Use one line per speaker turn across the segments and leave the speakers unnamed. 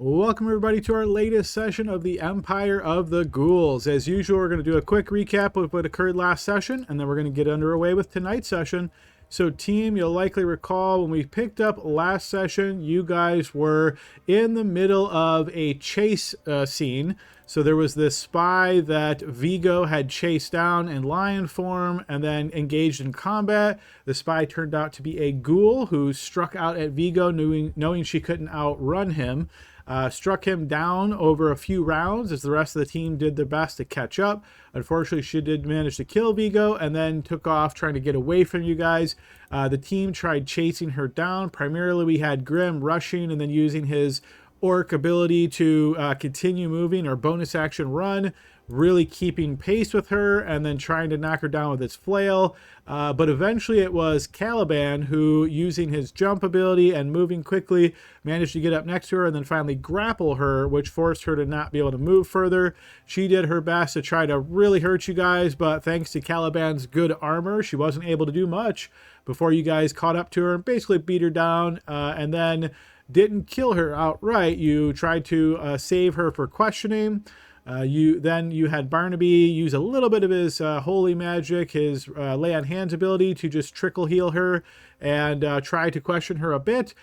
Welcome everybody to our latest session of the Empire of the Ghouls. As usual, we're going to do a quick recap of what occurred last session, and then we're going to get underway with tonight's session. So team, you'll likely recall when we picked up last session, you guys were in the middle of a chase scene. So there was this spy that Vigo had chased down in lion form and then engaged in combat. The spy turned out to be a ghoul who struck out at Vigo knowing she couldn't outrun him. Struck him down over a few rounds as the rest of the team did their best to catch up. Unfortunately, she did manage to kill Vigo and then took off trying to get away from you guys. The team tried chasing her down. Primarily, we had Grim rushing and then using his orc ability to continue moving or bonus action run, really keeping pace with her and then trying to knock her down with his flail. But eventually it was Caliban who, using his jump ability and moving quickly, managed to get up next to her and then finally grapple her, which forced her to not be able to move further. She did her best to try to really hurt you guys, but thanks to Caliban's good armor, she wasn't able to do much before you guys caught up to her and basically beat her down, and then didn't kill her outright. You tried to save her for questioning. You had Barnaby use a little bit of his holy magic, his lay on hands ability, to just trickle heal her and try to question her a bit.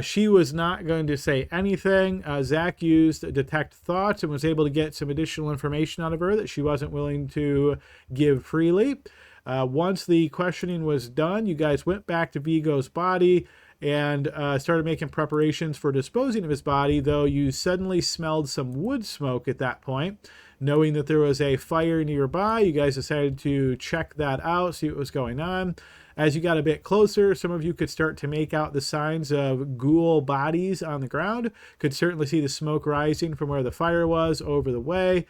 She was not going to say anything. Zach used detect thoughts and was able to get some additional information out of her that she wasn't willing to give freely. Once the questioning was done, you guys went back to Vigo's body and started making preparations for disposing of his body, though you suddenly smelled some wood smoke at that point. Knowing that there was a fire nearby, you guys decided to check that out, see what was going on. As you got a bit closer, some of you could start to make out the signs of ghoul bodies on the ground. Could certainly see the smoke rising from where the fire was over the way.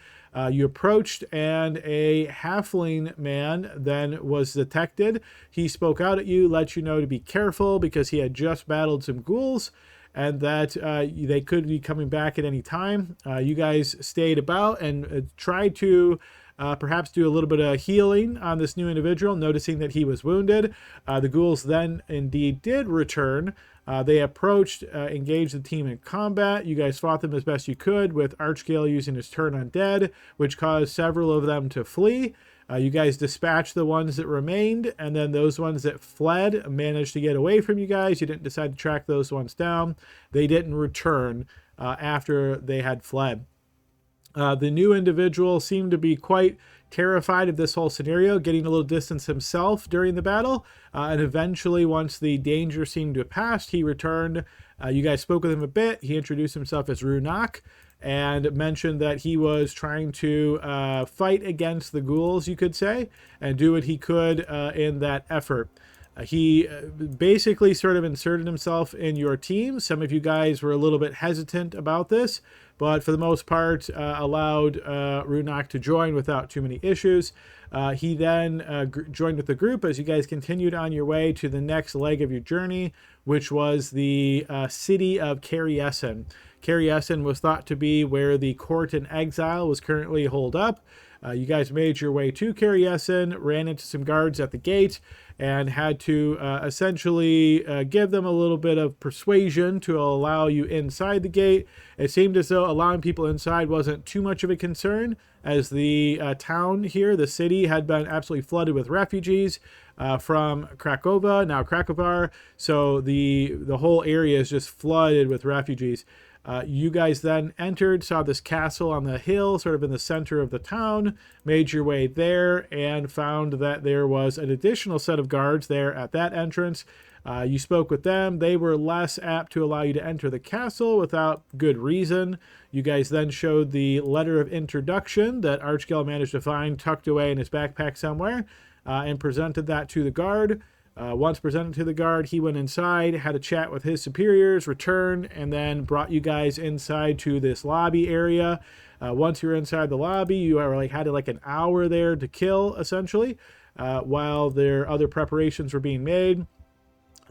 You approached, and a halfling man then was detected. He spoke out at you, let you know to be careful because he had just battled some ghouls and that they could be coming back at any time. You guys stayed about and tried to perhaps do a little bit of healing on this new individual, noticing that he was wounded. The ghouls then indeed did return. They approached, engaged the team in combat. You guys fought them as best you could, with Archgale using his turn undead, which caused several of them to flee. You guys dispatched the ones that remained, and then those ones that fled managed to get away from you guys. You didn't decide to track those ones down. They didn't return after they had fled. The new individual seemed to be quite terrified of this whole scenario, getting a little distance himself during the battle, and eventually, once the danger seemed to have passed, he returned. You guys spoke with him a bit. He introduced himself as Runak and mentioned that he was trying to fight against the ghouls, you could say, and do what he could in that effort. He basically sort of inserted himself in your team. Some of you guys were a little bit hesitant about this, but for the most part allowed Runak to join without too many issues. He then joined with the group as you guys continued on your way to the next leg of your journey, which was the city of Carriessen. Carriessen was thought to be where the court in exile was currently holed up. You guys made your way to Carriessen, ran into some guards at the gate, and had to essentially give them a little bit of persuasion to allow you inside the gate. It seemed as though allowing people inside wasn't too much of a concern, as the town here, the city, had been absolutely flooded with refugees from Krakova, now Krakovar. So the whole area is just flooded with refugees. You guys then entered, saw this castle on the hill, sort of in the center of the town, made your way there, and found that there was an additional set of guards there at that entrance. You spoke with them. They were less apt to allow you to enter the castle without good reason. You guys then showed the letter of introduction that Archgale managed to find tucked away in his backpack somewhere, and presented that to the guard. Once presented to the guard, he went inside, had a chat with his superiors, returned, and then brought you guys inside to this lobby area. Once you were inside the lobby, you had like an hour there to kill, essentially, while their other preparations were being made.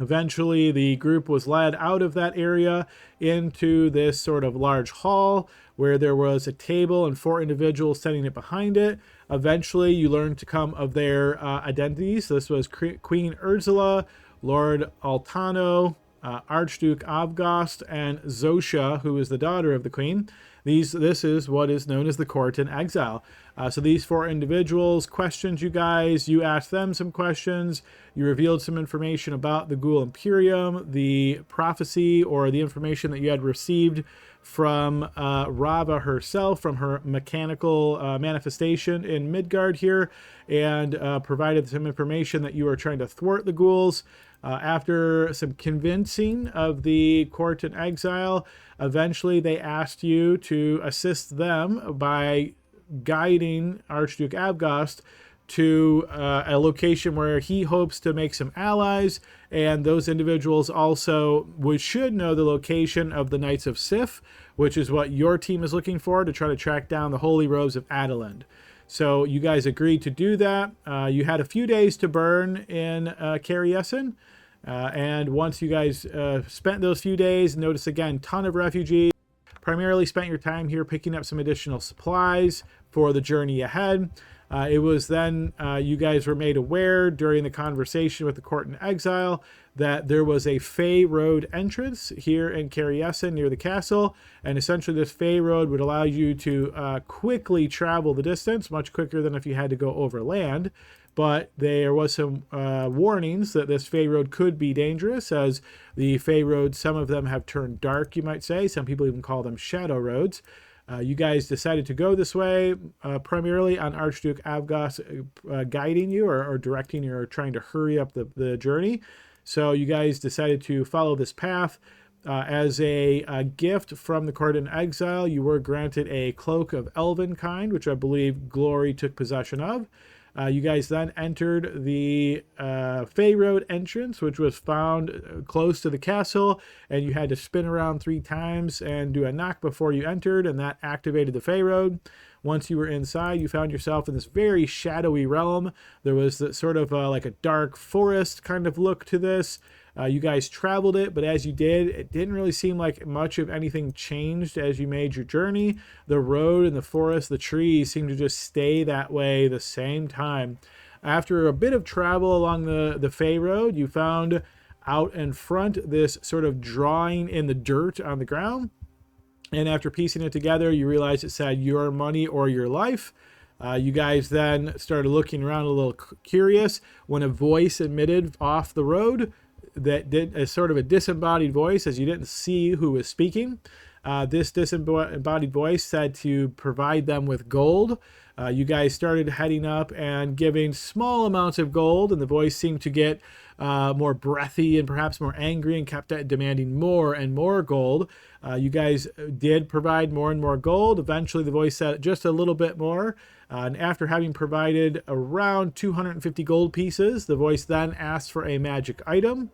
Eventually, the group was led out of that area into this sort of large hall where there was a table and 4 individuals sitting it behind it. Eventually, you learned to come of their identities. This was Queen Ursula, Lord Altano, Archduke Avgost and Zosha, who is the daughter of the queen. This is what is known as the court in exile. So these 4 individuals questioned you guys. You asked them some questions. You revealed some information about the Ghoul Imperium, the prophecy or the information that you had received from Rava herself, from her mechanical manifestation in Midgard here, and provided some information that you were trying to thwart the ghouls. After some convincing of the court in exile, eventually they asked you to assist them by guiding Archduke Avgost to a location where he hopes to make some allies, and those individuals also should know the location of the Knights of Sif, which is what your team is looking for to try to track down the Holy Robes of Adeland. So you guys agreed to do that. You had a few days to burn in Carriessen, and once you guys spent those few days, notice again, ton of refugees. Primarily spent your time here picking up some additional supplies for the journey ahead. It was then you guys were made aware during the conversation with the court in exile that there was a Fey Road entrance here in Carriessen near the castle, and essentially this Fey Road would allow you to quickly travel the distance, much quicker than if you had to go over land. But there was some warnings that this Fey Road could be dangerous, as the Fey Roads, some of them have turned dark, you might say. Some people even call them shadow roads. You guys decided to go this way, primarily on Archduke Avgost guiding you or directing you or trying to hurry up the journey. So you guys decided to follow this path. As a gift from the court in exile, you were granted a cloak of elven kind, which I believe Glory took possession of. You guys then entered the Fey Road entrance, which was found close to the castle, and you had to spin around 3 times and do a knock before you entered, and that activated the Fey Road. Once you were inside, you found yourself in this very shadowy realm. There was sort of like a dark forest kind of look to this. You guys traveled it, but as you did, it didn't really seem like much of anything changed as you made your journey. The road and the forest, the trees seemed to just stay that way the same time. After a bit of travel along the Fey Road, you found out in front this sort of drawing in the dirt on the ground. And after piecing it together, you realized it said your money or your life. You guys then started looking around a little curious when a voice emitted off the road that did a sort of a disembodied voice, as you didn't see who was speaking. This disembodied voice said to provide them with gold. You guys started heading up and giving small amounts of gold, and the voice seemed to get more breathy and perhaps more angry and kept demanding more and more gold. You guys did provide more and more gold. Eventually, the voice said just a little bit more. And after having provided around 250 gold pieces, the voice then asked for a magic item.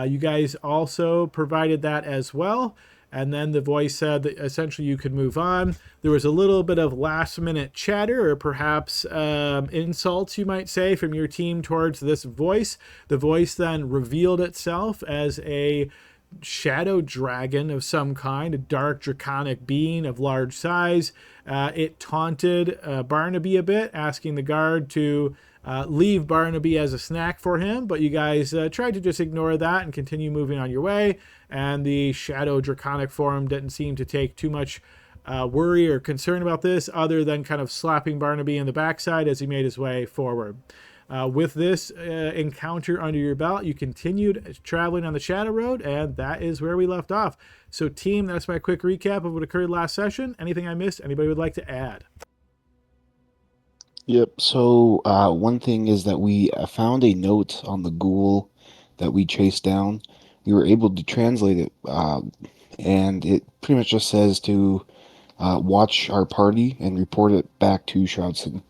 You guys also provided that as well. And then the voice said that essentially you could move on. There was a little bit of last minute chatter or perhaps insults, you might say, from your team towards this voice. The voice then revealed itself as a shadow dragon of some kind, a dark draconic being of large size. It taunted Barnaby a bit, asking the guard to leave Barnaby as a snack for him, but you guys tried to just ignore that and continue moving on your way, and the shadow draconic form didn't seem to take too much worry or concern about this, other than kind of slapping Barnaby in the backside as he made his way forward. With this encounter under your belt, you continued traveling on the Shadow Road, and that is where we left off. So, team, that's my quick recap of what occurred last session. Anything I missed? Anybody would like to add?
Yep. So one thing is that we found a note on the ghoul that we chased down. We were able to translate it, and it pretty much just says to watch our party and report it back to Shroudson.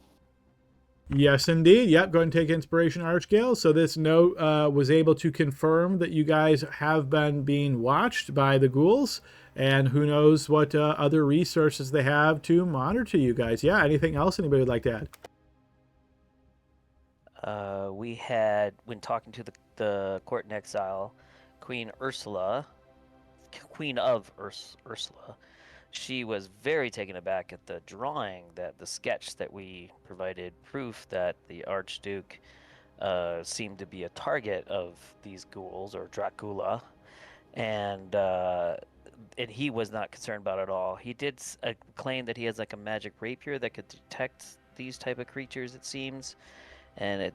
Yes, indeed. Yep, go ahead and take inspiration, Archgale. So this note was able to confirm that you guys have been being watched by the ghouls, and who knows what other resources they have to monitor you guys. Yeah, anything else anybody would like to add?
We had, when talking to the court in exile, Queen Ursula, Queen of Ursula, she was very taken aback at the drawing, that the sketch that we provided proof that the Archduke seemed to be a target of these ghouls, or Dracula. and he was not concerned about it at all. He did claim that he has like a magic rapier that could detect these type of creatures, it seems, and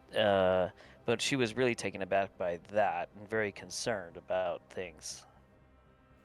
but she was really taken aback by that and very concerned about things.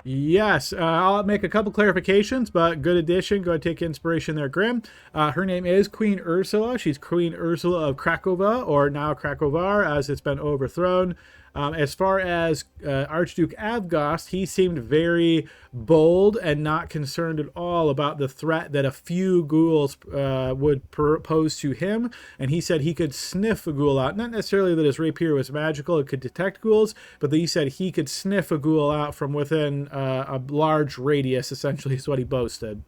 Yes, I'll make a couple clarifications, but good addition. Go ahead, take inspiration there, Grim. Her name is Queen Ursula. She's Queen Ursula of Krakova, or now Krakovar, as it's been overthrown. As far as Archduke Avgost, he seemed very bold and not concerned at all about the threat that a few ghouls would pose to him. And he said he could sniff a ghoul out. Not necessarily that his rapier was magical, it could detect ghouls, but he said he could sniff a ghoul out from within a large radius, essentially, is what he boasted.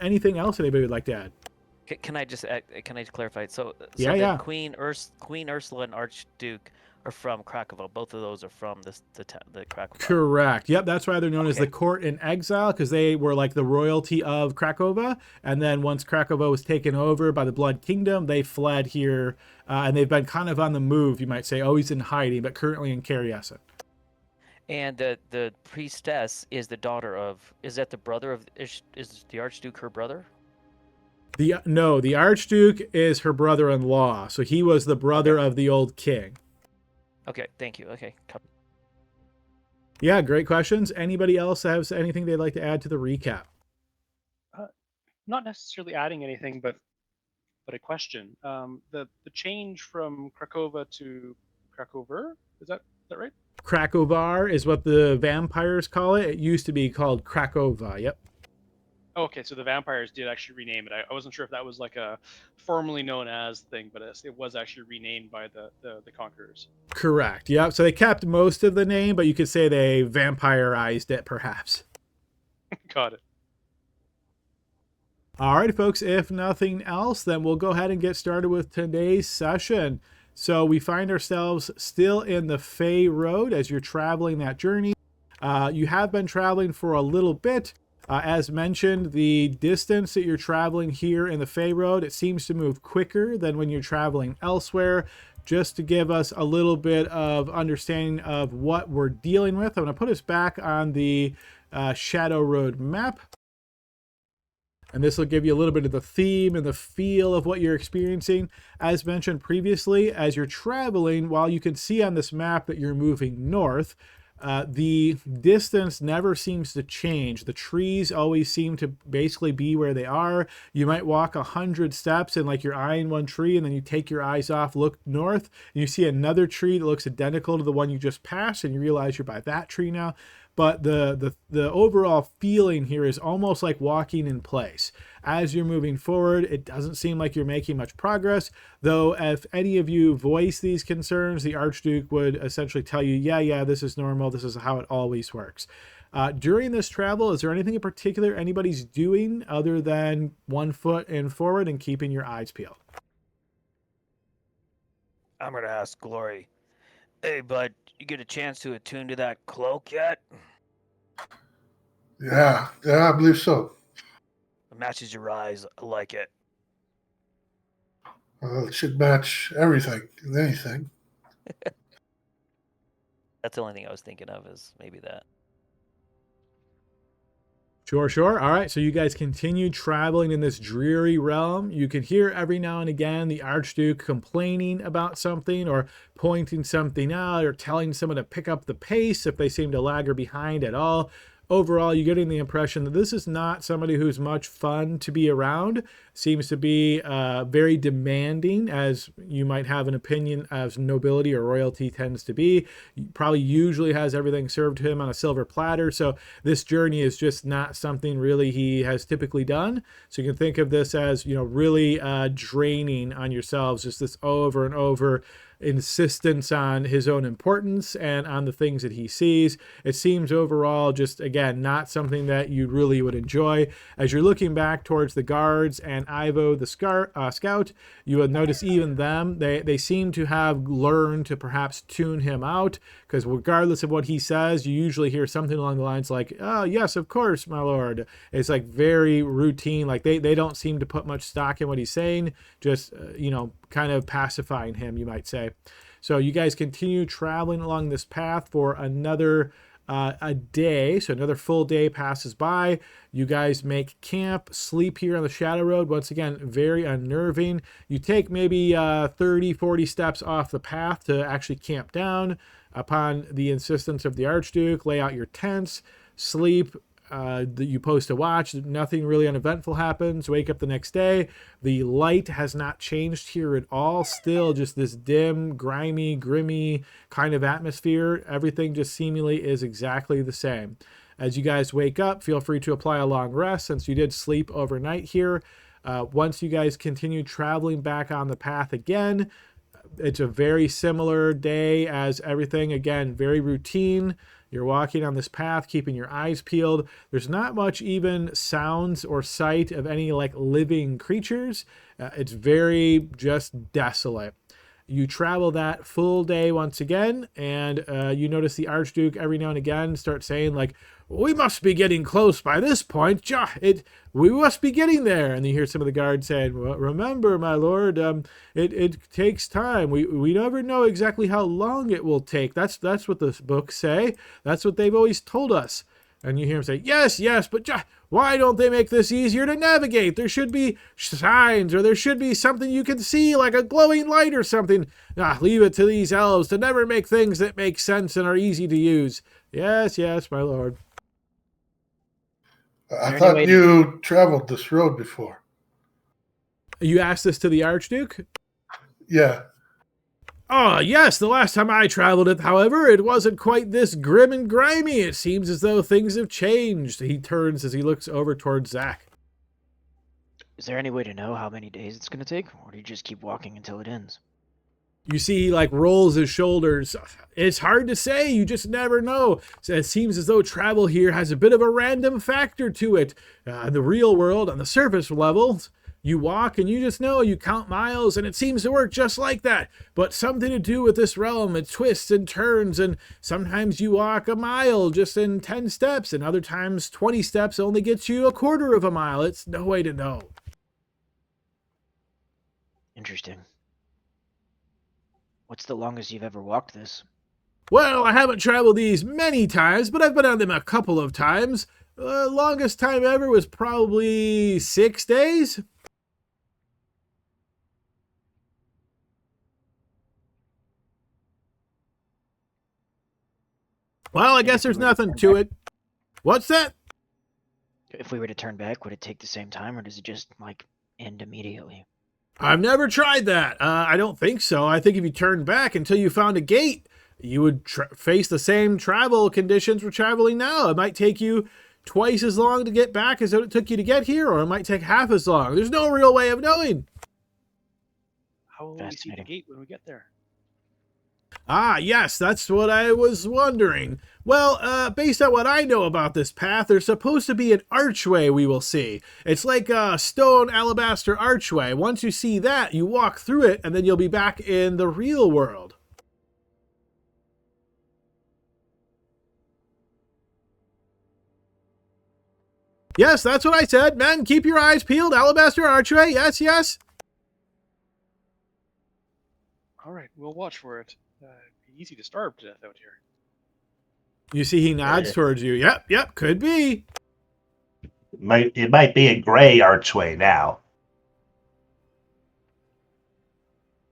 Anything else anybody would like to add?
Can I just can I clarify? So
Yeah.
Queen Ursula and Archduke are from Krakow. Both of those are from the Krakow.
Correct. Yep, that's why they're known as
Okay.
the court in exile, because they were like the royalty of Krakova. And then once Krakova was taken over by the Blood Kingdom, they fled here, and they've been kind of on the move, you might say, always in hiding, but currently in Kariasin.
And the priestess is the daughter of. Is that the brother of? Is the Archduke her brother?
The Archduke is her brother-in-law, so he was the brother of the old king.
Okay, thank you. Okay.
Yeah, great questions. Anybody else have anything they'd like to add to the recap?
Not necessarily adding anything, but a question. The change from Krakova to Krakover, is that right?
Krakovar is what the vampires call it. It used to be called Krakova. Yep.
Okay, so the vampires did actually rename it. I wasn't sure if that was like a formerly known as thing, but it was actually renamed by the conquerors.
Correct. Yep. So they kept most of the name, but you could say they vampirized it, perhaps.
Got it.
All right, folks. If nothing else, then we'll go ahead and get started with today's session. So we find ourselves still in the Fey Road as you're traveling that journey. You have been traveling for a little bit. As mentioned, the distance that you're traveling here in the Fey Road, it seems to move quicker than when you're traveling elsewhere. Just to give us a little bit of understanding of what we're dealing with, I'm going to put us back on the Shadow Road map. And this will give you a little bit of the theme and the feel of what you're experiencing. As mentioned previously, as you're traveling, while you can see on this map that you're moving north, the distance never seems to change. The trees always seem to basically be where they are. You might walk 100 steps and like you're eyeing one tree, and then you take your eyes off, look north, and you see another tree that looks identical to the one you just passed, and you realize you're by that tree now. But the overall feeling here is almost like walking in place. As you're moving forward, it doesn't seem like you're making much progress, though if any of you voice these concerns, the Archduke would essentially tell you, yeah, this is normal, this is how it always works. During this travel, is there anything in particular anybody's doing other than one foot in forward and keeping your eyes peeled?
I'm gonna ask Glory. Hey, bud, you get a chance to attune to that cloak yet?
Yeah, I believe so.
It matches your eyes. I like it.
It should match everything and anything.
That's the only thing I was thinking of, is maybe that.
Sure. All right, so you guys continue traveling in this dreary realm. You can hear every now and again the Archduke complaining about something or pointing something out or telling someone to pick up the pace if they seem to lag or behind at all. Overall, you're getting the impression that this is not somebody who's much fun to be around. Seems to be very demanding, as you might have an opinion as nobility or royalty tends to be. Probably usually has everything served to him on a silver platter. So this journey is just not something really he has typically done. So you can think of this as, really draining on yourselves, just this over and over insistence on his own importance and on the things that he sees. It seems overall just, again, not something that you really would enjoy. As you're looking back towards the guards and Ivo the scout, you will notice even them, they seem to have learned to perhaps tune him out, because regardless of what he says, you usually hear something along the lines like, oh yes, of course, my lord. It's like very routine, like they don't seem to put much stock in what he's saying, just kind of pacifying him, you might say. So you guys continue traveling along this path for another a day. So another full day passes by. You guys make camp, sleep here on the Shadow Road. Once again, very unnerving. You take maybe 30, 40 steps off the path to actually camp down. Upon the insistence of the Archduke, lay out your tents, sleep. You post a watch. Nothing really uneventful happens. Wake up the next day. The light has not changed here at all. Still just this dim, grimy, grimy kind of atmosphere. Everything just seemingly is exactly the same. As you guys wake up, feel free to apply a long rest since you did sleep overnight here. Once you guys continue traveling back on the path again, it's a very similar day as everything. Again, very routine. You're walking on this path, keeping your eyes peeled. There's not much even sounds or sight of any like living creatures. It's very just desolate. You travel that full day once again, and you notice the Archduke every now and again start saying like, we must be getting close by this point. We must be getting there. And you hear some of the guards saying, well, remember, my lord, it takes time. We never know exactly how long it will take. That's what the books say. That's what they've always told us. And you hear him say, yes, but why don't they make this easier to navigate? There should be signs, or there should be something you can see, like a glowing light or something. Leave it to these elves to never make things that make sense and are easy to use. Yes, my lord.
I thought you traveled this road before.
You asked this to the Archduke?
Yeah.
Oh, yes, the last time I traveled it, however, it wasn't quite this grim and grimy. It seems as though things have changed. He turns as he looks over towards Zach.
Is there any way to know how many days it's going to take, or do you just keep walking until it ends?
You see he like rolls his shoulders. It's hard to say. You just never know. So it seems as though travel here has a bit of a random factor to it. In the real world, on the surface levels, you walk and you just know, you count miles and it seems to work just like that. But something to do with this realm, it twists and turns, and sometimes you walk a mile just in 10 steps, and other times 20 steps only gets you a quarter of a mile. It's no way to know.
Interesting. What's the longest you've ever walked this?
Well, I haven't traveled these many times, but I've been on them a couple of times. Longest time ever was probably 6 days. Well, I guess there's nothing to it. What's that?
If we were to turn back, would it take the same time, or does it just, like, end immediately?
I've never tried that. I don't think so. I think if you turned back until you found a gate, you would face the same travel conditions we're traveling now. It might take you twice as long to get back as it took you to get here, or it might take half as long. There's no real way of knowing.
How will we see the gate when we get there?
Ah, yes, that's what I was wondering. Well, based on what I know about this path, there's supposed to be an archway we will see. It's like a stone alabaster archway. Once you see that, you walk through it, and then you'll be back in the real world. Yes, that's what I said. Men, keep your eyes peeled. Alabaster archway. Yes.
All right, we'll watch for it. It'd be easy to starve to death out here.
You see he nods towards you. Yep, could be.
It might be a gray archway now.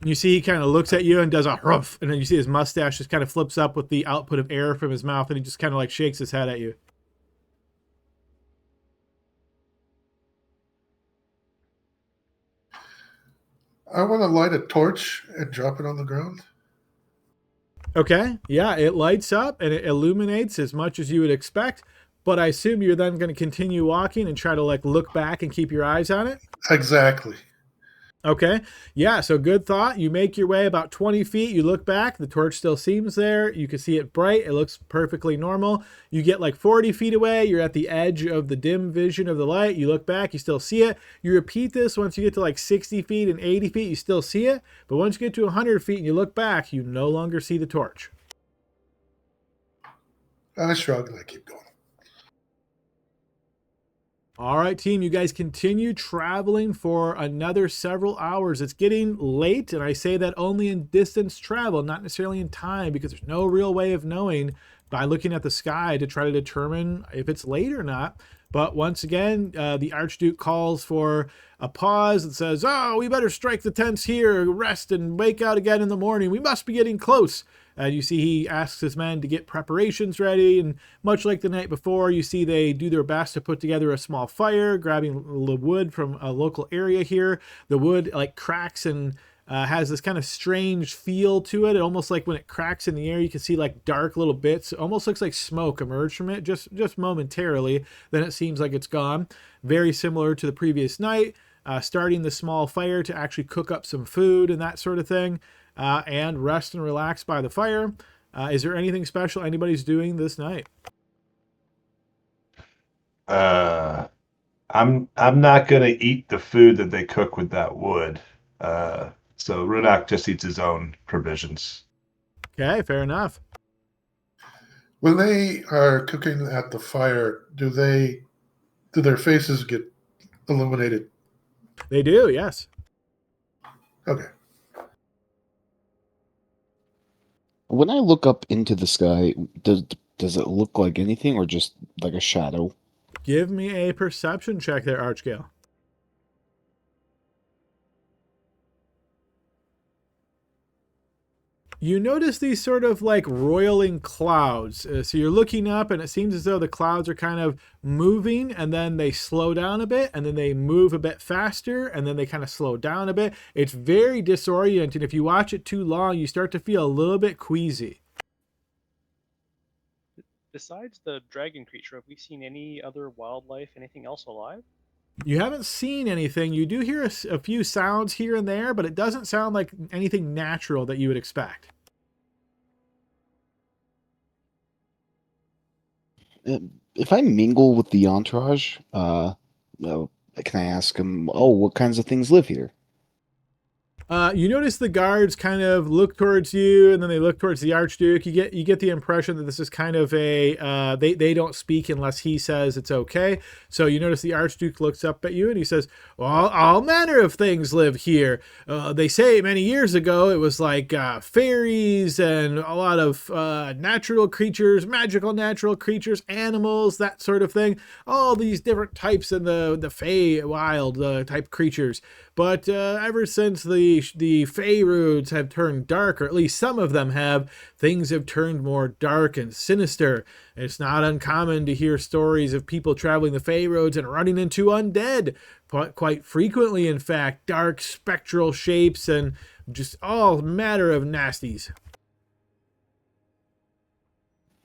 You see he kind of looks at you and does a huff, and then you see his mustache just kind of flips up with the output of air from his mouth, and he just kind of like shakes his head at you.
I want to light a torch and drop it on the ground.
Okay, yeah, it lights up and it illuminates as much as you would expect, but I assume you're then going to continue walking and try to like look back and keep your eyes on it?
Exactly.
Okay, yeah, so good thought. You make your way about 20 feet, you look back, the torch still seems there, you can see it bright, it looks perfectly normal. You get like 40 feet away, you're at the edge of the dim vision of the light, you look back, you still see it. You repeat this once you get to like 60 feet and 80 feet, you still see it, but once you get to 100 feet and you look back, you no longer see the torch.
I shrug and I keep going.
All right, team, you guys continue traveling for another several hours. It's getting late, and I say that only in distance travel, not necessarily in time, because there's no real way of knowing by looking at the sky to try to determine if it's late or not. But once again, the Archduke calls for a pause and says, "Oh, we better strike the tents here, rest, and wake out again in the morning. We must be getting close." And you see he asks his men to get preparations ready. And much like the night before, you see they do their best to put together a small fire, grabbing the wood from a local area here. The wood like cracks and has this kind of strange feel to it. It almost like when it cracks in the air, you can see like dark little bits. It almost looks like smoke emerge from it just momentarily. Then it seems like it's gone. Very similar to the previous night. Starting the small fire to actually cook up some food and that sort of thing. And rest and relax by the fire. Is there anything special anybody's doing this night?
I'm not gonna eat the food that they cook with that wood. So Runak just eats his own provisions.
Okay, fair enough.
When they are cooking at the fire, do their faces get illuminated?
They do, yes.
Okay.
When I look up into the sky, does it look like anything or just like a shadow?
Give me a perception check there, Archgale. You notice these sort of like roiling clouds. So you're looking up and it seems as though the clouds are kind of moving and then they slow down a bit and then they move a bit faster and then they kind of slow down a bit. It's very disorienting. If you watch it too long, you start to feel a little bit queasy.
Besides the dragon creature, have we seen any other wildlife, anything else alive?
You haven't seen anything. You do hear a few sounds here and there, but it doesn't sound like anything natural that you would expect.
If I mingle with the entourage, can I ask them, oh, what kinds of things live here?
You notice the guards kind of look towards you, and then they look towards the Archduke. You get the impression that this is kind of a they don't speak unless he says it's okay. So you notice the Archduke looks up at you and he says, "Well, all manner of things live here. They say many years ago it was like fairies and a lot of natural creatures, magical natural creatures, animals, that sort of thing. All these different types in the Fey wild type creatures." But ever since the Fey roots have turned dark, or at least some of them have, things have turned more dark and sinister. It's not uncommon to hear stories of people traveling the Fey roads and running into undead. Quite frequently, in fact, dark spectral shapes and just all manner of nasties.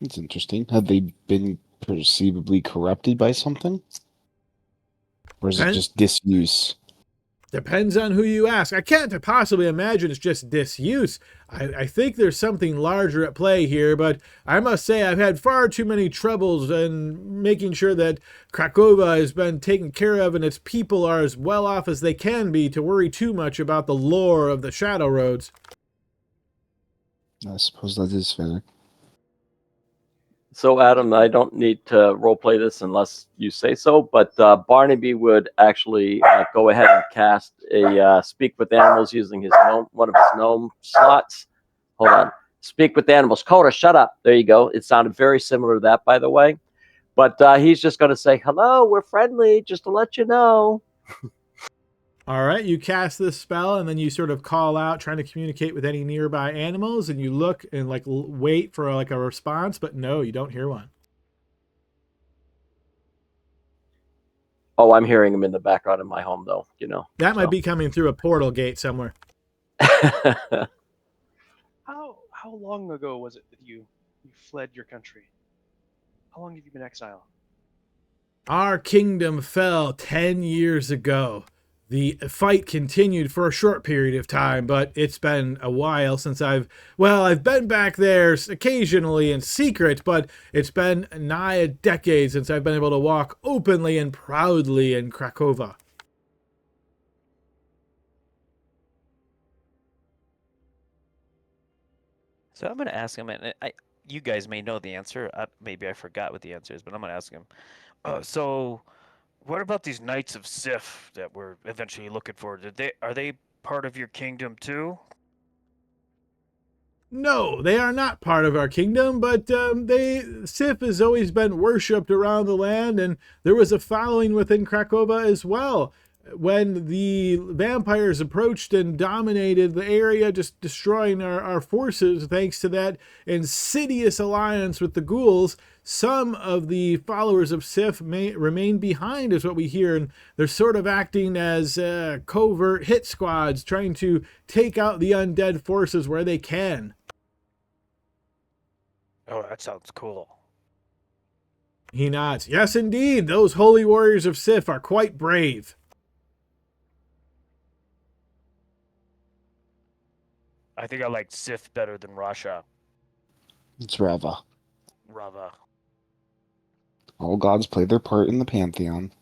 It's interesting. Have they been perceivably corrupted by something? Or is it just disuse?
Depends on who you ask. I can't possibly imagine it's just disuse. I think there's something larger at play here, but I must say I've had far too many troubles in making sure that Krakova has been taken care of and its people are as well off as they can be to worry too much about the lore of the Shadow Roads.
I suppose that is fair.
So, Adam, I don't need to roleplay this unless you say so, but Barnaby would actually go ahead and cast a Speak with Animals using his one of his gnome slots. Hold on. Speak with Animals. Coda, shut up. There you go. It sounded very similar to that, by the way. But he's just going to say, hello, we're friendly, just to let you know.
All right, you cast this spell and then you sort of call out trying to communicate with any nearby animals and you look and like wait for like a response, but no, you don't hear one.
Oh, I'm hearing him in the background of my home though, you know.
That might be coming through a portal gate somewhere.
How long ago was it that you fled your country? How long have you been exiled?
Our kingdom fell 10 years ago. The fight continued for a short period of time, but it's been a while since I've been back there occasionally in secret, but it's been nigh a decade since I've been able to walk openly and proudly in Krakova.
So I'm going to ask him, and you guys may know the answer. Maybe I forgot what the answer is, but I'm going to ask him. So what about these Knights of Sif that we're eventually looking for? Are they part of your kingdom too?
No, they are not part of our kingdom, but Sif has always been worshipped around the land, and there was a following within Krakova as well. When the vampires approached and dominated the area, just destroying our forces, thanks to that insidious alliance with the ghouls, some of the followers of Sif may remain behind, is what we hear, and they're sort of acting as covert hit squads, trying to take out the undead forces where they can.
Oh, that sounds cool.
He nods. Yes, indeed, those holy warriors of Sif are quite brave.
I think I like Sif better than Rasha.
It's Rava.
Rava.
All gods play their part in the pantheon.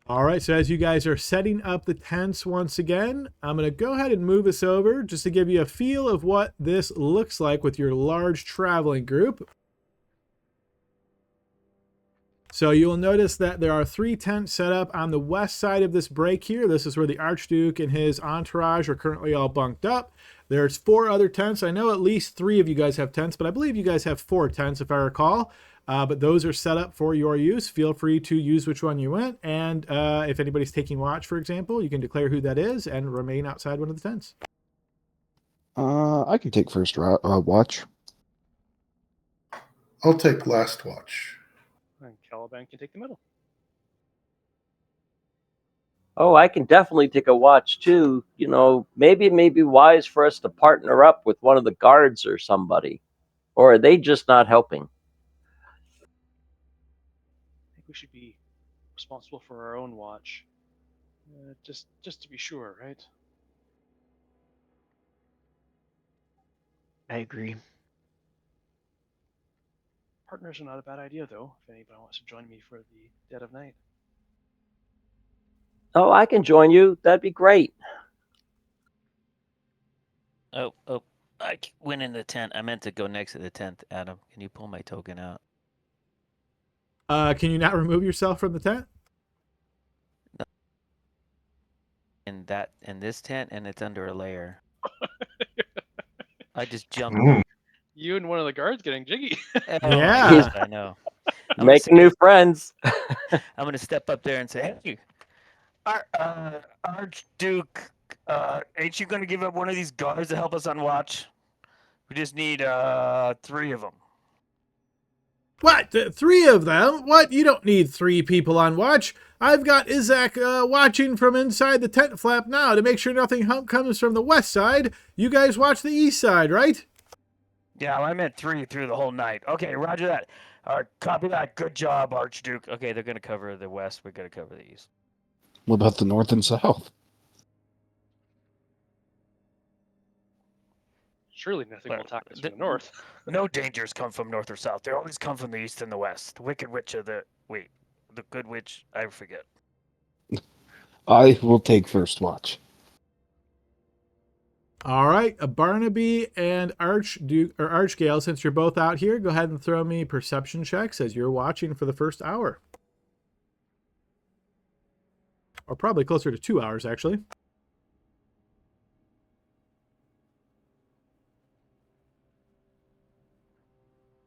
All right, so as you guys are setting up the tents once again, I'm going to go ahead and move us over just to give you a feel of what this looks like with your large traveling group. So you'll notice that there are 3 tents set up on the west side of this break here. This is where the Archduke and his entourage are currently all bunked up. There's 4 other tents. I know at least 3 of you guys have tents, but I believe you guys have 4 tents if I recall. But those are set up for your use. Feel free to use which one you want. And if anybody's taking watch, for example, you can declare who that is and remain outside one of the tents.
I can take first watch.
I'll take last watch.
And Caliban can take the middle.
Oh, I can definitely take a watch too. You know, maybe it may be wise for us to partner up with one of the guards or somebody. Or are they just not helping?
I think we should be responsible for our own watch. Just to be sure, right?
I agree.
Partners are not a bad idea, though, if anybody wants to join me for the dead of night.
Oh, I can join you. That'd be great.
Oh, I went in the tent. I meant to go next to the tent, Adam. Can you pull my token out?
Can you not remove yourself from the tent?
In this tent, and it's under a layer. I just jumped.
You and one of the guards getting jiggy.
Oh,
Yeah.
yes, I know.
Making new friends.
I'm gonna step up there and say, "Hey, Archduke, ain't you gonna give up one of these guards to help us on watch? We just need 3 of them."
What? 3 of them? What? You don't need 3 people on watch. I've got Isaac watching from inside the tent flap now to make sure nothing comes from the west side. You guys watch the east side, right?
Yeah, well, I meant 3 through the whole night. Okay, roger that. Copy that. Good job, Archduke. Okay, they're gonna cover the west. We're gonna cover the east.
What about the north and south?
Surely nothing will attack us from the north.
No dangers come from north or south. They always come from the east and the west. The wicked witch of the good witch. I forget.
I will take first watch.
All right, Barnaby and Archduke or Archgale, since you're both out here, go ahead and throw me perception checks as you're watching for the first hour. Or probably closer to 2 hours, actually.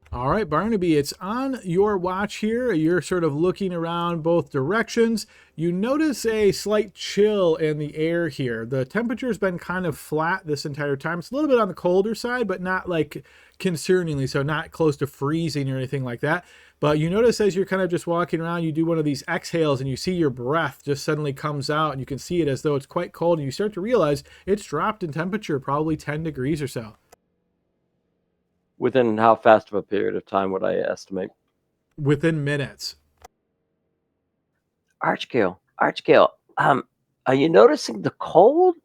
All right, Barnaby, it's on your watch here. You're sort of looking around both directions. You notice a slight chill in the air here. The temperature's been kind of flat this entire time. It's a little bit on the colder side, but not like concerningly so, not close to freezing or anything like that. But you notice as you're kind of just walking around, you do one of these exhales and you see your breath just suddenly comes out and you can see it as though it's quite cold. And you start to realize it's dropped in temperature, probably 10 degrees or so.
Within how fast of a period of time would I estimate?
Within minutes.
Archgale, are you noticing the cold?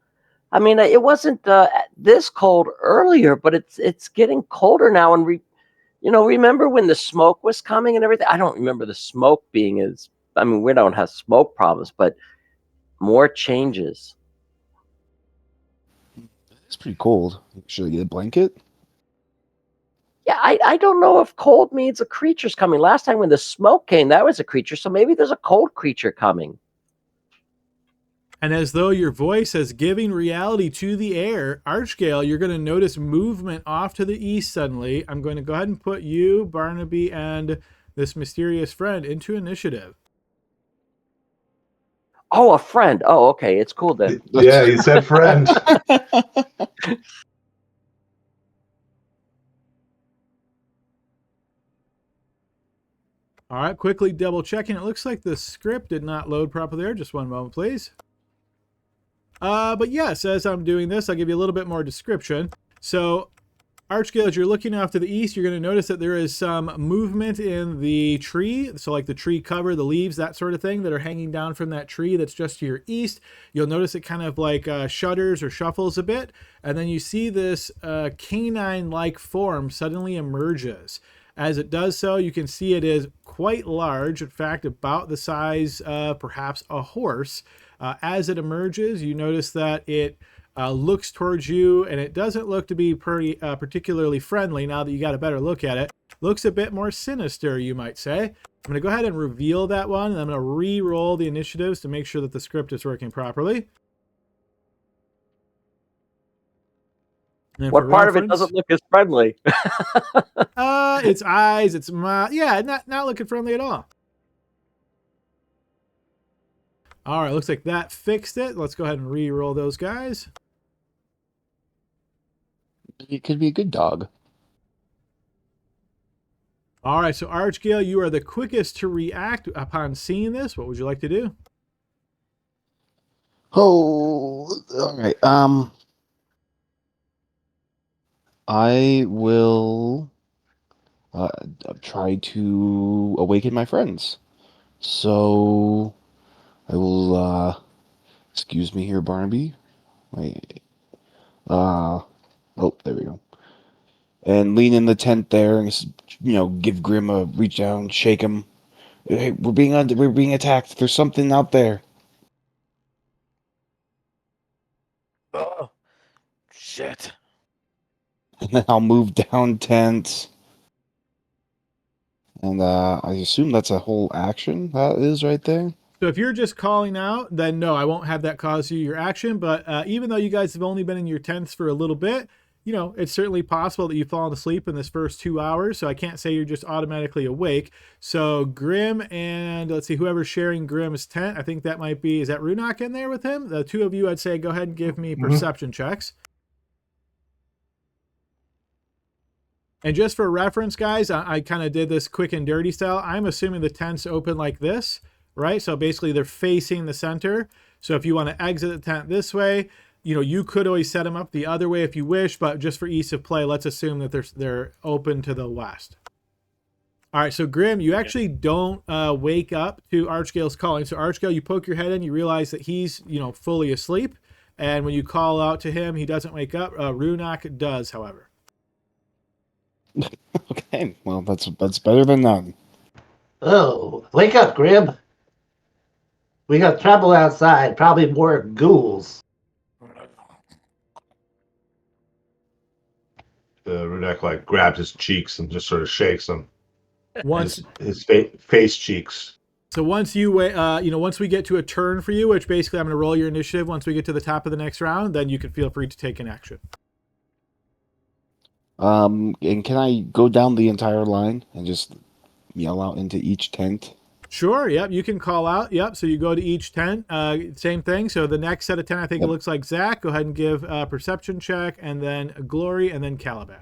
I mean, it wasn't this cold earlier, but it's getting colder now. And remember when the smoke was coming and everything? I don't remember the smoke being as. I mean, we don't have smoke problems, but more changes.
It's pretty cold. Should I get a blanket?
Yeah, I don't know if cold means a creature's coming. Last time when the smoke came, that was a creature. So maybe there's a cold creature coming.
And as though your voice is giving reality to the air, Archgale, you're going to notice movement off to the east suddenly. I'm going to go ahead and put you, Barnaby, and this mysterious friend into initiative.
Oh, a friend. Oh, okay. It's cool then.
Yeah, he said friend.
All right, quickly double checking. It looks like the script did not load properly there. Just one moment, please. But yes, as I'm doing this, I'll give you a little bit more description. So, Archgale, as you're looking off to the east, you're going to notice that there is some movement in the tree. So like the tree cover, the leaves, that sort of thing that are hanging down from that tree that's just to your east. You'll notice it kind of like shudders or shuffles a bit. And then you see this canine-like form suddenly emerges. As it does so, you can see it is quite large. In fact, about the size of perhaps a horse. As it emerges, you notice that it looks towards you, and it doesn't look to be particularly friendly now that you got a better look at it. Looks a bit more sinister, you might say. I'm going to go ahead and reveal that one, and I'm going to re-roll the initiatives to make sure that the script is working properly. And
What
for
part of it
reference,
doesn't look as friendly?
its eyes, its mouth. Yeah, not looking friendly at all. All right, looks like that fixed it. Let's go ahead and re-roll those guys.
It could be a good dog.
All right, so Archgale, you are the quickest to react upon seeing this. What would you like to do?
Oh, all right. I will try to awaken my friends. So I will excuse me here, Barnaby. Wait. Oh, there we go. And lean in the tent there, and give Grim a reach down, shake him. Hey, we're being attacked. There's something out there.
Oh, shit.
And then I'll move down tent. And I assume that's a whole action that is right there.
So if you're just calling out, then no, I won't have that cause you your action. But even though you guys have only been in your tents for a little bit, it's certainly possible that you've fallen asleep in this first 2 hours. So I can't say you're just automatically awake. So Grim and let's see, whoever's sharing Grim's tent, I think that might be, is that Runak in there with him? The two of you, I'd say, go ahead and give me perception checks. And just for reference, guys, I kind of did this quick and dirty style. I'm assuming the tent's open like this, right? So basically they're facing the center. So if you want to exit the tent this way, you could always set them up the other way if you wish, but just for ease of play, let's assume that they're open to the west. All right, so Grim, you actually don't wake up to Archgale's calling. So Archgale, you poke your head in, you realize that he's, fully asleep. And when you call out to him, he doesn't wake up. Runak does, however.
Okay, well, that's better than none.
Oh, wake up, Grim. We got trouble outside, probably more ghouls.
Rudak grabs his cheeks and just sort of shakes them. His face cheeks.
So once once we get to a turn for you, which basically I'm going to roll your initiative once we get to the top of the next round, then you can feel free to take an action.
And can I go down the entire line and just yell out into each tent?
Sure, yep, you can call out. Yep, so you go to each tent. Same thing. So the next set of 10, I think it looks like Zach. Go ahead and give a perception check, and then Glory, and then Caliban.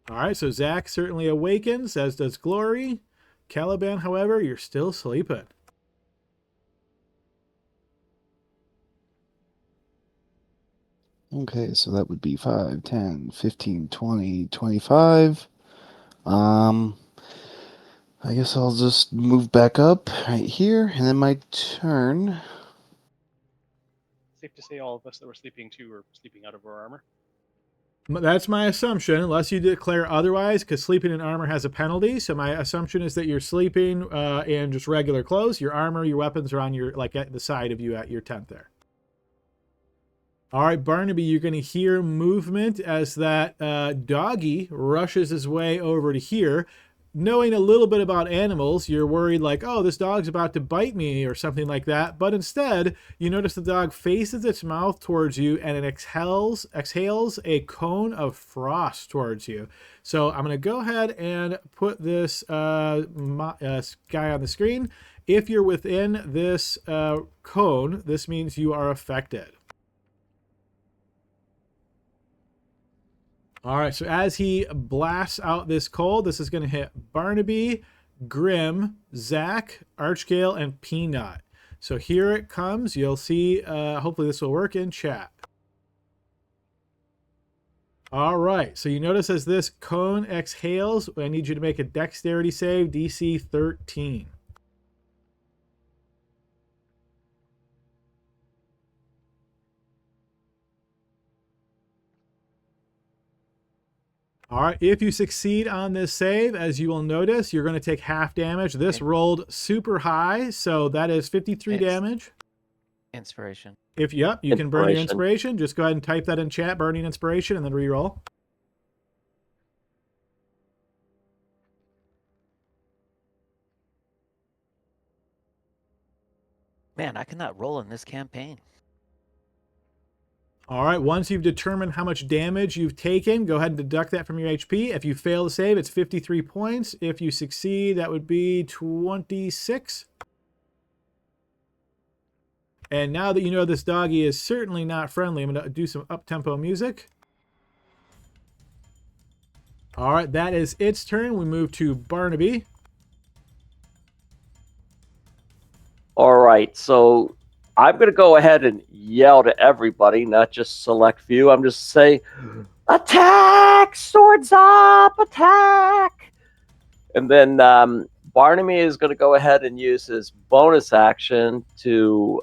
All right, so Zach certainly awakens, as does Glory. Caliban, however, you're still sleeping.
Okay, so that would be 5, 10, 15, 20, 25. I guess I'll just move back up right here, and then my turn.
Safe to say all of us that were sleeping too were sleeping out of our armor.
That's my assumption, unless you declare otherwise, because sleeping in armor has a penalty. So my assumption is that you're sleeping in just regular clothes. Your armor, your weapons are on at the side of you at your tent there. All right, Barnaby, you're going to hear movement as that doggy rushes his way over to here. knowing a little bit about animals, you're worried like, oh, this dog's about to bite me or something like that. But instead, you notice the dog faces its mouth towards you and it exhales a cone of frost towards you. So I'm going to go ahead and put this guy on the screen. If you're within this cone, this means you are affected. All right, so as he blasts out this cold, this is going to hit Barnaby, Grim, Zach, Archgale, and Peanut. So here it comes. You'll see, hopefully this will work in chat. All right, so you notice as this cone exhales, I need you to make a dexterity save, DC 13. All right, if you succeed on this save, as you will notice, you're going to take half damage. This rolled super high, so that is 53 damage.
Inspiration.
If, yep, you can burn your inspiration. Just go ahead and type that in chat, burning inspiration, and then reroll.
Man, I cannot roll in this campaign.
All right, once you've determined how much damage you've taken, go ahead and deduct that from your HP. If you fail to save, it's 53 points. If you succeed, that would be 26. And now that you know this doggy is certainly not friendly, I'm going to do some up-tempo music. All right, that is its turn. We move to Barnaby.
All right, so I'm going to go ahead and yell to everybody, not just select few. I'm just say, attack! Swords up! Attack! And then Barnaby is going to go ahead and use his bonus action to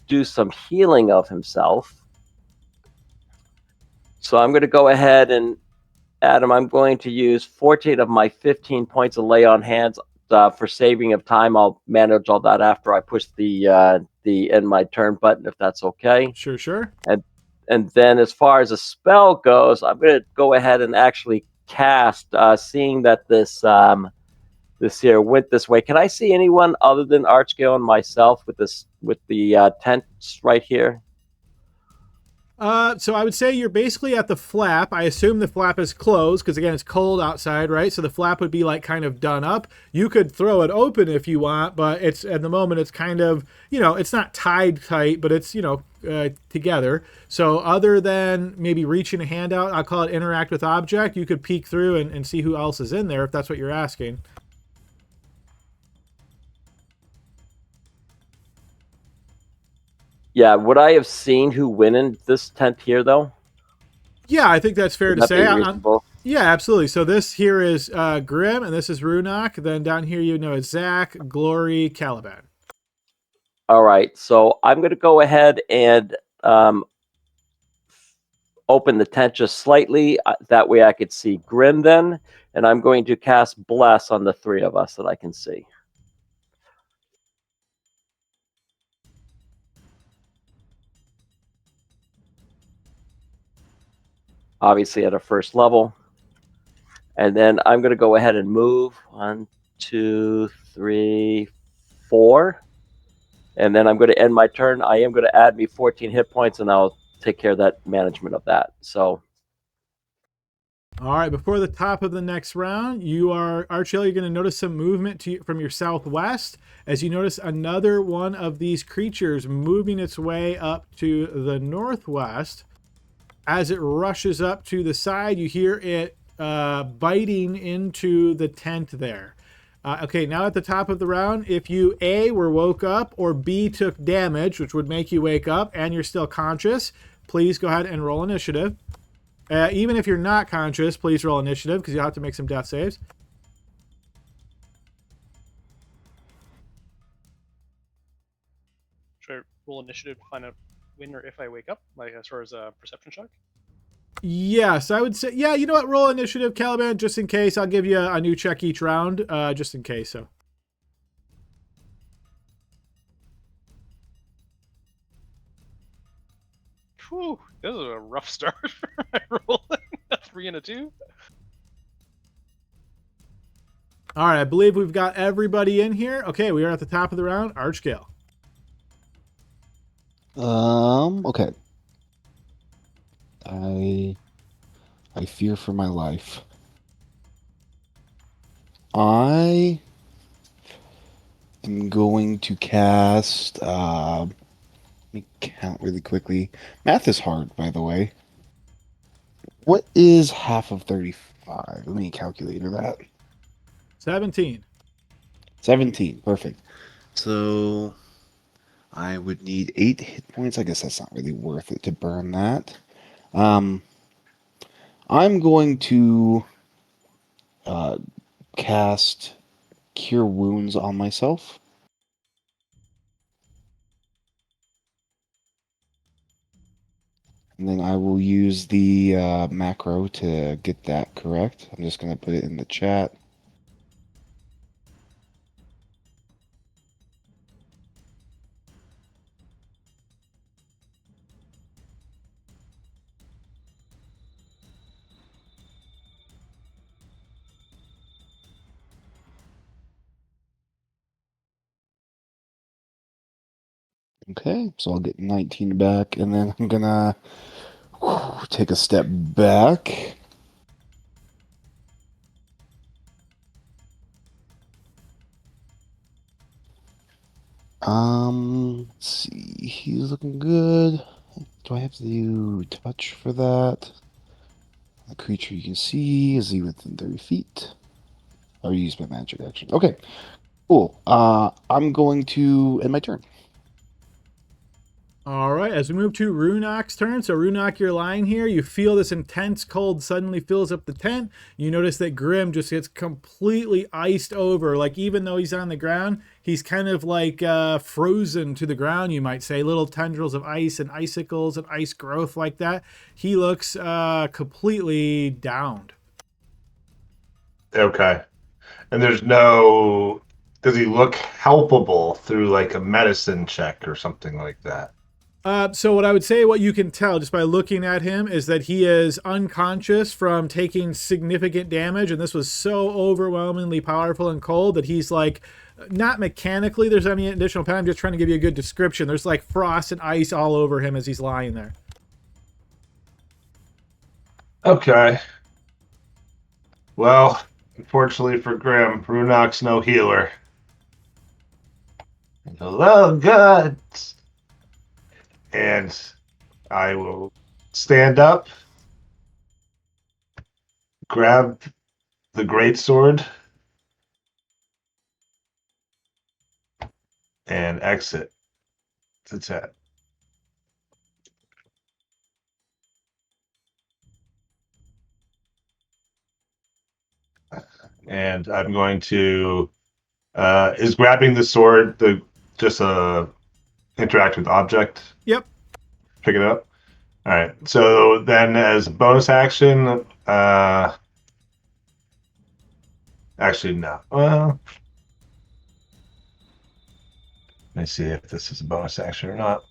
do some healing of himself. So I'm going to go ahead and, Adam, I'm going to use 14 of my 15 points of lay on hands for saving of time. I'll manage all that after I push the end my turn button, if that's okay.
Sure, sure.
And then as far as a spell goes, I'm going to go ahead and actually cast, seeing that this here went this way. Can I see anyone other than Archgale and myself with the tents right here?
So I would say you're basically at the flap. I assume the flap is closed because, again, it's cold outside, right? So the flap would be like kind of done up. You could throw it open if you want, but it's at the moment it's kind of, it's not tied tight, but it's, together. So other than maybe reaching a hand out, I'll call it interact with object, you could peek through and see who else is in there if that's what you're asking.
Yeah, would I have seen who went in this tent here, though?
Yeah, I think that's fair to say.
Yeah,
absolutely. So this here is Grim, and this is Runak. Then down here, it's Zach, Glory, Caliban.
All right, so I'm going to go ahead and open the tent just slightly. That way I could see Grim then. And I'm going to cast Bless on the three of us that I can see. Obviously at a first level. And then I'm going to go ahead and move 1, 2, 3, 4. And then I'm going to end my turn. I am going to add me 14 hit points, and I'll take care of that management of that. So,
all right, before the top of the next round, Archie, you're going to notice some movement from your southwest as you notice another one of these creatures moving its way up to the northwest. As it rushes up to the side, you hear it biting into the tent there. Okay, now at the top of the round, if you A, were woke up, or B, took damage, which would make you wake up, and you're still conscious, please go ahead and roll initiative. Even if you're not conscious, please roll initiative, because you'll have to make some death saves.
Should I roll initiative to find out when or if I wake up, like as far as a perception check?
Yes, I would say, yeah, you know what? Roll initiative, Caliban, just in case. I'll give you a new check each round, just in case. So.
Whew, this is a rough start for my rolling. A 3 and a 2.
All right, I believe we've got everybody in here. Okay, we are at the top of the round. Archgale.
Okay. I fear for my life. I am going to cast. Let me count really quickly. Math is hard, by the way. What is half of 35? Let me calculator that.
17.
17. Perfect. So I would need 8 hit points. I guess that's not really worth it to burn that. Um, I'm going to uh, cast Cure Wounds on myself. And then I will use the macro to get that correct. I'm just going to put it in the chat. Okay, so I'll get 19 back, and then I'm gonna take a step back. Let's see. He's looking good. Do I have to do touch for that? The creature you can see, is he within 30 feet? Or use my magic action. Okay, cool. I'm going to end my turn.
All right, as we move to Runok's turn. So, Runok, you're lying here. You feel this intense cold suddenly fills up the tent. You notice that Grim just gets completely iced over. Like, even though he's on the ground, he's kind of like frozen to the ground, you might say. Little tendrils of ice and icicles and ice growth like that. He looks completely downed.
Okay. And there's no. Does he look helpable through like a medicine check or something like that?
So what I would say, what you can tell just by looking at him, is that he is unconscious from taking significant damage, and this was so overwhelmingly powerful and cold that he's like, not mechanically there's any additional pain. I'm just trying to give you a good description. There's like frost and ice all over him as he's lying there.
Okay. Well, unfortunately for Grim, Runok's no healer. Hello, God. And I will stand up, grab the greatsword, and exit the tent. And I'm going to is grabbing the sword the just a interactive object?
Yep.
Pick it up. All right. So then, as a bonus action, actually no. Well, let me see if this is a bonus action or not.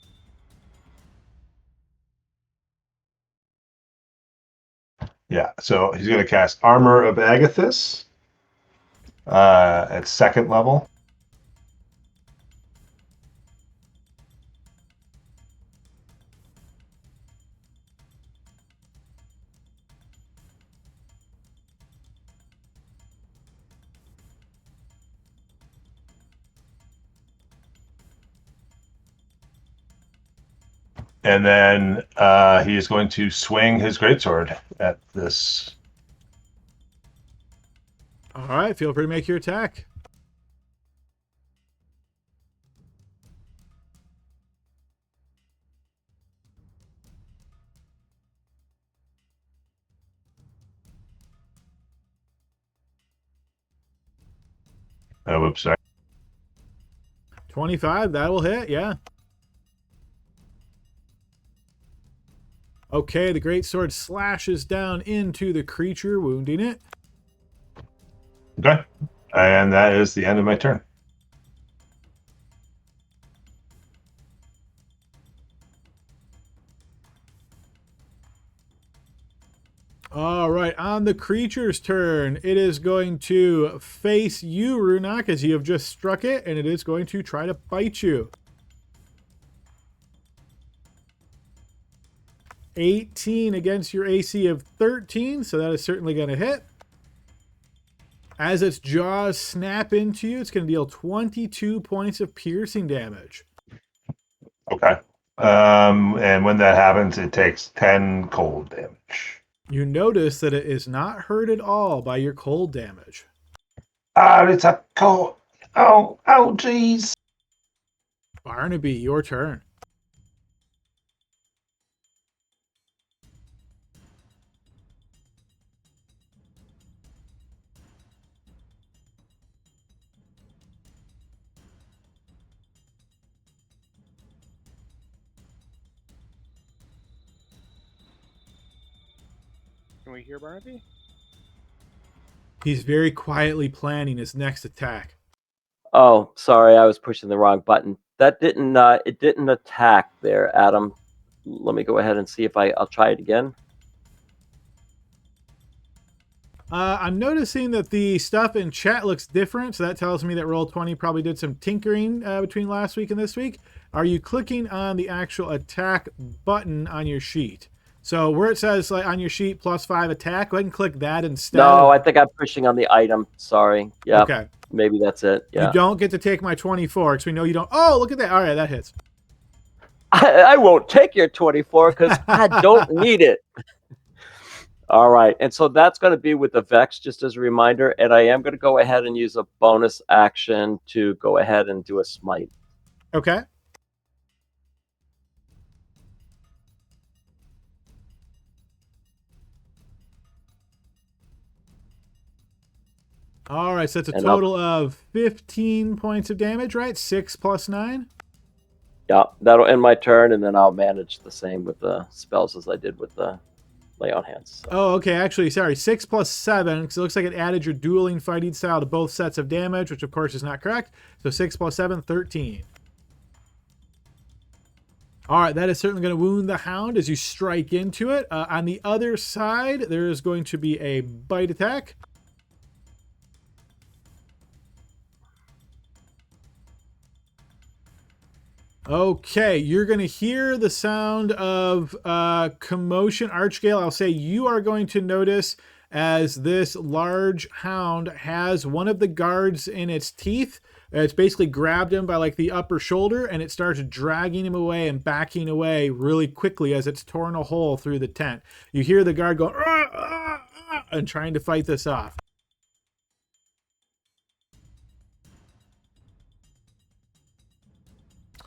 Yeah. So he's going to cast Armor of Agathis at second level. And then he is going to swing his greatsword at this.
All right, feel free to make your attack.
Whoops, sorry.
25, that will hit, yeah. Okay, the greatsword slashes down into the creature, wounding it.
Okay. And that is the end of my turn.
All right, on the creature's turn, it is going to face you, Runak, as you have just struck it, and it is going to try to bite you. 18 against your AC of 13, so that is certainly going to hit. As its jaws snap into you, it's going to deal 22 points of piercing damage.
Okay. And when that happens, it takes 10 cold damage.
You notice that it is not hurt at all by your cold damage.
It's a cold. Oh, jeez.
Barnaby, your turn.
Can we hear Barnaby?
He's very quietly planning his next attack.
Oh, sorry, I was pushing the wrong button. That didn't. It didn't attack there, Adam. Let me go ahead and see if I'll try it again.
I'm noticing that the stuff in chat looks different, so that tells me that Roll20 probably did some tinkering between last week and this week. Are you clicking on the actual attack button on your sheet? So where it says like on your sheet +5 attack, go ahead and click that instead.
No, I think I'm pushing on the item. Sorry. Yeah.
Okay.
Maybe that's it. Yeah.
You don't get to take my 24 because we know you don't. Oh, look at that. All right, that hits.
I won't take your 24 because I don't need it. All right. And so that's going to be with the Vex, just as a reminder. And I am going to go ahead and use a bonus action to go ahead and do a smite.
Okay. All right, so that's a total of 15 points of damage, right? 6 + 9.
Yeah, that'll end my turn, and then I'll manage the same with the spells as I did with the lay on hands. So.
Oh, okay. Actually, sorry, 6 + 7, because it looks like it added your dueling fighting style to both sets of damage, which of course is not correct. So 6 + 7, 13. All right, that is certainly going to wound the hound as you strike into it. On the other side, there is going to be a bite attack. Okay, you're going to hear the sound of commotion. Archgale, I'll say you are going to notice as this large hound has one of the guards in its teeth. It's basically grabbed him by like the upper shoulder, and it starts dragging him away and backing away really quickly as it's torn a hole through the tent. You hear the guard go, "Ah, ah, ah," and trying to fight this off.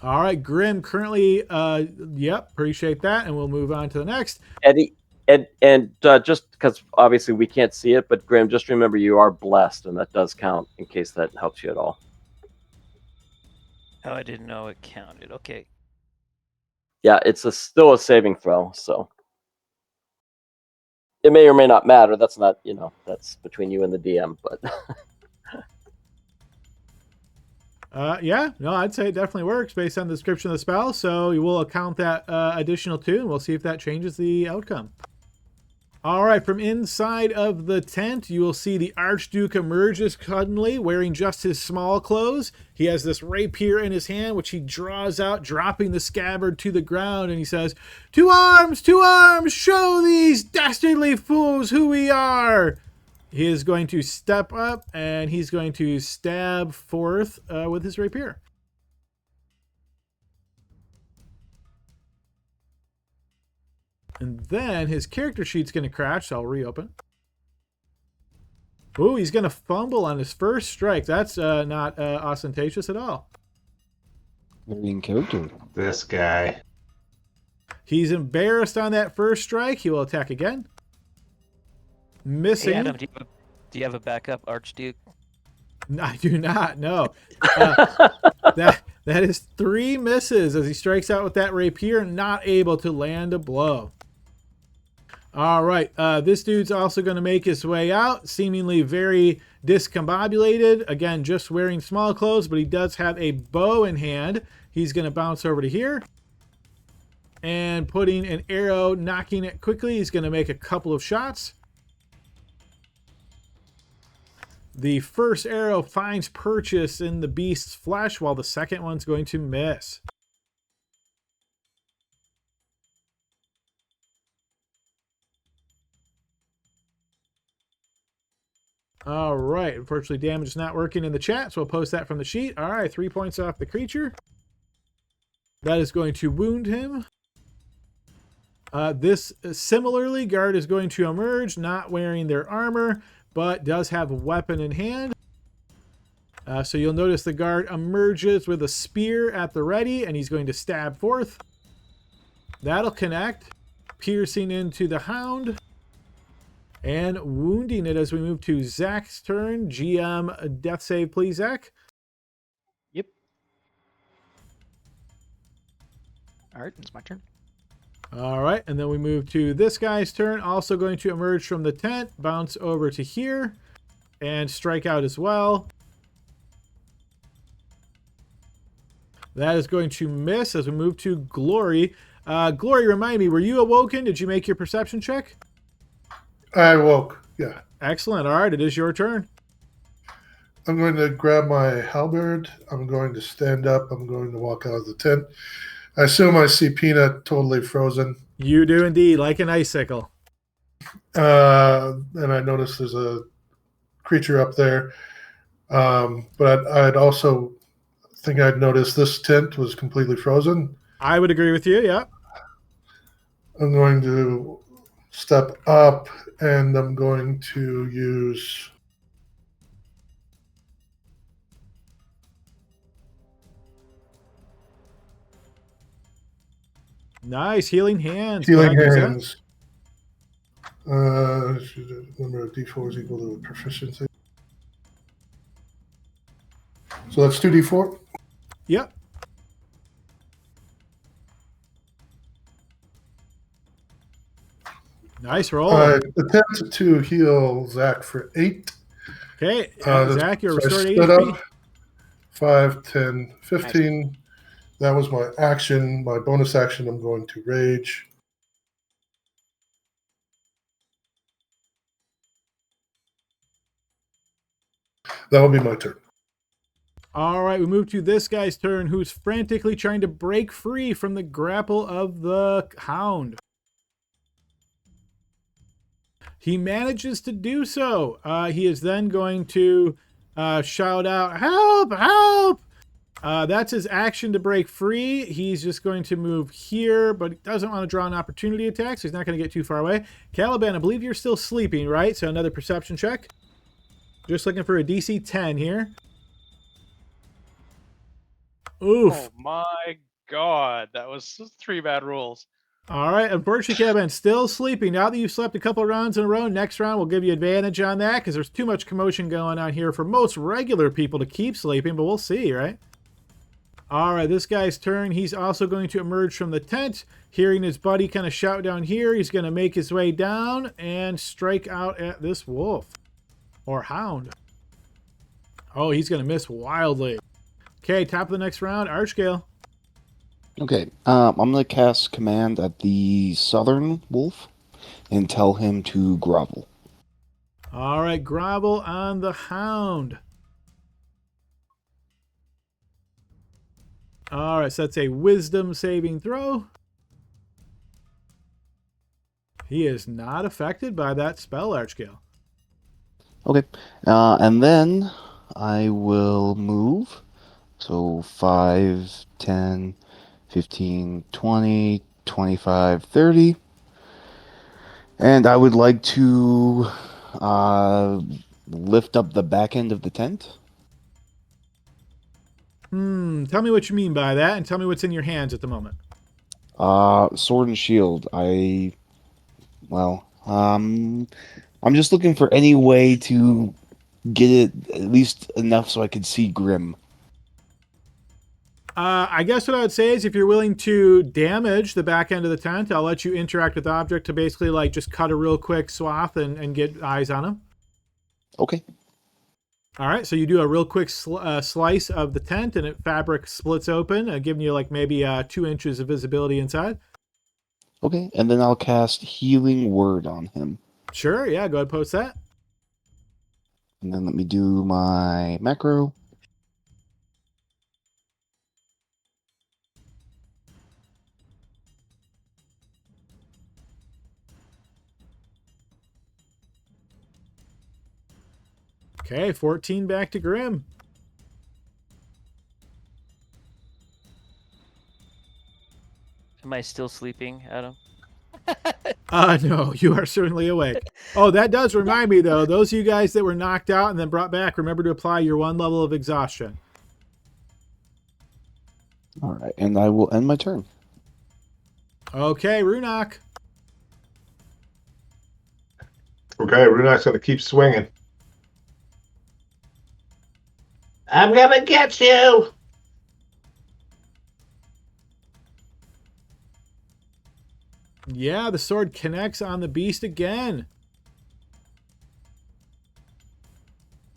All right, Grim, currently, yep, appreciate that, and we'll move on to the next.
Eddie, and just because obviously we can't see it, but Grim, just remember you are blessed, and that does count in case that helps you at all.
Oh, I didn't know it counted. Okay.
Yeah, it's still a saving throw, so it may or may not matter. That's not, that's between you and the DM, but.
Yeah, no, I'd say it definitely works based on the description of the spell, so we will account that additional 2, and we'll see if that changes the outcome. All right, from inside of the tent, you will see the Archduke emerges suddenly, wearing just his small clothes. He has this rapier in his hand, which he draws out, dropping the scabbard to the ground, and he says, to arms, show these dastardly fools who we are!" He is going to step up, and he's going to stab forth with his rapier. And then his character sheet's going to crash, so I'll reopen. Ooh, he's going to fumble on his first strike. That's not ostentatious at all.
Very in character.
This guy.
He's embarrassed on that first strike. He will attack again. Missing.
Hey, Adam, do you have a backup, Archduke?
No, I do not, no. That is 3 misses as he strikes out with that rapier, not able to land a blow. All right, this dude's also going to make his way out, seemingly very discombobulated. Again, just wearing small clothes, but he does have a bow in hand. He's going to bounce over to here. And putting an arrow, knocking it quickly, he's going to make a couple of shots. The first arrow finds purchase in the beast's flesh, while the second one's going to miss. All right. Unfortunately, damage is not working in the chat, so we'll post that from the sheet. All right, 3 points off the creature. That is going to wound him. This, similarly, guard is going to emerge, not wearing their armor, but does have a weapon in hand. So you'll notice the guard emerges with a spear at the ready, and he's going to stab forth. That'll connect, piercing into the hound and wounding it as we move to Zach's turn. GM, death save, please, Zach.
Yep. All right, it's my turn.
All right, and then we move to this guy's turn. Also going to emerge from the tent, bounce over to here, and strike out as well. That is going to miss as we move to Glory. Glory, remind me, were you awoken? Did you make your perception check?
I woke. Yeah.
Excellent. All right, it is your turn.
I'm going to grab my halberd. I'm going to stand up. I'm going to walk out of the tent. I assume I see Peanut totally frozen.
You do indeed, like an icicle.
And I notice there's a creature up there. But I'd also think I'd noticed this tent was completely frozen.
I would agree with you, yeah.
I'm going to step up and I'm going to use
Nice, healing hands.
healing
Go ahead, use that.
hands. Number of d4 is equal to proficiency. So that's 2d4.
Yep. Nice roll.
Attempt to heal Zach for 8.
Okay, Zach, you're
so I
restored to
stood
HP.
up. 5, 10, 15. That was my action. My bonus action, I'm going to rage. That will be my turn.
All right, we move to this guy's turn, who's frantically trying to break free from the grapple of the hound. He manages to do so. He is then going to shout out, "Help! Help!" That's his action to break free. He's just going to move here, but he doesn't want to draw an opportunity attack, so he's not going to get too far away. Caliban, I believe you're still sleeping, right? So another perception check. Just looking for a DC 10 here. Oof.
Oh my god, that was 3 bad rolls.
All right, unfortunately, Caliban, still sleeping. Now that you've slept a couple of rounds in a row, next round we'll give you advantage on that because there's too much commotion going on here for most regular people to keep sleeping, but we'll see, right? All right, this guy's turn. He's also going to emerge from the tent. Hearing his buddy kind of shout down here, he's going to make his way down and strike out at this wolf. Or hound. Oh, he's going to miss wildly. Okay, top of the next round, Archgale.
Okay, I'm going to cast command at the southern wolf and tell him to grovel.
All right, grovel on the hound. All right, so that's a wisdom saving throw. He is not affected by that spell, Archgale.
Okay, and then I will move. So 5, 10, 15, 20, 25, 30. And I would like to lift up the back end of the tent.
Tell me what you mean by that, and tell me what's in your hands at the moment.
Sword and shield. I'm just looking for any way to get it at least enough so I could see Grim.
I guess what I would say is if you're willing to damage the back end of the tent, I'll let you interact with the object to basically like just cut a real quick swath and get eyes on him.
Okay.
All right, so you do a real quick slice of the tent and fabric splits open, giving you like maybe 2 inches of visibility inside.
Okay, and then I'll cast Healing Word on him.
Sure, yeah, go ahead and post that.
And then let me do my macro.
Okay, 14 back to Grim.
Am I still sleeping, Adam?
No, you are certainly awake. Oh, that does remind me, though. Those of you guys that were knocked out and then brought back, remember to apply your 1 level of exhaustion.
All right, and I will end my turn.
Okay, Runak.
Okay, Runak's going to keep swinging.
I'm gonna get you.
Yeah, the sword connects on the beast again.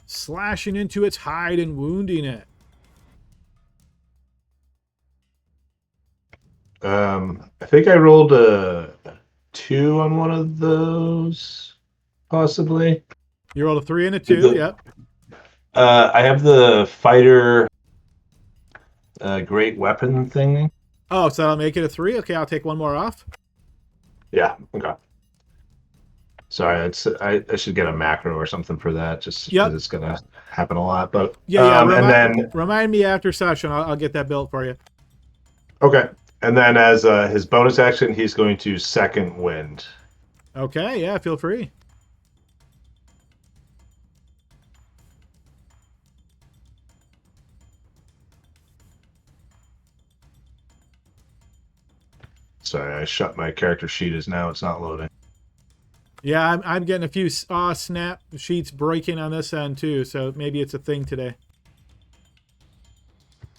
Slashing into its hide and wounding it.
I think I rolled a 2 on one of those, possibly.
You rolled a 3 and a 2, yep.
I have the fighter great weapon thing.
Oh, so that'll make it a 3? Okay, I'll take 1 more off.
Yeah, okay. Sorry, I should get a macro or something for that, just because
Yep.
it's going to happen a lot. But
Yeah,
and then
remind me after session. I'll get that built for you.
okay, and then as his bonus action, he's going to second wind.
Okay, yeah, feel free.
Sorry, I shut my character sheet as now it's not loading.
Yeah, I'm getting a few snap sheets breaking on this end too, so maybe it's a thing today.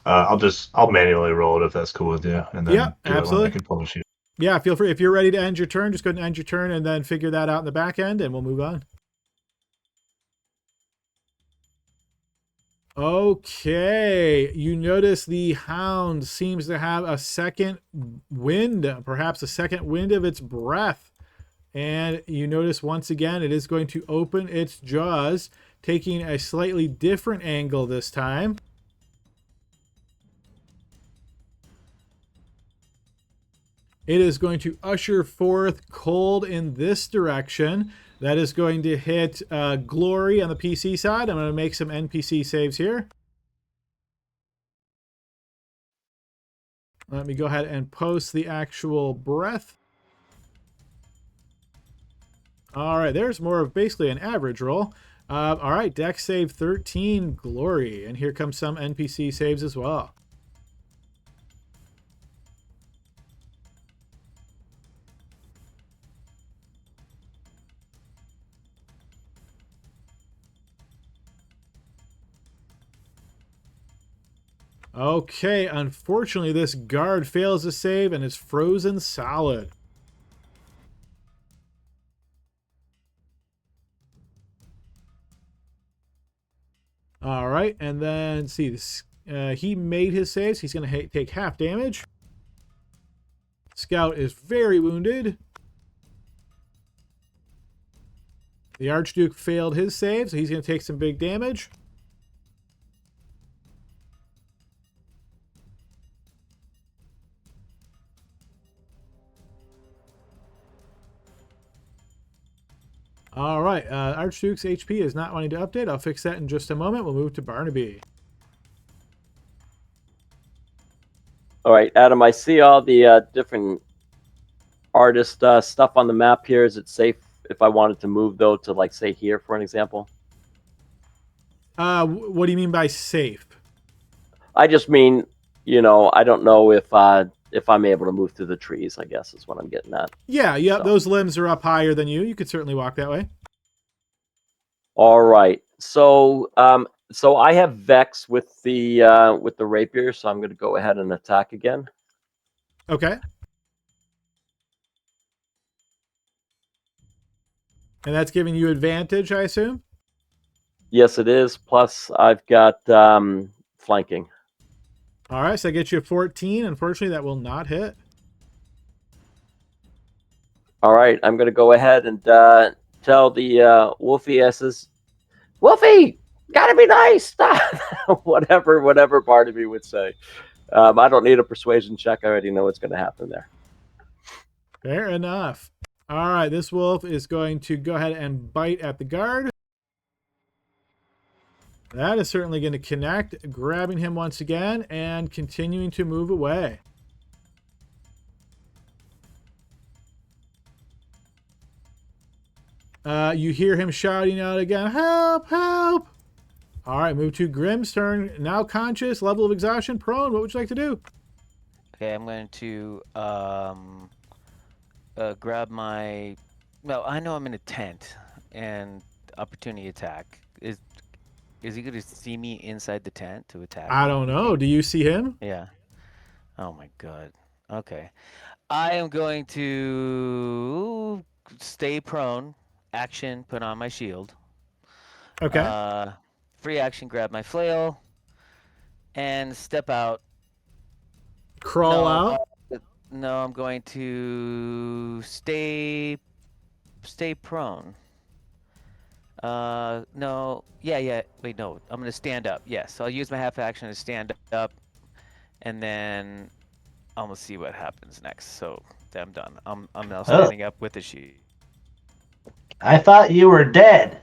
I'll manually roll it if that's cool with you, and then
Yeah,
do it
absolutely.
when I can publish you.
Yeah, feel free. If you're ready to end your turn, just go ahead and end your turn and then figure that out in the back end, and we'll move on. Okay, you notice the hound seems to have a second wind, perhaps a second wind of its breath. And you notice once again, it is going to open its jaws, taking a slightly different angle this time. It is going to usher forth cold in this direction. That is going to hit Glory on the PC side. I'm going to make some NPC saves here. Let me go ahead and post the actual breath. All right, there's more of basically an average roll. All right, Dex save 13, Glory. And here comes some NPC saves as well. Okay, unfortunately, this guard fails to save and is frozen solid. All right, and then see this. He made his saves. He's going to take half damage. Scout is very wounded. The Archduke failed his save, so he's going to take some big damage. All right, Archduke's HP is not wanting to update. I'll fix that in just a moment. We'll move to Barnaby.
All right, Adam, I see all the different artist stuff on the map here. Is it safe if I wanted to move, though, to, like, say here, for an example?
What do you mean by safe?
I just mean, you know, I don't know if I'm able to move through the trees, I guess is what I'm getting at.
Yeah,
So.
those limbs are up higher than you. You could certainly walk that way.
All right. So so I have Vex with the rapier, so I'm going to go ahead and attack again.
Okay. And that's giving you advantage, I assume?
Yes, it is. Plus, I've got flanking.
All right, so that gets you 14. Unfortunately, that will not hit.
All right, I'm going to go ahead and tell the Wolfie S's Wolfie, gotta be nice. whatever Barnaby would say. I don't need a persuasion check. I already know what's going to happen there.
Fair enough. All right, this wolf is going to go ahead and bite at the guard. That is certainly going to connect, grabbing him once again and continuing to move away. You hear him shouting out again, help, help! All right, move to Grimm's turn. Now conscious, level of exhaustion, prone. What would you like to do?
Okay, I'm going to grab my... No, I know I'm in a tent, and opportunity attack. Is he going to see me inside the tent to attack
I
me?
don't know. Do you see him?
Yeah. Oh my god. Okay. I am going to stay prone. Action, put on my shield.
Okay.
Free action, grab my flail. And step out.
Crawl out.
No, I'm going to stay prone. No. Yeah. Wait, no. I'm going to stand up. Yes. I'll use my half action to stand up. And then I'm going to see what happens next. So, I'm done. I'm now standing up with the shield.
I thought you were dead.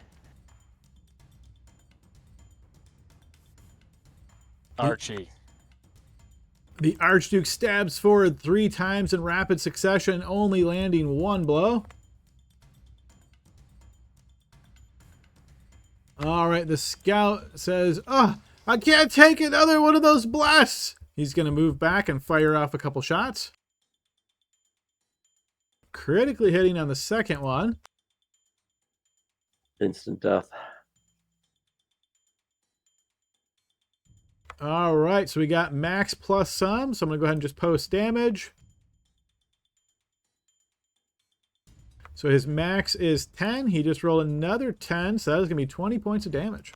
Archie.
The Archduke stabs forward 3 times in rapid succession, only landing 1 blow. All right, the scout says, "Oh, I can't take another one of those blasts." He's going to move back and fire off a couple shots. Critically hitting on the second one.
Instant death.
All right, so we got max plus some. So I'm going to go ahead and just post damage. So his max is 10. He just rolled another 10, so that is going to be 20 points of damage.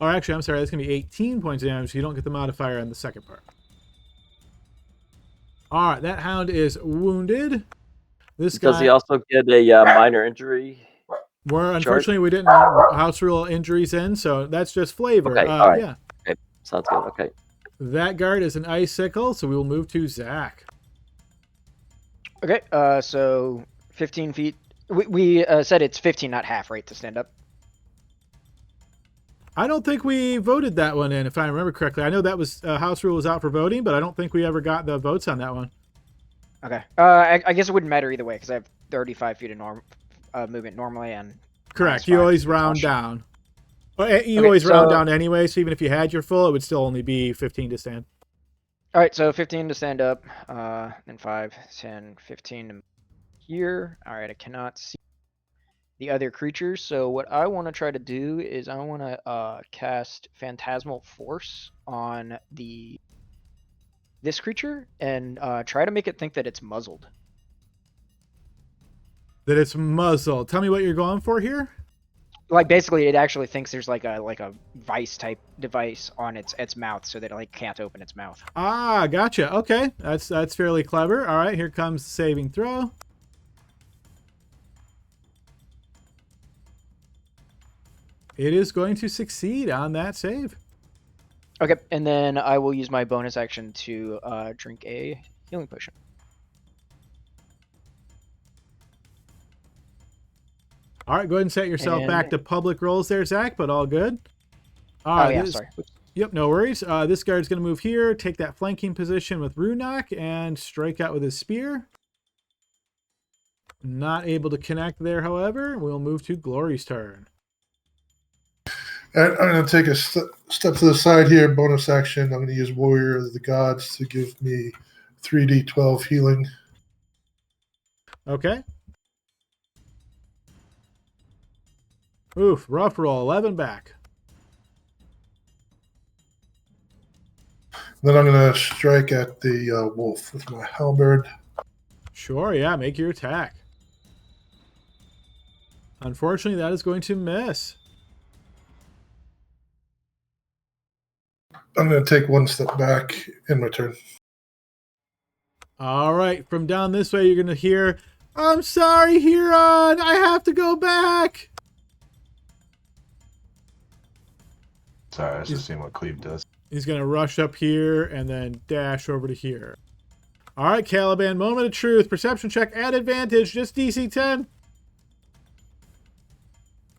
Or actually, I'm sorry, that's going to be 18 points of damage, so you don't get the modifier on the second part. All right, that hound is wounded. This guy...
Does he also get a minor injury?
Well, unfortunately, we didn't house rule injuries in, so that's just flavor.
Okay, all right.
Yeah.
Okay, sounds good. Okay.
That guard is an icicle, so we will move to Zach.
Okay, so 15 feet. We said it's 15, not half, right, to stand up?
I don't think we voted that one in, if I remember correctly. I know that was house rule was out for voting, but I don't think we ever got the votes on that one.
Okay. I guess it wouldn't matter either way, because I have 35 feet of movement normally, and...
Correct. You always round down. Well, you always round down anyway, so even if you had your full, it would still only be 15 to stand.
All right, so 15 to stand up, then 5, 10, 15 to here. All right, I cannot see the other creatures, so what I want to try to do is I want to cast Phantasmal Force on this creature and try to make it think that it's muzzled.
That it's muzzled. Tell me what you're going for here.
Like basically, it actually thinks there's like a vice type device on its mouth, so that it like can't open its mouth.
Ah, gotcha. Okay, that's fairly clever. All right, here comes the saving throw. It is going to succeed on that save.
Okay, and then I will use my bonus action to drink a healing potion.
All right, go ahead and set yourself back to public rolls there, Zach, but all good. All right,
yeah, sorry.
Yep, no worries. This guard's going to move here, take that flanking position with Runak, and strike out with his spear. Not able to connect there, however. We'll move to Glory's turn.
And I'm going to take a step to the side here, bonus action. I'm going to use Warrior of the Gods to give me 3d12 healing.
Okay. Oof, rough roll, 11 back.
Then I'm going to strike at the wolf with my halberd.
Sure, yeah, make your attack. Unfortunately, that is going to miss.
I'm going to take one step back in my turn.
All right, from down this way, you're going to hear, I'm sorry, Huron, I have to go back.
Sorry, I was just seeing what Cleve does.
He's going to rush up here and then dash over to here. All right, Caliban, moment of truth. Perception check at advantage, just DC 10.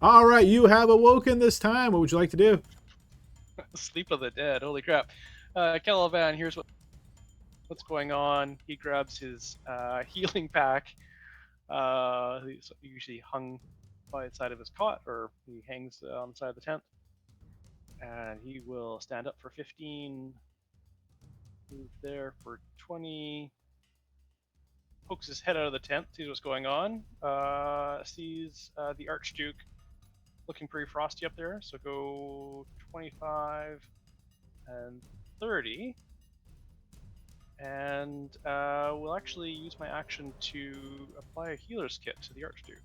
All right, you have awoken this time. What would you like to do?
Sleep of the dead. Holy crap. Caliban, here's what's going on. He grabs his healing pack. He's usually hung by the side of his cot, or he hangs on the side of the tent. And he will stand up for 15, move there for 20, pokes his head out of the tent, sees what's going on, sees the Archduke looking pretty frosty up there, so go 25 and 30. And we'll actually use my action to apply a healer's kit to the Archduke.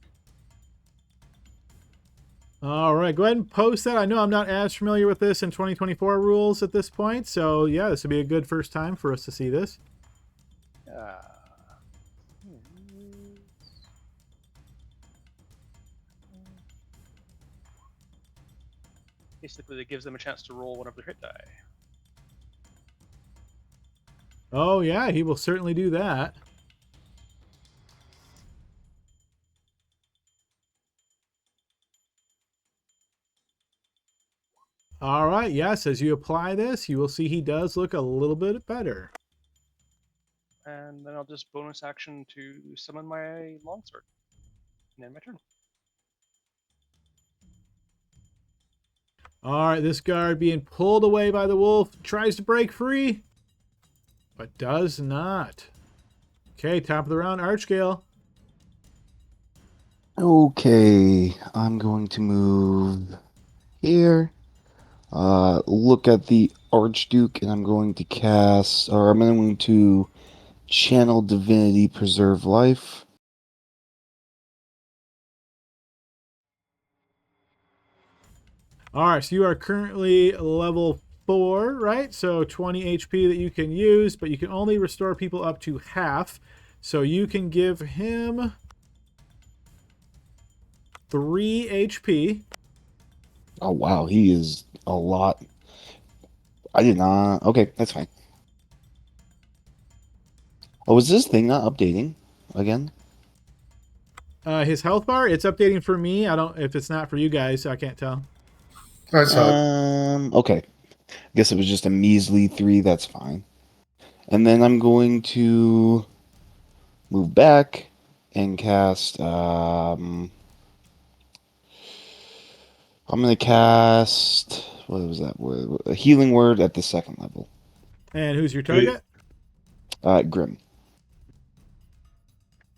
All right, go ahead and post that. I know I'm not as familiar with this in 2024 rules at this point, so yeah, this would be a good first time for us to see this.
Basically, it gives them a chance to roll one of their hit die.
Oh yeah, he will certainly do that. All right, yes, as you apply this, you will see he does look a little bit better.
And then I'll just bonus action to summon my longsword. And then my turn.
All right, this guard being pulled away by the wolf tries to break free, but does not. Okay, top of the round, Archgale.
Okay, I'm going to move here. Look at the Archduke, and I'm going to cast, or I'm going to channel Divinity Preserve Life.
All right, so you are currently level 4, right? So 20 HP that you can use, but you can only restore people up to half. So you can give him 3 HP.
Oh wow, he is a lot. I did not. Okay, that's fine. Oh, is this thing not updating again?
His health bar, it's updating for me. I don't, if it's not for you guys, I can't tell.
I saw it.
Okay. I guess it was just a measly 3. That's fine. And then I'm going to move back and cast. I'm going to cast. What was that word? A healing word at the 2nd level.
And who's your target?
Grim.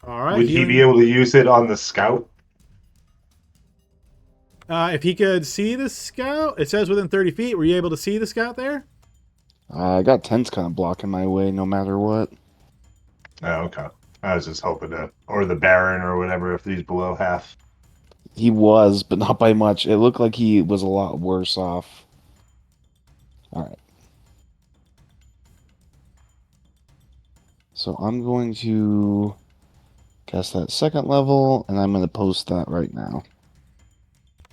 All right.
Would he be able to use it on the scout?
If he could see the scout, it says within 30 feet. Were you able to see the scout there?
I got tents kind of blocking my way no matter what.
Oh, okay. I was just hoping to, or the Baron or whatever, if he's below half.
He was, but not by much. It looked like he was a lot worse off. Alright. So I'm going to cast that 2nd level, and I'm going to post that right now.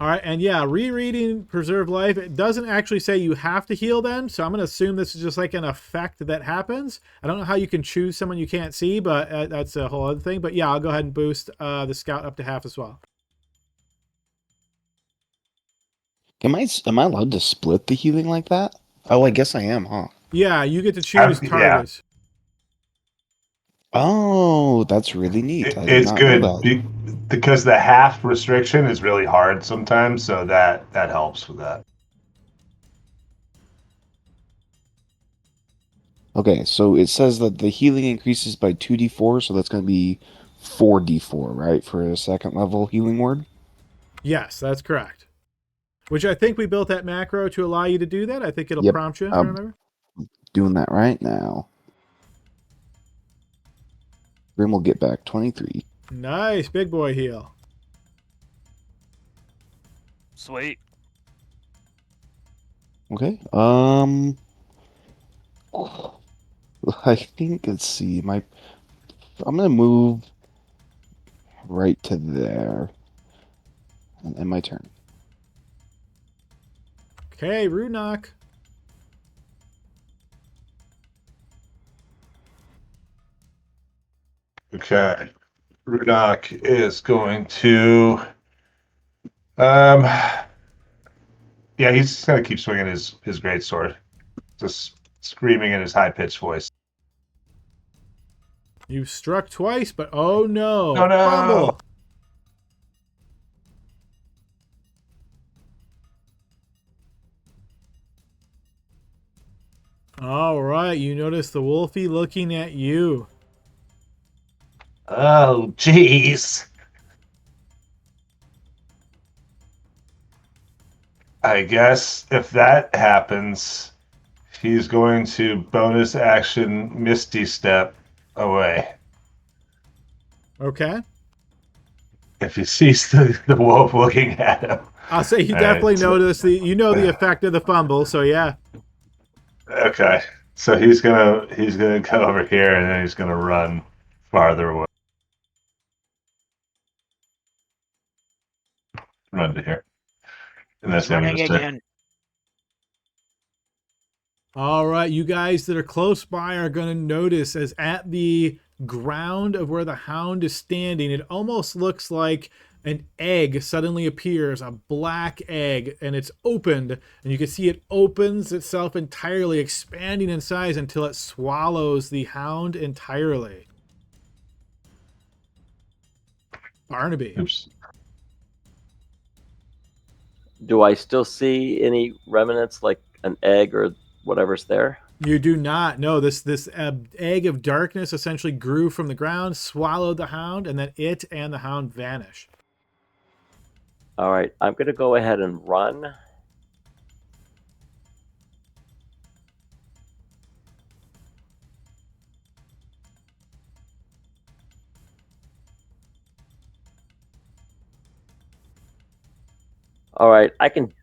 All right, and yeah, rereading Preserve Life, it doesn't actually say you have to heal them, so I'm going to assume this is just like an effect that happens. I don't know how you can choose someone you can't see, but that's a whole other thing. But yeah, I'll go ahead and boost the scout up to half as well.
Am I allowed to split the healing like that? Oh, I guess I am, huh?
Yeah, you get to choose targets.
Oh, that's really neat. I did
It's
not
good
know that.
because the half restriction is really hard sometimes, so that helps with that.
Okay, so it says that the healing increases by 2d4, so that's going to be 4d4, right, for a 2nd level healing word?
Yes, that's correct. Which I think we built that macro to allow you to do that. I think it'll prompt you, if I remember.
Doing that right now. Grim will get back 23.
Nice, big boy heal.
Sweet.
Okay, I think, let's see, I'm gonna move right to there. And my turn.
Okay, Runok.
Okay. Rudak is going to. Um. Yeah, he's just gonna keep swinging his great sword, just screaming in his high pitched voice.
You've struck twice, but oh no.
Oh, no.
Fumble. All right, you notice the Wolfie looking at you.
Oh, jeez. I guess if that happens, he's going to bonus action Misty Step away.
Okay.
If he sees the wolf looking at him.
I'll say you
All
definitely
right.
notice the effect of the fumble, so yeah.
Okay. So he's gonna go over here and then he's gonna run farther away. Run to here. And that's
He's
gonna
running
just
again.
All right, you guys that are close by are going to notice as at the ground of where the hound is standing, it almost looks like an egg suddenly appears, a black egg, and it's opened, and you can see it opens itself entirely, expanding in size until it swallows the hound entirely. Barnaby.
Oops.
Do I still see any remnants, like an egg or whatever's there?
You do not. No, this egg of darkness essentially grew from the ground, swallowed the hound, and then it and the hound vanished.
All right, I'm going to go ahead and run. All right, I can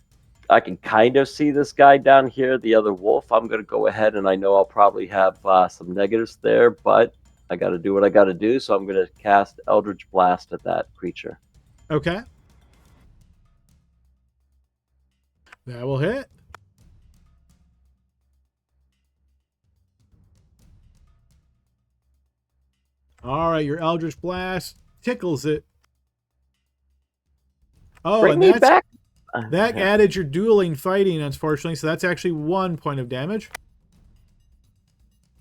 kind of see this guy down here, the other wolf. I'm going to go ahead, and I know I'll probably have some negatives there, but I got to do what I got to do, so I'm going to cast Eldritch Blast at that creature.
Okay. That will hit. All right, your Eldritch Blast tickles it. Oh,
Bring
and
me
that's
back.
that added your dueling fighting, unfortunately, so that's actually 1 point of damage.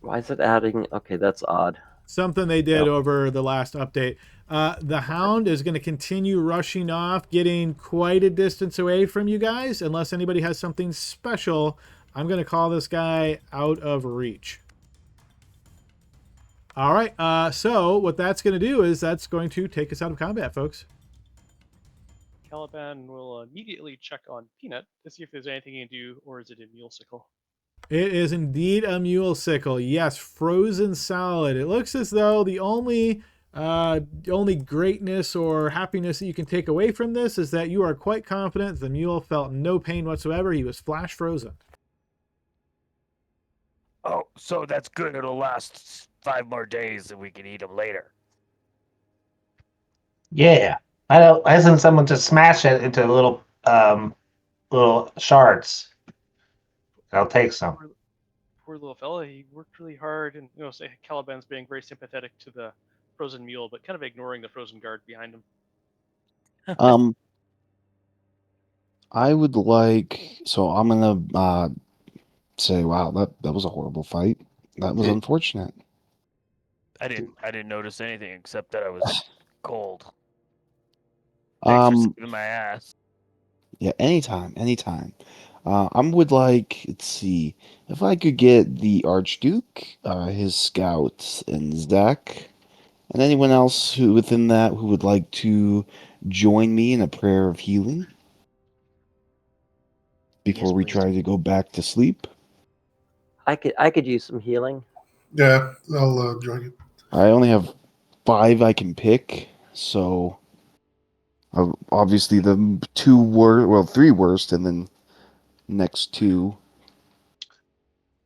Why is it adding? Okay, that's odd.
Something they did
Yep.
over the last update. The hound is going to continue rushing off, getting quite a distance away from you guys. Unless anybody has something special, I'm going to call this guy out of reach. All right, so what that's going to do is that's going to take us out of combat, folks.
Caliban will immediately check on Peanut to see if there's anything he can do, or is it a mule sickle?
It is indeed a mule sickle. Yes, frozen solid. It looks as though the only greatness or happiness that you can take away from this is that you are quite confident the mule felt no pain whatsoever. He was flash frozen.
Oh, so that's good. It'll last 5 more days and we can eat them later.
Yeah. Why doesn't someone just smash it into little shards? I'll take some.
Poor little fella. He worked really hard, and say Caliban's being very sympathetic to the frozen mule, but kind of ignoring the frozen guard behind him.
I would like. So I'm gonna say, wow, that was a horrible fight. That was unfortunate.
I didn't notice anything except that I was cold. Thanks for saving my ass.
Yeah, anytime. I would like. Let's see if I could get the Archduke, his scouts, and Zach, and anyone else who within that who would like to join me in a prayer of healing before
Yes,
we
please.
try to go back to sleep.
I could use some healing.
Yeah, I'll join you.
I only have 5 I can pick, so obviously the 3 worst, and then next 2.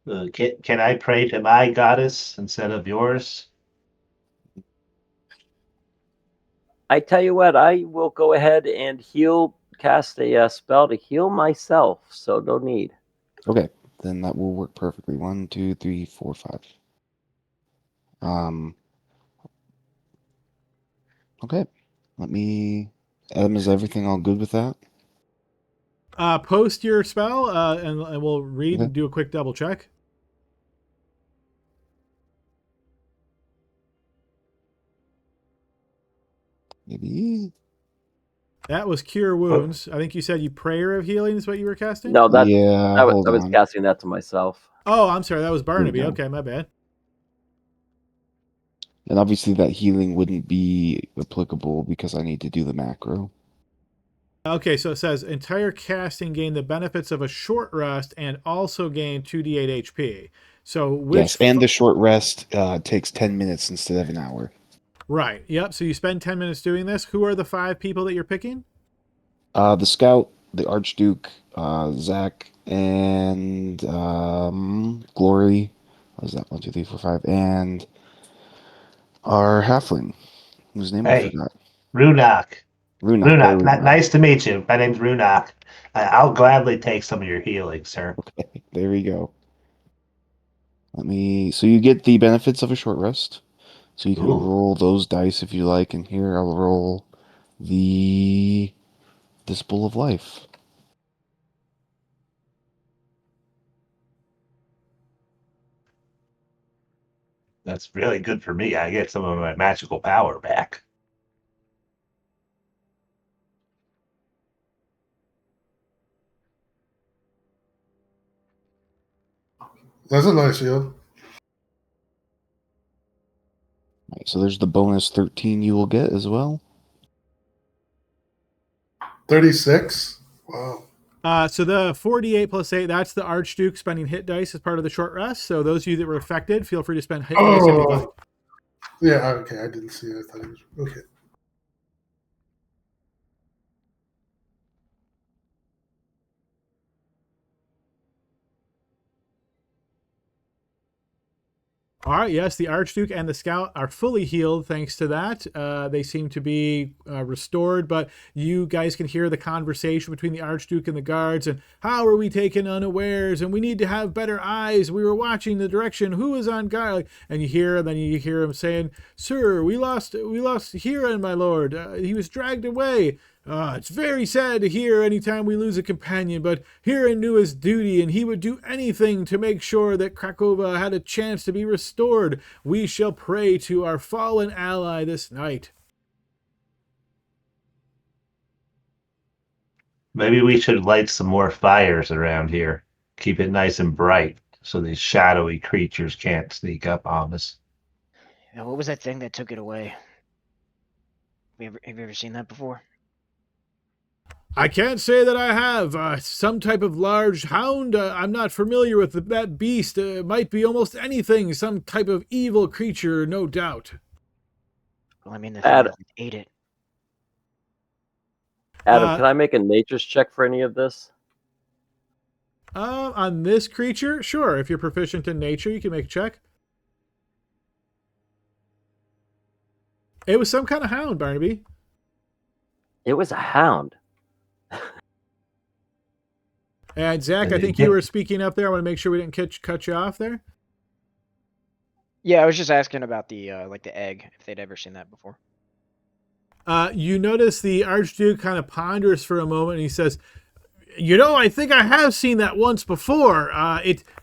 Can I pray to my goddess instead of yours?
I tell you what, I will go ahead and cast a spell to heal myself, so no need.
Okay, then that will work perfectly. 1, 2, 3, 4, 5. Okay. Let me. Adam, is everything all good with that?
Post your spell, and we'll read
Okay.
and do a quick double check.
Maybe.
That was Cure Wounds. I think you said you Prayer of Healing is what you were casting?
No, that
Yeah,
I
hold
was
on.
casting that to myself.
Oh, I'm sorry. That was
Here we
Barnaby.
go.
Okay, my bad.
And obviously that healing wouldn't be applicable because I need to do the macro.
Okay, so it says entire casting gain the benefits of a short rest and also gain 2d8 HP. So which
Yes, and the short rest takes 10 minutes instead of an hour.
right. Yep. So you spend 10 minutes doing this. Who are the 5 people that you're picking?
The scout, the archduke, Zach, and Glory. What was that? 1, 2, 3, 4, 5, and our halfling, whose name I
Hey,
forgot.
Runak.
Runak. There
Runak,
we go.
nice to meet you. My name's Runak. I'll gladly take some of your healing, sir.
Okay, there we go. So you get the benefits of a short rest. So you can
Ooh.
roll those dice if you like, and here I'll roll this Bowl of Life.
That's really good for me. I get some of my magical power back.
That's a nice heal.
Right, so there's the bonus 13 you will get as well.
36. Wow.
So the 48 plus 8, that's the Archduke spending hit dice as part of the short rest. So those of you that were affected, feel free to spend hit dice if you'd like.
Yeah, okay. I didn't see it. I thought it was okay.
All right, yes, the Archduke and the Scout are fully healed thanks to that. They seem to be restored, but you guys can hear the conversation between the Archduke and the guards, and how are we taken unawares, and we need to have better eyes. We were watching the direction. Who is on guard? And you hear him saying, "Sir, we lost Huron, my lord. He was dragged away. It's very sad to hear anytime we lose a companion, but Huron knew his duty, and he would do anything to make sure that Krakova had a chance to be restored. We shall pray to our fallen ally this night."
Maybe we should light some more fires around here. Keep it nice and bright so these shadowy creatures can't sneak up on us.
Now, what was that thing that took it away? Have you ever seen that before?
I can't say that I have. Some type of large hound. I'm not familiar with that beast. Might be almost anything. Some type of evil creature, no doubt.
Well, I mean, the thing
Adam,
that ate it.
can I make a nature's check for any of this?
On this creature, sure. If you're proficient in nature, you can make a check. It was some kind of hound, Barnaby.
It was a hound.
And Zach, I think you were speaking up there. I want to make sure we didn't cut you off there.
Yeah, I was just asking about the like the egg, if they'd ever seen that before.
You notice the Archduke kind of ponders for a moment, and he says, I think I have seen that once before.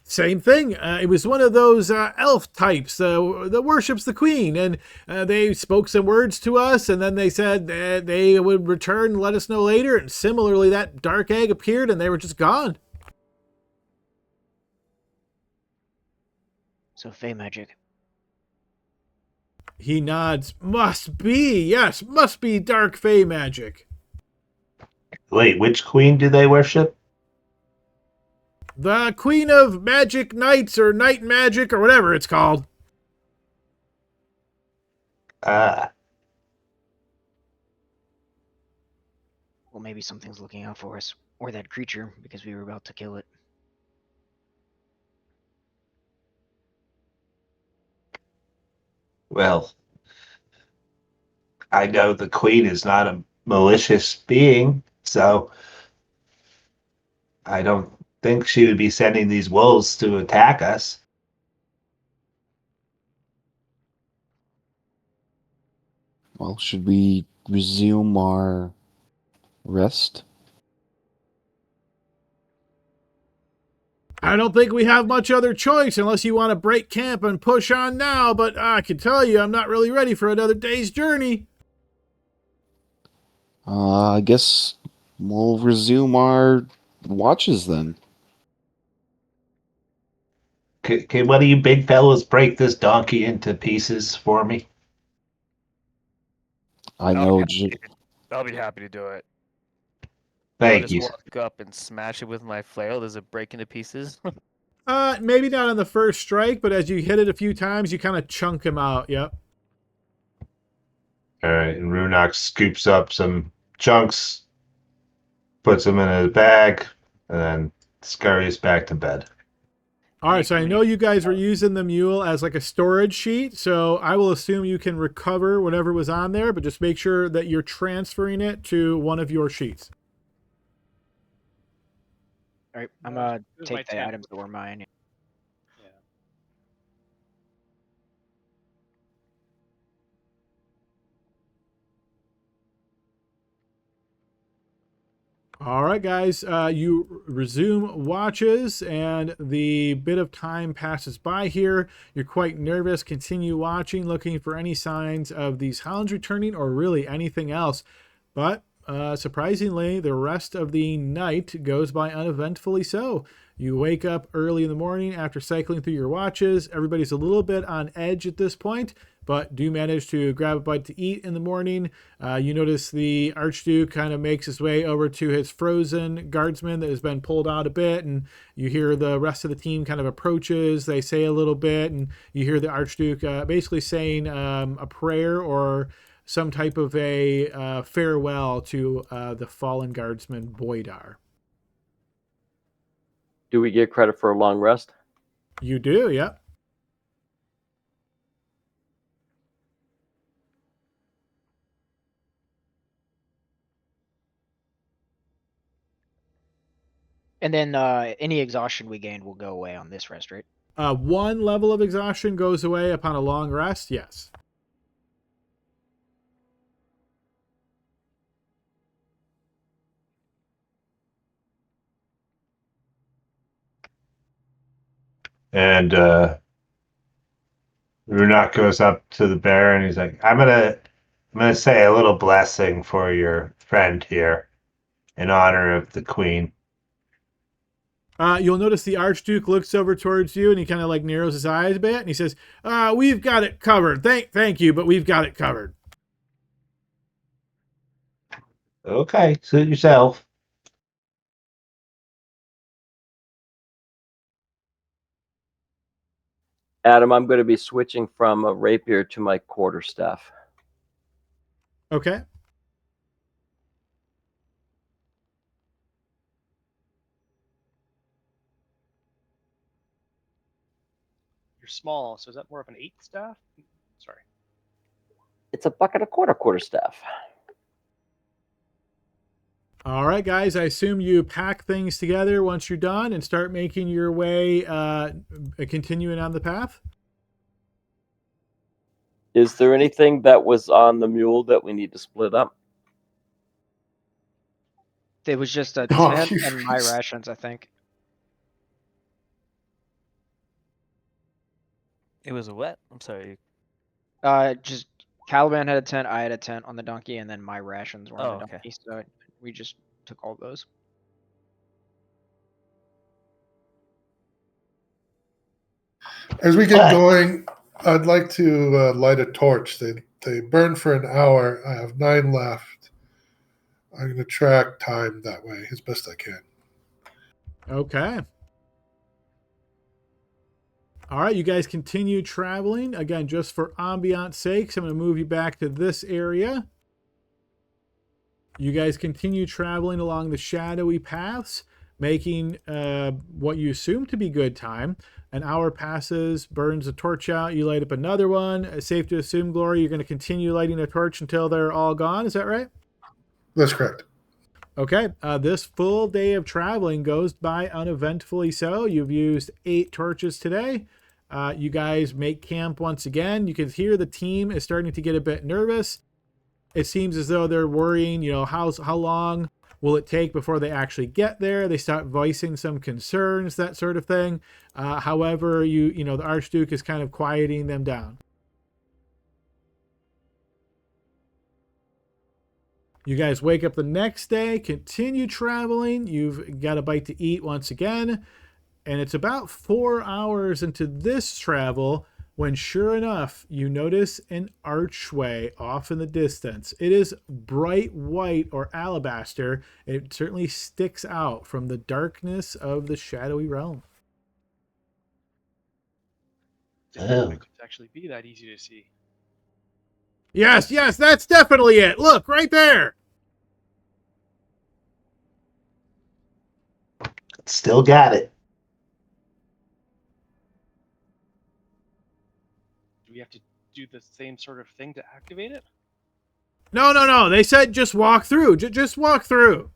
Same thing. It was one of those elf types that worships the queen, and they spoke some words to us, and then they said they would return and let us know later. And similarly, that dark egg appeared, and they were just gone.
So Fey magic.
He nods. Must be dark Fey magic.
Wait, which queen do they worship?
The Queen of Magic Knights, or Night Magic, or whatever it's called.
Well, maybe something's looking out for us. Or that creature, because we were about to kill it.
Well, I know the queen is not a malicious being, so I don't think she would be sending these wolves to attack us.
Well, should we resume our rest?
I don't think we have much other choice unless you want to break camp and push on now, but I can tell you I'm not really ready for another day's journey.
I guess we'll resume our watches then.
Can one of you big fellas break this donkey into pieces for me?
I
I'll
know.
I'll be happy to do it. I'll
Thank
just
you.
walk up and smash it with my flail. Does it break into pieces?
Maybe not on the first strike, but as you hit it a few times, you kind of chunk him out. Yep.
All right, and Runok scoops up some chunks, puts them in a bag, and then scurries back to bed.
All right, so I know you guys were using the mule as like a storage sheet, so I will assume you can recover whatever was on there, but just make sure that you're transferring it to one of your sheets.
All right, I'm
It
gonna
was my
take the
10.
items that were mine.
Yeah.
All right, guys, you resume watches, and the bit of time passes by here. You're quite nervous. Continue watching, looking for any signs of these hounds returning or really anything else. But surprisingly, the rest of the night goes by uneventfully so. You wake up early in the morning after cycling through your watches. Everybody's a little bit on edge at this point, but do manage to grab a bite to eat in the morning. You notice the Archduke kind of makes his way over to his frozen guardsman that has been pulled out a bit, and you hear the rest of the team kind of approaches. They say a little bit, and you hear the Archduke basically saying a prayer or some type of a farewell to the fallen guardsman Boydar.
Do we get credit for a long rest?
You do, yep.
And then any exhaustion we gained will go away on this rest, right?
One level of exhaustion goes away upon a long rest, yes.
And Runok goes up to the bear and he's like, I'm gonna say a little blessing for your friend here in honor of the queen.
You'll notice the Archduke looks over towards you and he kind of like narrows his eyes a bit and he says, we've got it covered. Thank you, but we've got it covered.
Okay, suit yourself.
Adam, I'm going to be switching from a rapier to my quarterstaff.
Okay.
You're small, so is that more of an 8 staff? Sorry.
It's a bucket of quarterstaff.
All right, guys, I assume you pack things together once you're done and start making your way, continuing on the path.
Is there anything that was on the mule that we need to split up?
It was just a
Oh,
tent
you
and my
freaks.
rations, I think.
It was a what? I'm sorry.
Just Caliban had a tent, I had a tent on the donkey, and then my rations were on
Oh,
the
okay.
donkey, so we just took all those.
As we get going, I'd like to light a torch. They burn for an hour. I have 9 left. I'm going to track time that way as best I can.
Okay. All right, you guys continue traveling. Again, just for ambiance sakes, I'm going to move you back to this area. You guys continue traveling along the shadowy paths. making what you assume to be good time. An hour passes, burns a torch out, you light up another one. It's safe to assume, Glory, you're going to continue lighting a torch until they're all gone. Is that right?
That's correct.
Okay, this full day of traveling goes by uneventfully so. You've used 8 torches today. You guys make camp once again. You can hear the team is starting to get a bit nervous. It seems as though they're worrying, how long will it take before they actually get there? They start voicing some concerns, that sort of thing. However, the Archduke is kind of quieting them down. You guys wake up the next day, continue traveling. You've got a bite to eat once again. And it's about 4 hours into this travel when, sure enough, you notice an archway off in the distance. It is bright white or alabaster. It certainly sticks out from the darkness of the shadowy realm.
Oh.
It could actually be that easy to see.
Yes, that's definitely it. Look, right there.
Still got it.
Do we have to do the same sort of thing to activate it?
No. They said just walk through. Just walk through.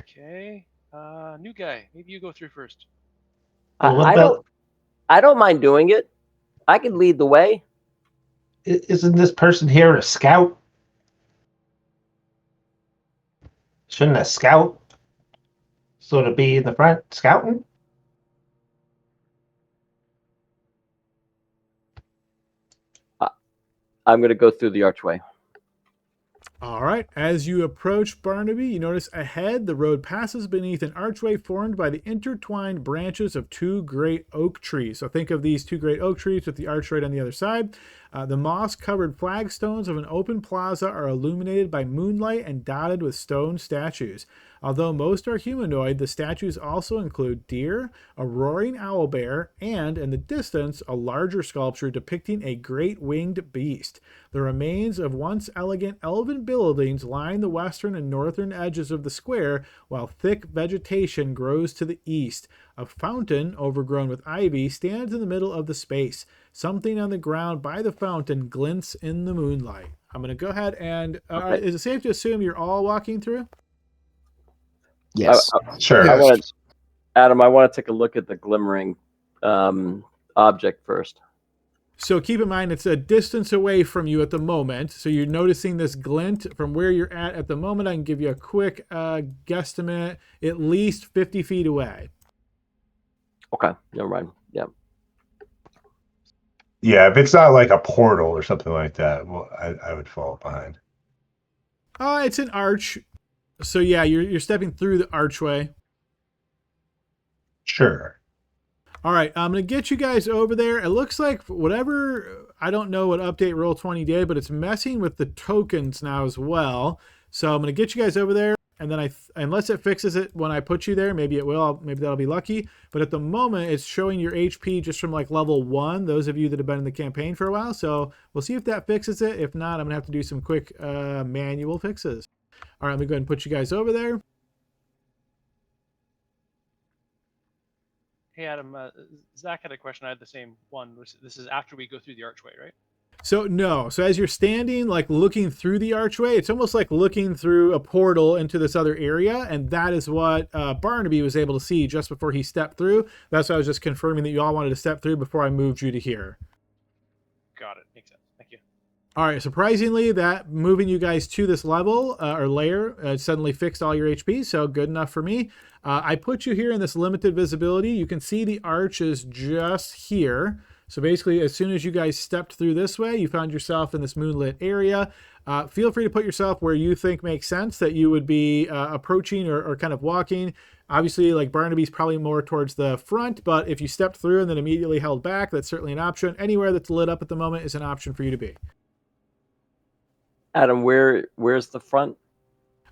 Okay. New guy, maybe you go through first.
Well, what
I
about,
I don't mind doing it. I can lead the way.
isn't this person here a scout? Shouldn't a scout sort of be in the front scouting?
I'm going to go through the archway.
All right. As you approach Barnaby, you notice ahead the road passes beneath an archway formed by the intertwined branches of 2 great oak trees. So think of these 2 great oak trees with the arch right on the other side. The moss-covered flagstones of an open plaza are illuminated by moonlight and dotted with stone statues. Although most are humanoid, the statues also include deer, a roaring owl bear, and, in the distance, a larger sculpture depicting a great winged beast. The remains of once elegant elven buildings line the western and northern edges of the square, while thick vegetation grows to the east. A fountain, overgrown with ivy, stands in the middle of the space. Something on the ground by the fountain glints in the moonlight. I'm going to go ahead and...
Okay.
Is it safe to assume you're all walking through?
Yes.
Sure.
I
Yes.
want to, Adam. I want to take a look at the glimmering object first.
So keep in mind, it's a distance away from you at the moment. So you're noticing this glint from where you're at the moment. I can give you a quick guesstimate, at least 50 feet away.
Okay, never mind. Yeah.
Yeah, if it's not like a portal or something like that, well, I would fall behind.
It's an arch. So yeah, you're stepping through the archway.
Sure.
All right, I'm going to get you guys over there. It looks like whatever, I don't know what update Roll20 did, but it's messing with the tokens now as well. So I'm going to get you guys over there, and then unless it fixes it when I put you there, maybe it will. Maybe that'll be lucky. But at the moment, it's showing your HP just from like level 1, those of you that have been in the campaign for a while. So we'll see if that fixes it. If not, I'm going to have to do some quick manual fixes. All right, let me go ahead and put you guys over there.
Hey, Adam, Zach had a question. I had the same one. This is after we go through the archway, right?
So no. So as you're standing, like looking through the archway, it's almost like looking through a portal into this other area. And that is what Barnaby was able to see just before he stepped through. That's why I was just confirming that you all wanted to step through before I moved you to here.
Got it. Makes sense. Thank you.
All right. Surprisingly, that moving you guys to this level or layer suddenly fixed all your HP. So good enough for me. I put you here in this limited visibility. You can see the arch is just here. So basically, as soon as you guys stepped through this way, you found yourself in this moonlit area. Feel free to put yourself where you think makes sense that you would be approaching or kind of walking. Obviously, like Barnaby's probably more towards the front, but if you stepped through and then immediately held back, that's certainly an option. Anywhere that's lit up at the moment is an option for you to be.
Adam, where's the front?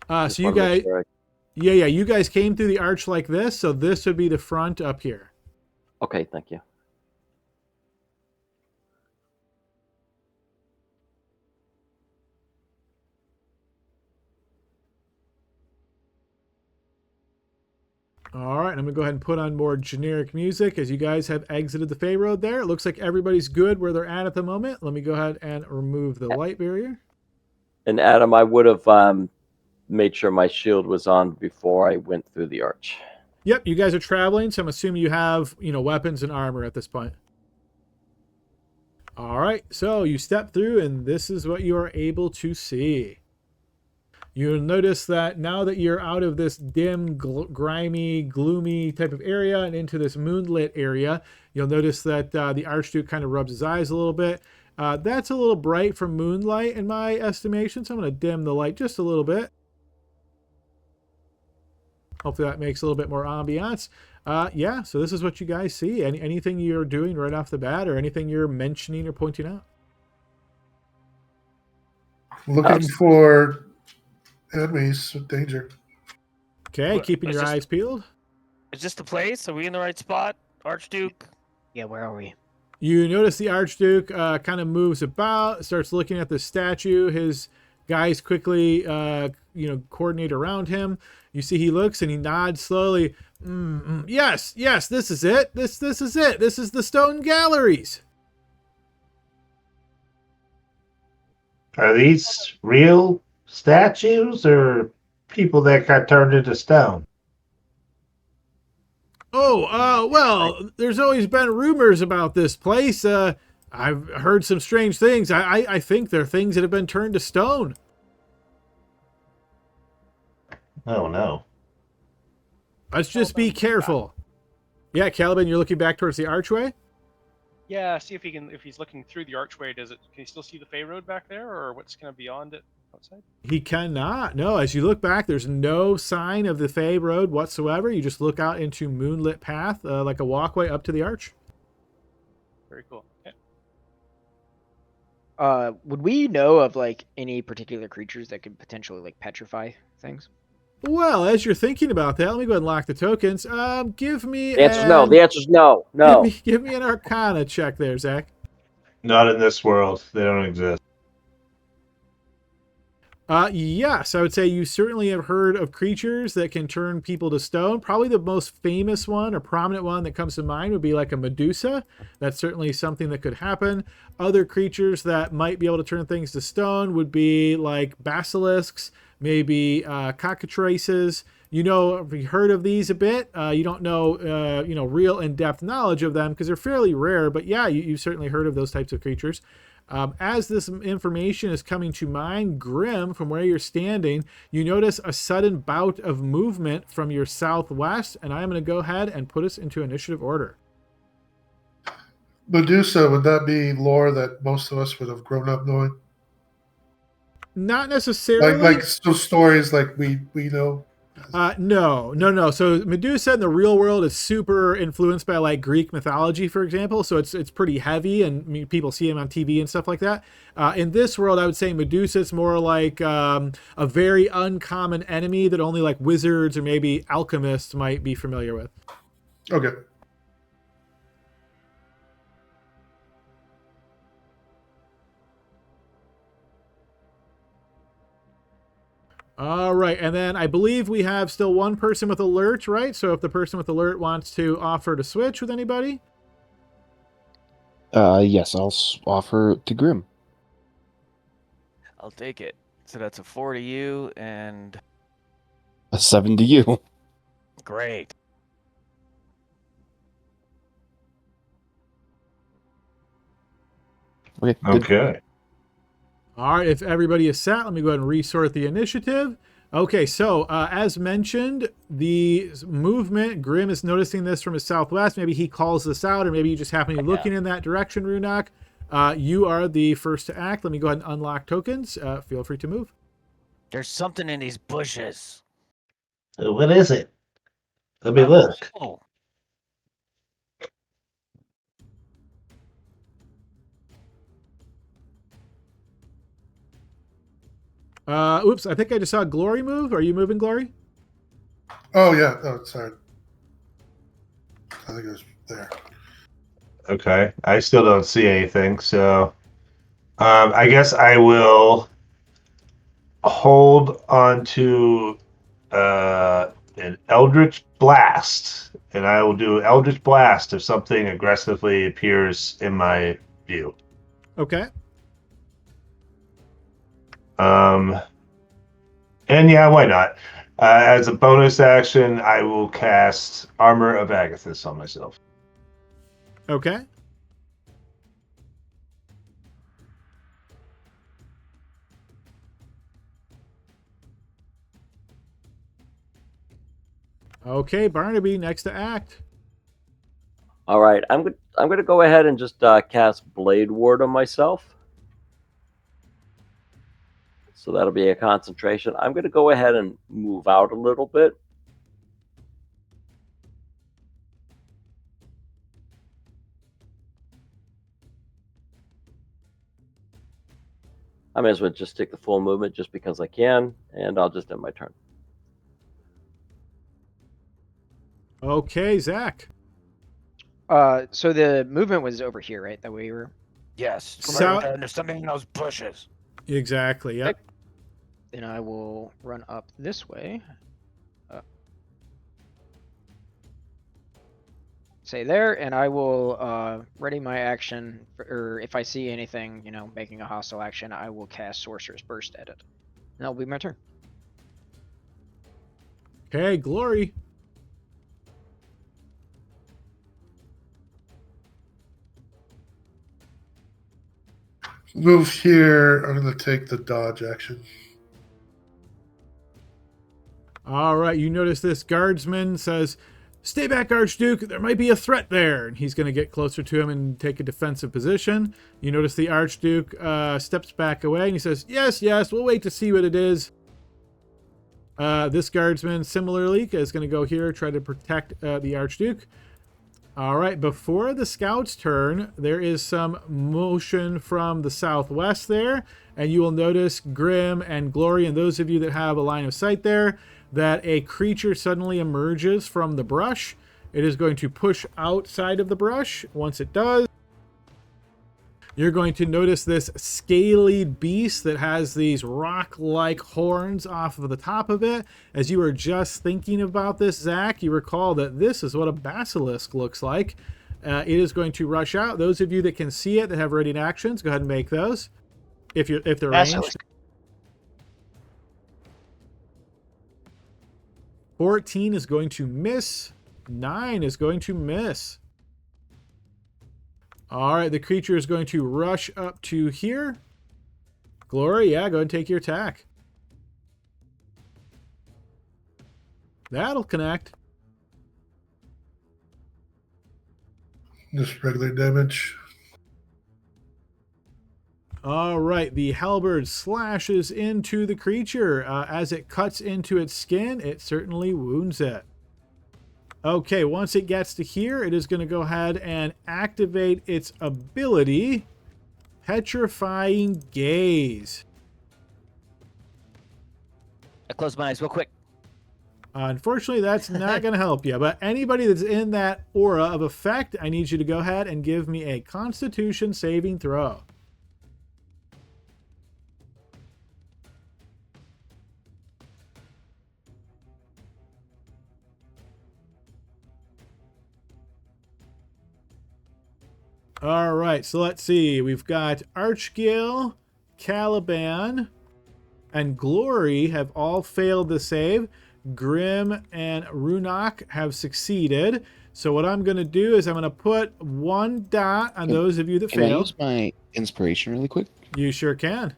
So you guys, yeah, you guys came through the arch like this, so this would be the front up here.
Okay, thank you.
All right, I'm going to go ahead and put on more generic music as you guys have exited the Fey Road there. It looks like everybody's good where they're at the moment. Let me go ahead and remove the light barrier.
And Adam, I would have made sure my shield was on before I went through the arch.
Yep, you guys are traveling, so I'm assuming you have, weapons and armor at this point. All right, so you step through, and this is what you are able to see. You'll notice that now that you're out of this dim, grimy, gloomy type of area and into this moonlit area, you'll notice that the Archduke kind of rubs his eyes a little bit. That's a little bright from moonlight in my estimation, so I'm going to dim the light just a little bit. Hopefully that makes a little bit more ambiance. Yeah, so this is what you guys see. Anything you're doing right off the bat or anything you're mentioning or pointing out?
Looking for enemies, danger.
Okay, keeping
it's
your
just-
eyes peeled.
Is this the place? Are we in the right spot, Archduke?
Yeah, where are we?
You notice the Archduke kind of moves about, starts looking at the statue. His guys quickly, coordinate around him. You see he looks and he nods slowly. Yes, this is it. This is it. This is the stone galleries.
Are these real statues or people that got turned into stone?
Oh, well, there's always been rumors about this place. I've heard some strange things. I think they're things that have been turned to stone.
Oh no.
Let's just be careful. Yeah, Caliban, you're looking back towards the archway?
Yeah, see if he's looking through the archway, can he still see the Fey Road back there, or what's kind of beyond it outside?
He cannot. No, as you look back, there's no sign of the Fey Road whatsoever. You just look out into moonlit path, like a walkway up to the arch.
Very cool. Okay.
Would we know of like any particular creatures that could potentially like petrify things?
Well, as you're thinking about that, let me go ahead and lock the tokens. Give me
The answer's no. The answer's no. No.
Give me an Arcana check there, Zach.
Not in this world. They don't exist.
Yes, I would say you certainly have heard of creatures that can turn people to stone. Probably the most famous one or prominent one that comes to mind would be like a Medusa. That's certainly something that could happen. Other creatures that might be able to turn things to stone would be like basilisks, maybe cockatrices. Have you heard of these a bit? You don't know, real in-depth knowledge of them because they're fairly rare. But yeah, you've certainly heard of those types of creatures. As this information is coming to mind, Grim, from where you're standing, you notice a sudden bout of movement from your southwest, and I'm going to go ahead and put us into initiative order.
Medusa, would that be lore that most of us would have grown up knowing?
Not necessarily.
Like so stories like we know.
No. So Medusa in the real world is super influenced by like Greek mythology, for example. So it's pretty heavy, and people see him on TV and stuff like that. In this world, I would say Medusa is more like a very uncommon enemy that only like wizards or maybe alchemists might be familiar with.
Okay.
All right, and then I believe we have still one person with alert, right? So if the person with alert wants to offer to switch with anybody?
Yes, I'll offer to Grim.
I'll take it. So that's a 4 to you, and
A 7 to you.
great.
Okay. Good.
Okay.
All right, if everybody is set, let me go ahead and resort the initiative. Okay, so as mentioned, the movement, Grim is noticing this from his southwest. Maybe he calls this out, or maybe you just happen to be looking in that direction, Runak. You are the first to act. Let me go ahead and unlock tokens. Feel free to move.
There's something in these bushes.
What is it? Let me look.
Oh,
Oops, I think I just saw Glory move. Are you moving, Glory?
Oh yeah. Oh, sorry. I think it was there.
Okay. I still don't see anything, so I guess I will hold on to an Eldritch Blast, and I will do Eldritch Blast if something aggressively appears in my view.
Okay.
And yeah, why not? As a bonus action, I will cast Armor of Agathis on myself.
Okay. Okay, Barnaby, next to act.
All right, I'm going to go ahead and just cast Blade Ward on myself. So that'll be a concentration. I'm going to go ahead and move out a little bit. I may as well just take the full movement just because I can, and I'll just end my turn.
Okay, Zach.
So the movement was over here, right? That we were.
Yes.
So-
Right there's something in those bushes.
Exactly. Yep.
Then I will run up this way. Say there, and I will ready my action, or if I see anything, making a hostile action, I will cast Sorcerer's Burst at it. And that'll be my turn.
Okay, Glory.
Move here. I'm going to take the dodge action.
All right, you notice this guardsman says, "Stay back, Archduke. There might be a threat there." And he's going to get closer to him and take a defensive position. You notice the Archduke steps back away and he says, "Yes, we'll wait to see what it is." This guardsman similarly is going to go here, try to protect the Archduke. All right, before the scout's turn, there is some motion from the southwest there, and you will notice Grim and Glory, and those of you that have a line of sight there, that a creature suddenly emerges from the brush. It is going to push outside of the brush. Once it does, you're going to notice this scaly beast that has these rock-like horns off of the top of it. As you were just thinking about this, Zach, you recall that this is what a basilisk looks like. It is going to rush out. Those of you that can see it, that have ready actions, go ahead and make those. If they're ranged. 14 is going to miss. 9 is going to miss. All right, the creature is going to rush up to here. Glory, yeah, go ahead and take your attack. That'll connect.
Just regular damage.
All right, the halberd slashes into the creature. As it cuts into its skin, it certainly wounds it. Okay, once it gets to here, it is going to go ahead and activate its ability, Petrifying Gaze.
I close my eyes real quick.
Unfortunately, that's not going to help you, but anybody that's in that aura of effect, I need you to go ahead and give me a Constitution saving throw. All right, so let's see. We've got Archgale, Caliban, and Glory have all failed the save. Grim and Runok have succeeded. So what I'm going to do is I'm going to put 1 dot on those of you that
Can I
failed.
use my inspiration really quick?
You sure can.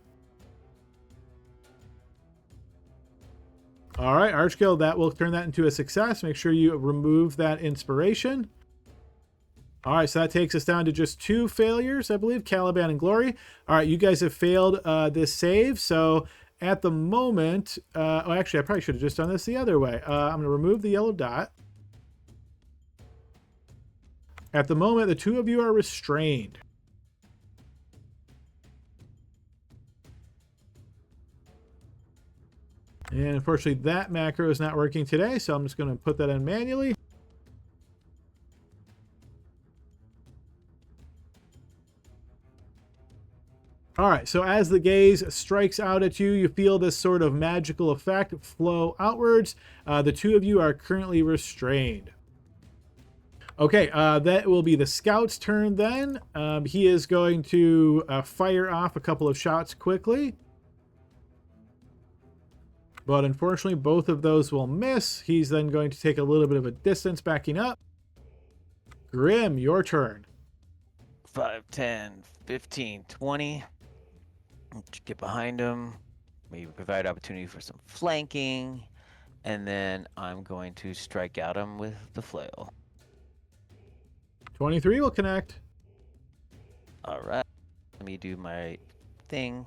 All right, Archgale, that will turn that into a success. Make sure you remove that inspiration. All right, so that takes us down to just 2 failures, I believe, Caliban and Glory. All right, you guys have failed this save. So at the moment, actually, I probably should have just done this the other way. I'm going to remove the yellow dot. At the moment, the 2 of you are restrained. And unfortunately, that macro is not working today, so I'm just going to put that in manually. All right, so as the gaze strikes out at you, you feel this sort of magical effect flow outwards. The two of you are currently restrained. Okay, that will be the scout's turn then. He is going to fire off a couple of shots quickly. But unfortunately, both of those will miss. He's then going to take a little bit of a distance backing up. Grim, your turn.
5, 10, 15, 20. Get behind him. Maybe provide opportunity for some flanking. And then I'm going to strike at him with the flail.
23 will connect.
All right. Let me do my thing.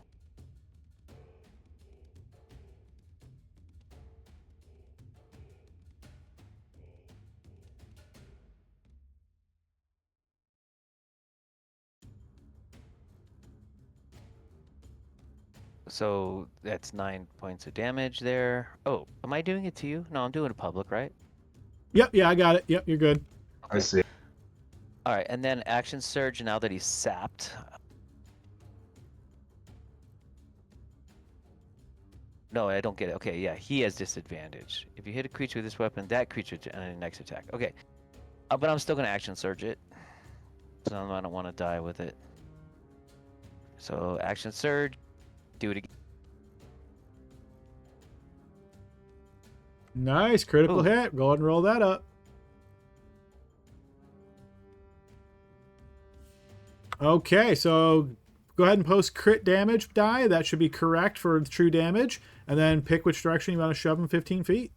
So that's 9 points of damage there. Oh, am I doing it to you? No, I'm doing it public, right?
Yep, yeah, I got it. Yep, you're good.
I see.
All right, and then action surge now that he's sapped. No, I don't get it. Okay, yeah, he has disadvantage. If you hit a creature with this weapon, that creature on the next attack. Okay, but I'm still gonna action surge it. So I don't want to die with it. So action surge, do it again.
Nice, critical
Ooh.
hit. Go ahead and roll that up. Okay, so go ahead and post crit damage die. That should be correct for true damage. And then pick which direction you want to shove him 15 feet.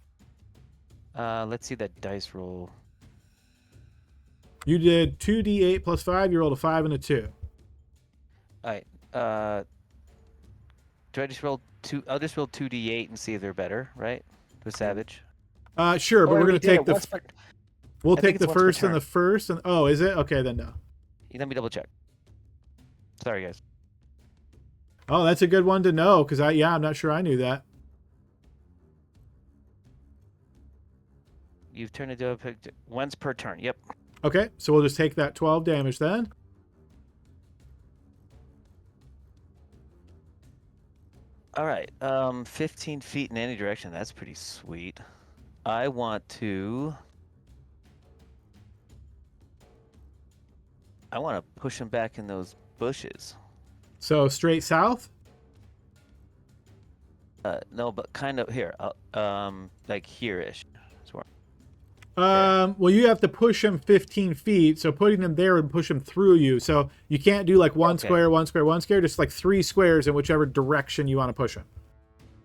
Let's see that dice roll.
You did 2d8 plus 5. You rolled a 5 and a 2.
All right. Do I just roll 2? I'll just roll 2d8 and see if they're better, right? With savage.
Sure, but
Oh,
we're
we
going to
did
take
it
the...
once per-
We'll
I think
take the
it's once per
first and
turn.
the first. And oh, is it? Okay, then no.
Let me double check. Sorry, guys.
Oh, that's a good one to know, because I'm not sure I knew that.
You've turned into a once per turn. Yep.
Okay, so we'll just take that 12 damage then.
All right. 15 feet in any direction. That's pretty sweet. I want to push him back in those bushes.
So straight south?
No, but kind of here. Like here-ish.
Well, you have to push him 15 feet, so putting him there would push him through you. So you can't do like one
Okay.
square, one square, one square, just like 3 squares in whichever direction you want to push him.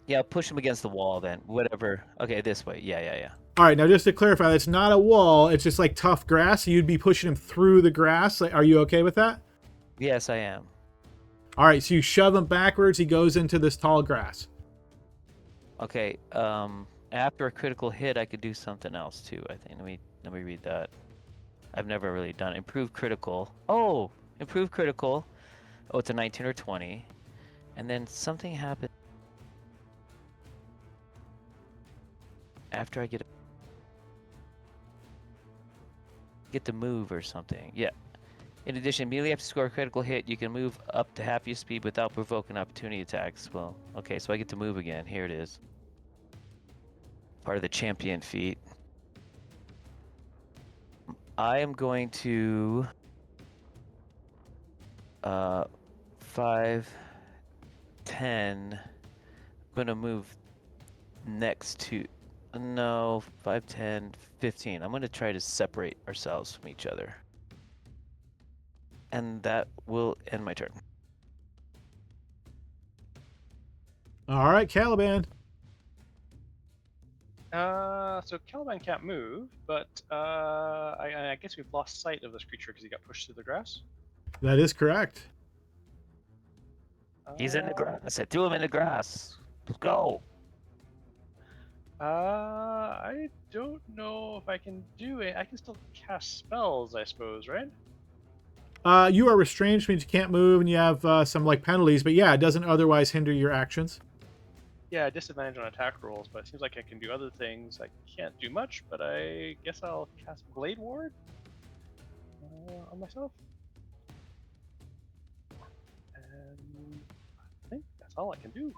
Yeah, push him against the wall then. Whatever. Okay, this way. Yeah.
All right, now just to clarify, that's not a wall. It's just like tough grass. So you'd be pushing him through the grass. Like, are you okay with that?
Yes, I am.
All right, so you shove him backwards. He goes into this tall grass.
Okay. After a critical hit, I could do something else too. I think. Let me read that. I've never really done improved critical. Oh, improved critical. Oh, it's a 19 or 20, and then something happened after I get to move or something. Yeah. In addition, immediately after you score a critical hit, you can move up to half your speed without provoking opportunity attacks. Well, okay, so I get to move again. Here it is. Part of the champion feat. I am going to 5, 10. I'm gonna move next to 5, 10, 15. I'm gonna try to separate ourselves from each other. And that will end my turn.
All right, Caliban.
So Caliban can't move, but I guess we've lost sight of this creature because he got pushed through the grass.
That is correct.
He's in the grass. I threw him in the grass. Let's go.
I don't know if I can do it. I can still cast spells, I suppose, right?
You are restrained, which means you can't move, and you have some like penalties. But yeah, it doesn't otherwise hinder your actions.
Yeah, disadvantage on attack rolls, but it seems like I can do other things. I can't do much, but I guess I'll cast Blade Ward on myself. And all I can do.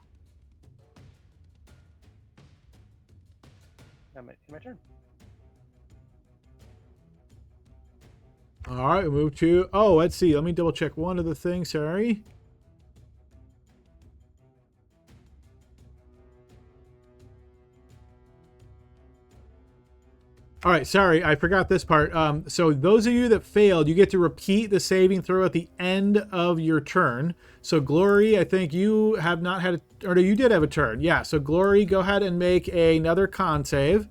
My turn.
All right, we move to. Oh, let's see. Let me double check one of the things. Sorry. All right, sorry, I forgot this part. So those of you that failed, you get to repeat the saving throw at the end of your turn. So Glory, I think you have not had, or no, you did have a turn. Yeah, so Glory, go ahead and make another con save.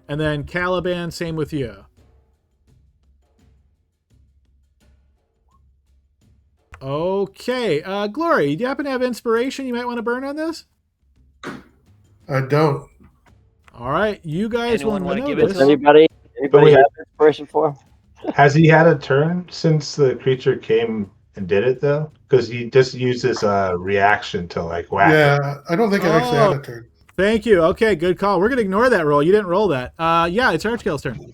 And then Caliban, same with you. Okay, Glory, do you happen to have inspiration you might want to burn on this?
I don't.
All right, you guys
Anyone
will
wanna
know
give it
this.
to him?
Anybody
wait.
have inspiration for him?
Has he had a turn since the creature came and did it though? Because he just used his reaction to like whack it.
Yeah, I don't think I actually had a turn.
Thank you. Okay, good call. We're gonna ignore that roll. You didn't roll that. Yeah, it's Archgale's turn.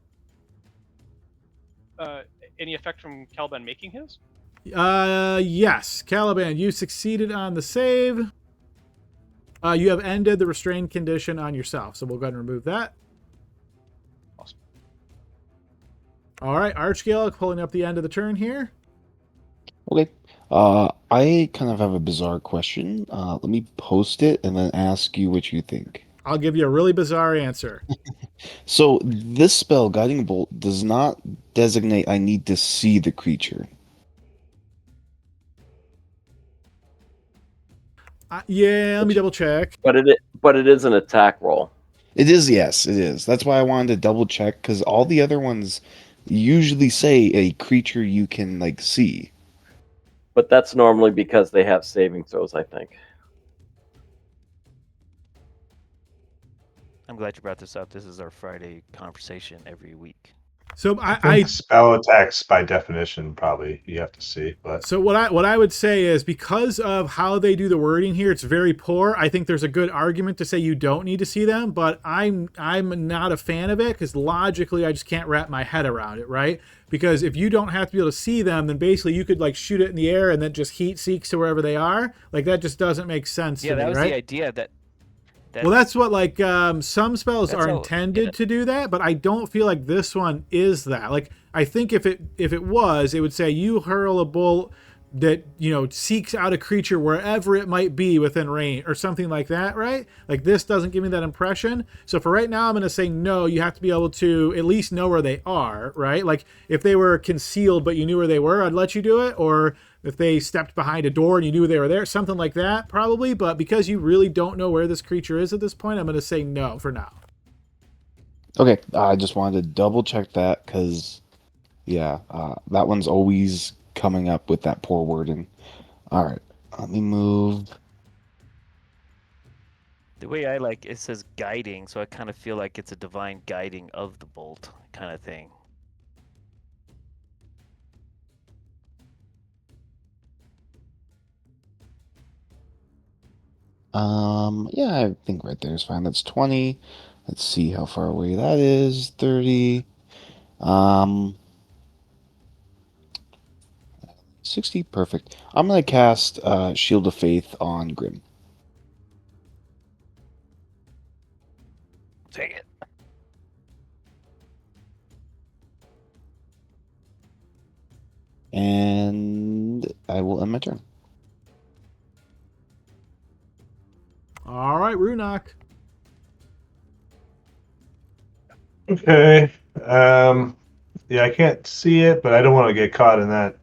Any effect from Caliban making his?
Yes, Caliban, you succeeded on the save. You have ended the restrained condition on yourself, so we'll go ahead and remove that.
Awesome.
All right, Archgale, pulling up the end of the turn here.
Okay. I kind of have a bizarre question. Let me post it and then ask you what you think.
I'll give you a really bizarre answer.
So this spell, Guiding Bolt, does not designate I need to see the creature.
Yeah, let me double check.
But it is an attack roll.
It is, yes, it is. That's why I wanted to double check, because all the other ones usually say a creature you can, like, see.
But that's normally because they have saving throws, I think.
I'm glad you brought this up. This is our Friday conversation every week.
So
I think spell attacks by definition probably you have to see, but
so what I would say is because of how they do the wording here, it's very poor. I think there's a good argument to say you don't need to see them, but I'm not a fan of it because logically I just can't wrap my head around it, right? Because if you don't have to be able to see them, then basically you could like shoot it in the air and then just heat seeks to wherever they are. Like that just doesn't make sense to me,
that was
right?
the idea that.
Well, that's what like some spells
That's
are
how-
intended
yeah.
to do that, but I don't feel like this one is that. Like I think if it was, it would say you hurl a bolt that seeks out a creature wherever it might be within range or something like that, right? Like this doesn't give me that impression. So for right now, I'm going to say no. You have to be able to at least know where they are, right? Like if they were concealed but you knew where they were, I'd let you do it, or if they stepped behind a door and you knew they were there, something like that, probably. But because you really don't know where this creature is at this point, I'm going to say no for now.
Okay, I just wanted to double check that because, yeah, that one's always coming up with that poor wording. All right, let me move.
The way I like it says guiding, so I kind of feel like it's a divine guiding of the bolt kind of thing.
Yeah, I think right there is fine. That's 20. Let's see how far away that is. 30. 60. Perfect. I'm gonna cast Shield of Faith on Grim.
Take it.
And I will end my turn.
All right, Runok.
okay. Yeah, I can't see it, but I don't want to get caught in that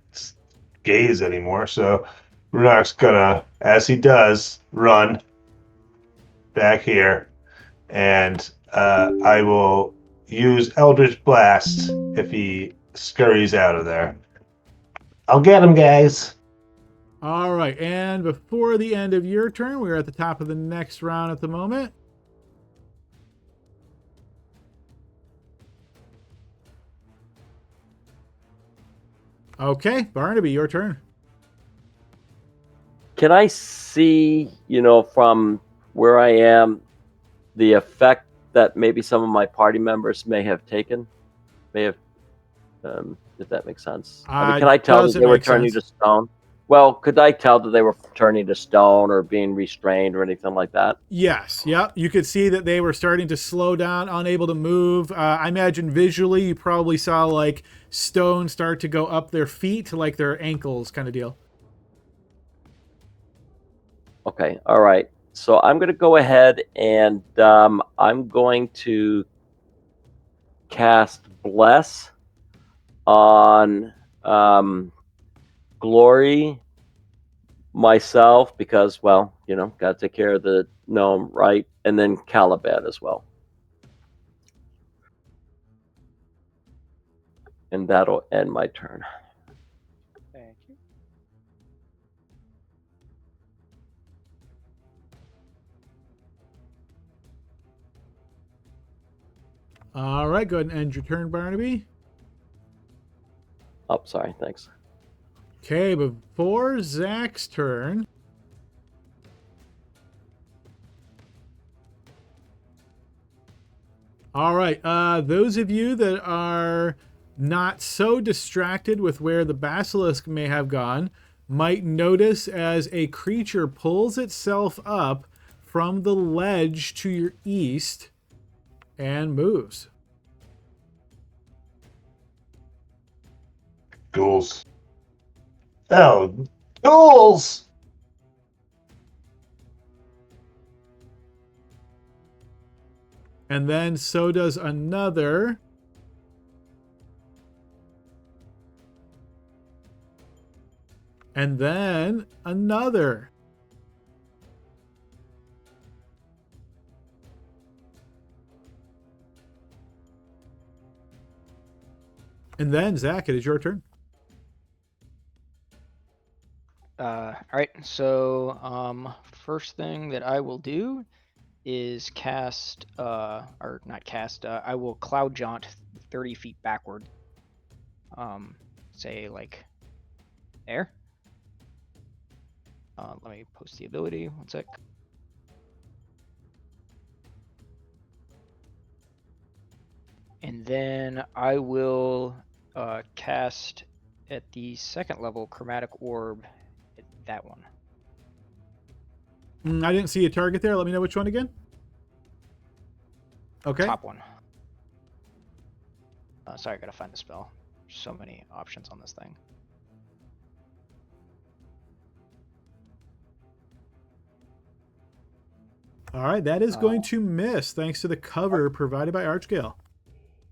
gaze anymore. So Runok's gonna, as he does, run back here, and I will use Eldritch Blast if he scurries out of there. I'll get him, guys.
All right, and before the end of your turn, we're at the top of the next round at the moment. Okay, Barnaby, your turn.
Can I see, from where I am, the effect that maybe some of my party members may have taken? If that makes sense. I mean, can I tell that
doesn't
they were
make
turning
sense.
to stone? Well, could I tell that they were turning to stone or being restrained or anything like that?
Yes, yep. You could see that they were starting to slow down, unable to move. I imagine visually you probably saw like stone start to go up their feet to like their ankles kind of deal.
Okay, all right. So I'm going to go ahead and I'm going to cast Bless on Glory, myself, because, well, got to take care of the gnome, right? And then Caliban as well. And that'll end my turn.
Thank you.
All right, go ahead and end your turn, Barnaby.
Oh, sorry, thanks.
Okay, before Zach's turn, all right, those of you that are not so distracted with where the basilisk may have gone might notice as a creature pulls itself up from the ledge to your east and moves.
Ghouls. Oh, ghouls!
And then so does another. And then another. And then, Zach, it is your turn.
All right. So, first thing that I will do is cast, or not cast. I will cloud jaunt 30 feet backward. Say like there. Let me post the ability. One sec. And then I will cast at the second level chromatic orb. That one.
I didn't see a target there. Let me know which one again. Okay.
Top one. Sorry, I gotta find the spell. There's so many options on this thing.
All right, that is going to miss thanks to the cover provided by Archgale.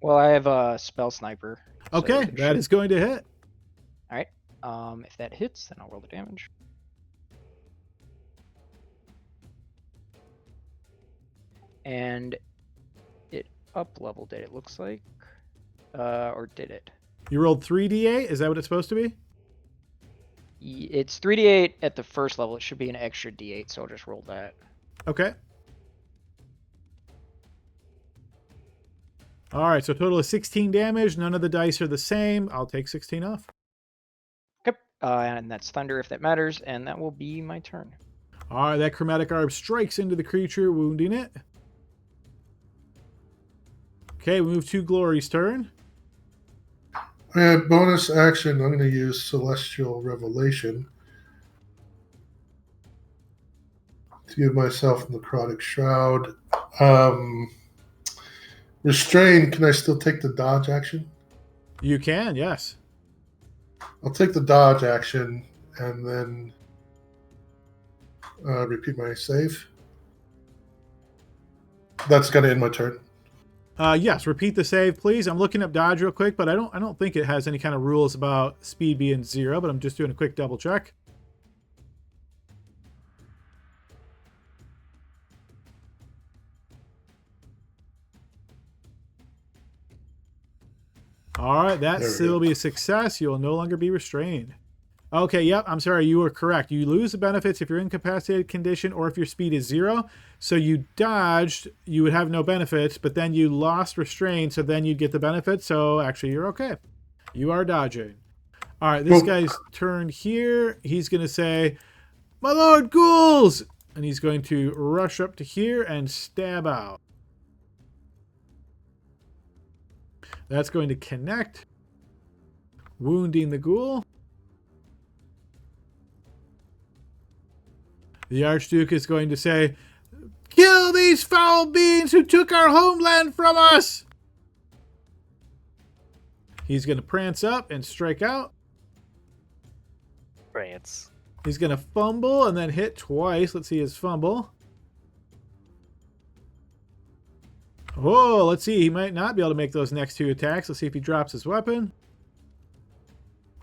Well, I have a spell sniper. so
Okay,
there
that
should-
is going to hit.
All right. If that hits, then I'll roll the damage. And it up leveled it. It looks like, or did it?
You rolled 3d8. Is that what it's supposed to be?
It's 3d8 at the first level. It should be an extra d8, so I'll just roll that.
Okay. All right, so a total of 16 damage. None of the dice are the same. I'll take 16 off.
Yep. And that's thunder if that matters, and that will be my turn.
All right, that chromatic orb strikes into the creature, wounding it. Okay, we move to Glory's turn.
And bonus action, I'm going to use Celestial Revelation to give myself Necrotic Shroud. Restrain, can I still take the dodge action?
You can, yes.
I'll take the dodge action and then repeat my save. That's going to end my turn.
Yes, repeat the save, please. I'm looking up dodge real quick, but I don't think it has any kind of rules about speed being 0, but I'm just doing a quick double check. All right, that
There we
still
go.
be a success. You will no longer be restrained. Okay, yep, I'm sorry, you were correct. You lose the benefits if you're in incapacitated condition or if your speed is 0. So you dodged, you would have no benefits, but then you lost restraint, so then you'd get the benefits. So actually, you're okay. You are dodging. All right, this
Cool.
guy's turn here. He's going to say, "My lord, ghouls!" And he's going to rush up to here and stab out. That's going to connect, wounding the ghoul. The Archduke is going to say, "Kill these foul beings who took our homeland from us!" He's going to prance up and strike out.
France.
He's going to fumble and then hit twice. Let's see his fumble. Oh, let's see. He might not be able to make those next 2 attacks. Let's see if he drops his weapon.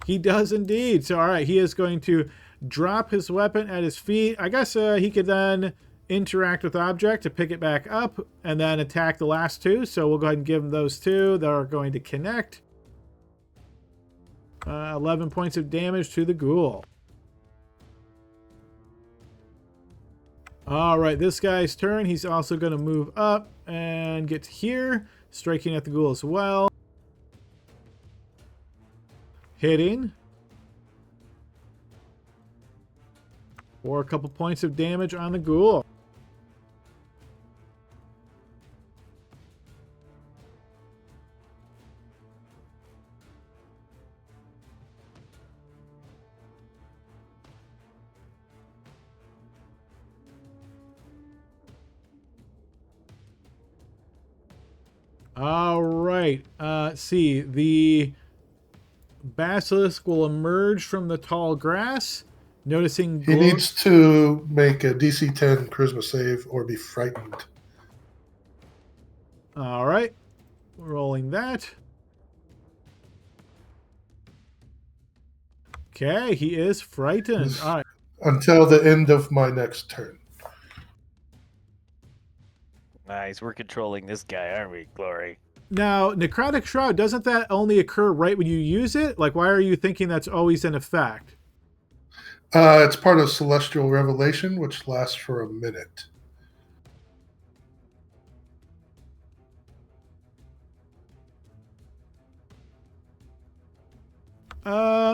He does indeed. So, all right, he is going to drop his weapon at his feet. I guess he could then interact with object to pick it back up and then attack the last 2. So we'll go ahead and give him those 2. They're going to connect. 11 points of damage to the ghoul. All right, this guy's turn. He's also going to move up and get to here, striking at the ghoul as well. Hitting. For a couple points of damage on the ghoul. All right. Let's see. The basilisk will emerge from the tall grass, noticing
He needs to make a DC 10 charisma save or be frightened.
All right. Rolling that. Okay, he is frightened. All right.
Until the end of my next turn.
Nice. We're controlling this guy, aren't we, Glory?
Now, Necrotic Shroud, doesn't that only occur right when you use it? Like, why are you thinking that's always in effect?
It's part of Celestial Revelation, which lasts for a minute.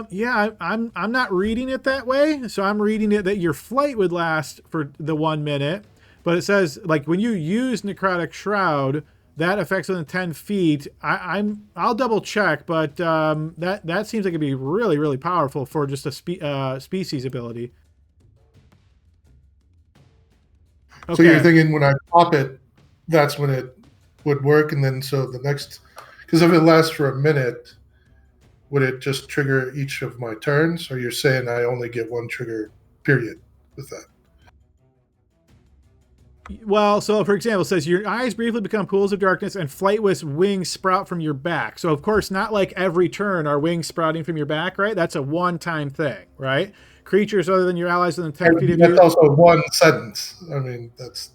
Yeah, I'm not reading it that way. So I'm reading it that your flight would last for the 1 minute. But it says, like, when you use Necrotic Shroud, that affects within 10 feet. I'll double check, but that seems like it'd be really, really powerful for just a species ability. Okay.
So you're thinking when I pop it, that's when it would work, and then so the next, because if it lasts for a minute, would it just trigger each of my turns? Or you're saying I only get 1 trigger period with that?
Well, so for example, it says your eyes briefly become pools of darkness and flightless wings sprout from your back. So of course, not like every turn are wings sprouting from your back, right? That's a one-time thing, right? Creatures other than your allies within 10 feet of you.
That's also 1 sentence. I mean, that's.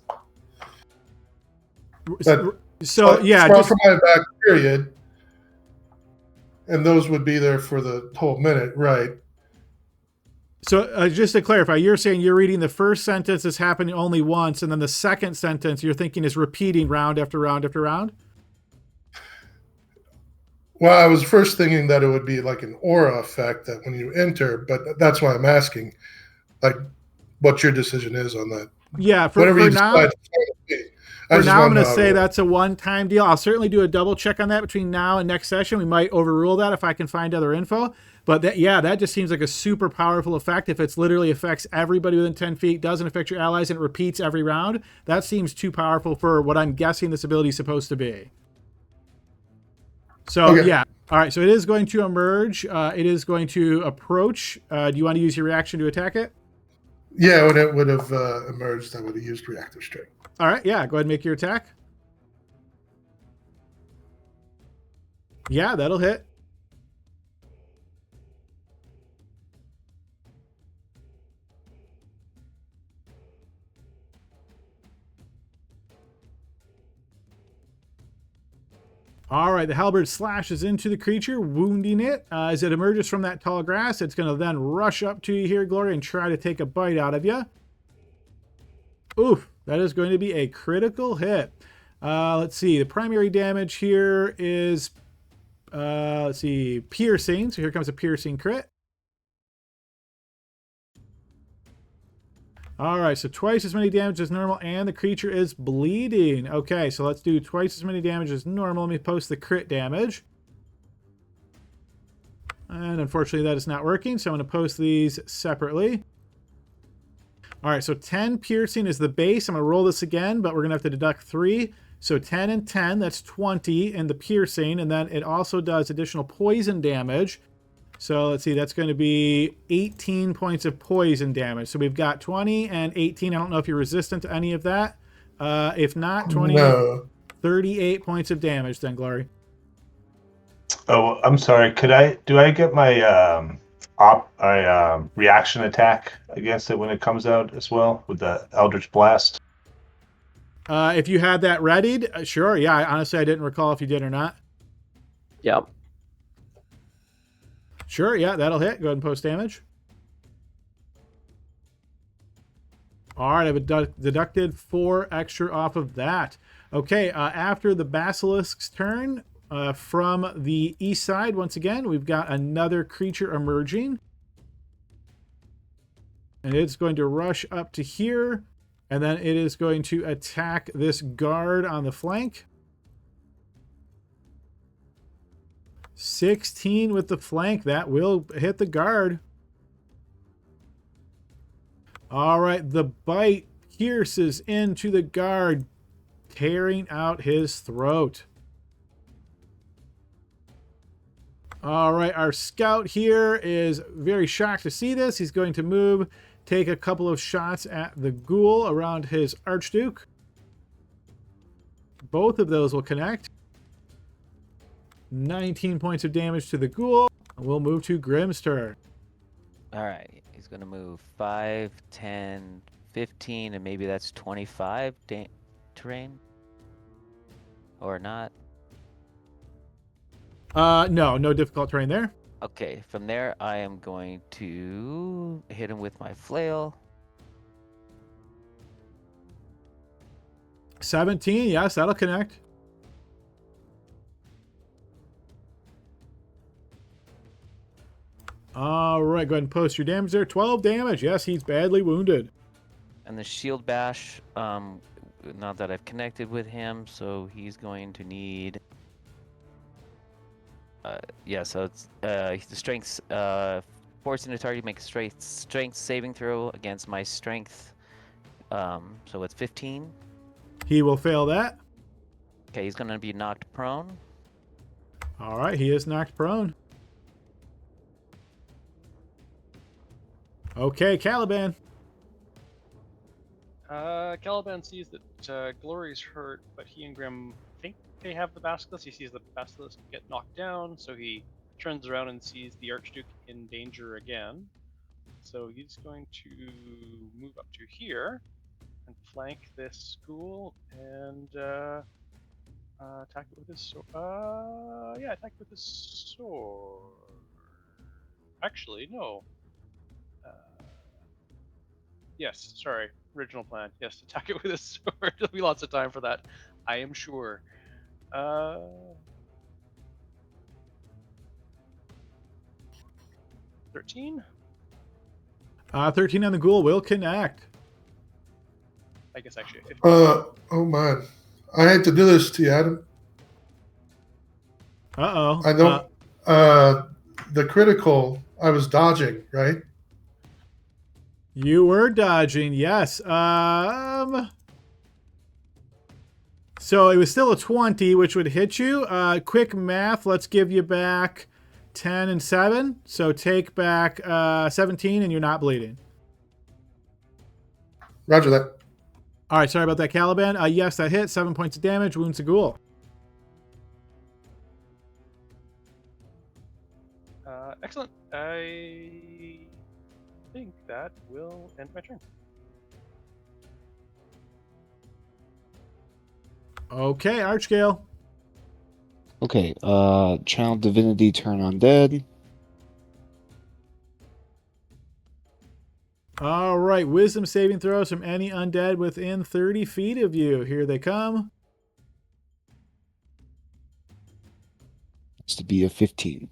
So yeah,
sprout
just
from my back period, and those would be there for the whole minute, right?
So just to clarify, you're saying you're reading the first sentence is happening only once, and then the second sentence you're thinking is repeating round after round after round?
Well, I was first thinking that it would be like an aura effect that when you enter, but that's why I'm asking, like, what your decision is on that.
Yeah, for
Whatever you
now,
decide.
for now I'm going to
how it
say
works.
that's a one-time deal. I'll certainly do a double check on that between now and next session. We might overrule that if I can find other info. But that just seems like a super powerful effect. If it's literally affects everybody within 10 feet, doesn't affect your allies, and it repeats every round, that seems too powerful for what I'm guessing this ability is supposed to be. So,
Okay.
yeah. All right, so it is going to emerge. It is going to approach. Do you want to use your reaction to attack it?
Yeah, when it would have emerged, I would have used reactive strike.
All right, yeah, go ahead and make your attack. Yeah, that'll hit. All right, the halberd slashes into the creature, wounding it. As it emerges from that tall grass, it's going to then rush up to you here, Gloria, and try to take a bite out of you. Oof, that is going to be a critical hit. Let's see, the primary damage here is, let's see, piercing. So here comes a piercing crit. All right, so twice as many damage as normal, and the creature is bleeding. Okay, so let's do twice as many damage as normal. Let me post the crit damage. And unfortunately, that is not working, so I'm going to post these separately. All right, so 10 piercing is the base. I'm going to roll this again, but we're going to have to deduct 3. So 10 and 10, that's 20 in the piercing. And then it also does additional poison damage. So let's see, that's going to be 18 points of poison damage. So we've got 20 and 18. I don't know if you're resistant to any of that. If not, 20,
No.
38 points of damage then, Glory.
Oh, I'm sorry. Do I get my reaction attack against it when it comes out as well with the Eldritch Blast?
If you had that readied, sure. Yeah, honestly, I didn't recall if you did or not.
Yep.
Sure, yeah, that'll hit. Go ahead and post damage. All right, I've deducted 4 extra off of that. Okay, after the Basilisk's turn, from the east side, once again, we've got another creature emerging. And it's going to rush up to here. And then it is going to attack this guard on the flank. 16 with the flank. That will hit the guard. All right, the bite pierces into the guard, tearing out his throat. All right, our scout here is very shocked to see this. He's going to move, take a couple of shots at the ghoul around his Archduke. Both of those will connect. 19 points of damage to the ghoul. We'll move to Grimm's turn.
All right, he's going to move 5, 10, 15, and maybe that's 25 terrain? Or not?
No difficult terrain there.
Okay, from there I am going to hit him with my flail.
17, yes, that'll connect. All right, go ahead and post your damage there. 12 damage. Yes, he's badly wounded.
And the shield bash, not that I've connected with him, so he's going to need... yeah, so it's the strength, forcing the target to make a strength saving throw against my strength. So it's 15.
He will fail that.
Okay, he's going to be knocked prone.
All right, he is knocked prone. Okay, Caliban.
Caliban sees that Glory's hurt, but he and Grim think they have the Basilisk. He sees the Basilisk get knocked down, so he turns around and sees the Archduke in danger again. So he's going to move up to here and flank this ghoul and attack it with his sword. Yeah, attack it with his sword. Actually, no. Yes, sorry. Original plan. Yes, attack it with a sword. There'll be lots of time for that, I am sure. 13?
13 on the ghoul will connect.
I guess actually 15.
Oh man, I hate to do this to you, Adam.
Uh-oh.
I don't. The critical, I was dodging, right?
You were dodging, yes. So it was still a 20, which would hit you. Quick math, let's give you back 10 and 7. So take back 17 and you're not bleeding.
Roger that.
All right, sorry about that, Caliban. Yes, that hit. 7 points of damage, wounds a ghoul.
Excellent. I think that will end my turn.
Okay, Archgale.
Okay, Channel Divinity turn undead.
All right, wisdom saving throws from any undead within 30 feet of you. Here they come.
It's to be a 15.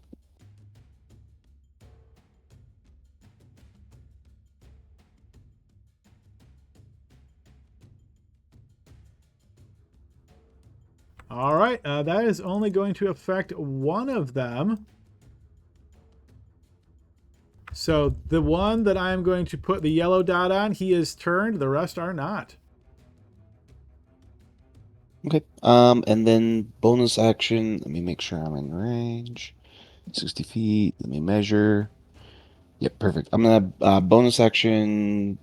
All right, that is only going to affect one of them. So the one that I'm going to put the yellow dot on, he is turned. The rest are not.
Okay. And then bonus action. Let me make sure I'm in range. 60 feet. Let me measure. Yep, perfect. I'm gonna bonus action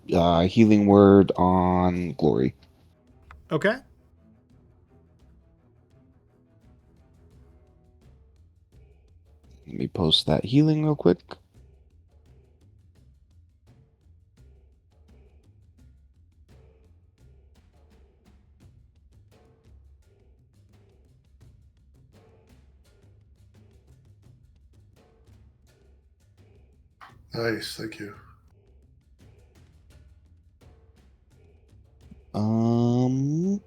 healing word on Glory.
Okay.
Let me post that healing real quick.
Nice, thank you.
And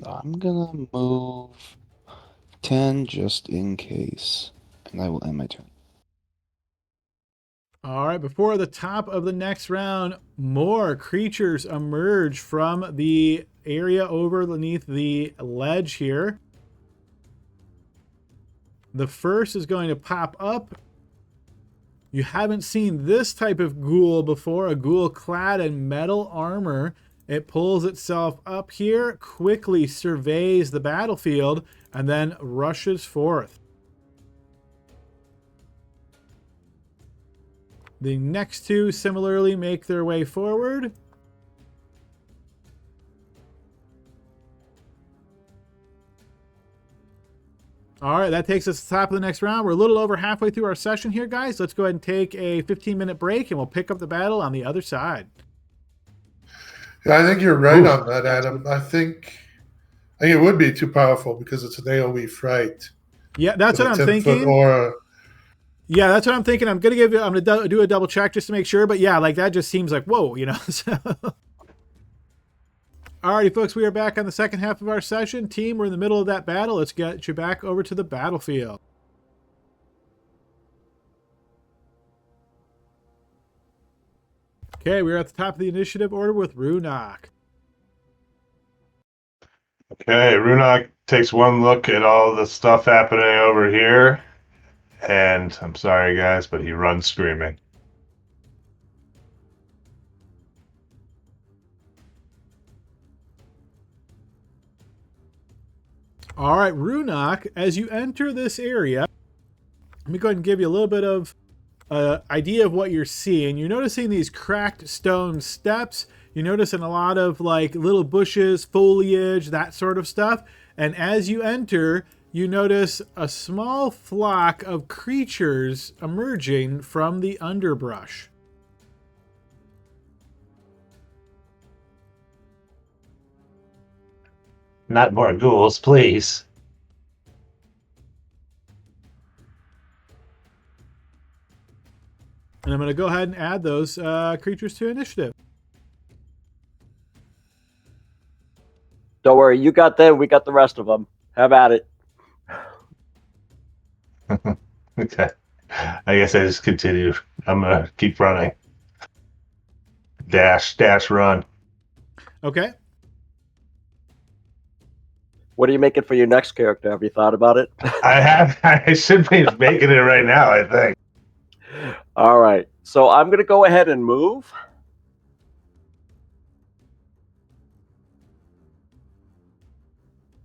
I'm gonna move 10 just in case, and I will end my turn.
All right, before the top of the next round, more creatures emerge from the area over beneath the ledge here. The first is going to pop up. You haven't seen this type of ghoul before, a ghoul clad in metal armor. It pulls itself up here, quickly surveys the battlefield, and then rushes forth. The next two similarly make their way forward. All right, that takes us to the top of the next round. We're a little over halfway through our session here, guys. Let's go ahead and take a 15-minute break, and we'll pick up the battle on the other side.
Yeah, I think you're right on that, Adam. I think it would be too powerful because it's an AoE fright.
Yeah, that's what I'm
10-foot
thinking.
aura.
Yeah, that's what I'm thinking. I'm gonna do a double check just to make sure. But yeah, like that just seems like whoa, you know. So. Alrighty, folks, we are back on the second half of our session. Team, we're in the middle of that battle. Let's get you back over to the battlefield. Okay, we're at the top of the initiative order with Runok.
Okay, Runok takes one look at all the stuff happening over here, and I'm sorry, guys, but he runs screaming.
All right, Runok, as you enter this area, let me go ahead and give you a little bit of idea of what you're seeing. You're noticing these cracked stone steps. You're noticing a lot of like little bushes, foliage, that sort of stuff. And as you enter, you notice a small flock of creatures emerging from the underbrush.
Not more ghouls, please.
And I'm going to go ahead and add those creatures to initiative.
Don't worry, you got them. We got the rest of them. Have at it.
Okay. I guess I just continue. I'm gonna keep running. Dash, run.
Okay.
What are you making for your next character? Have you thought about it?
I should be making it right now, I think.
All right. So I'm going to go ahead and move.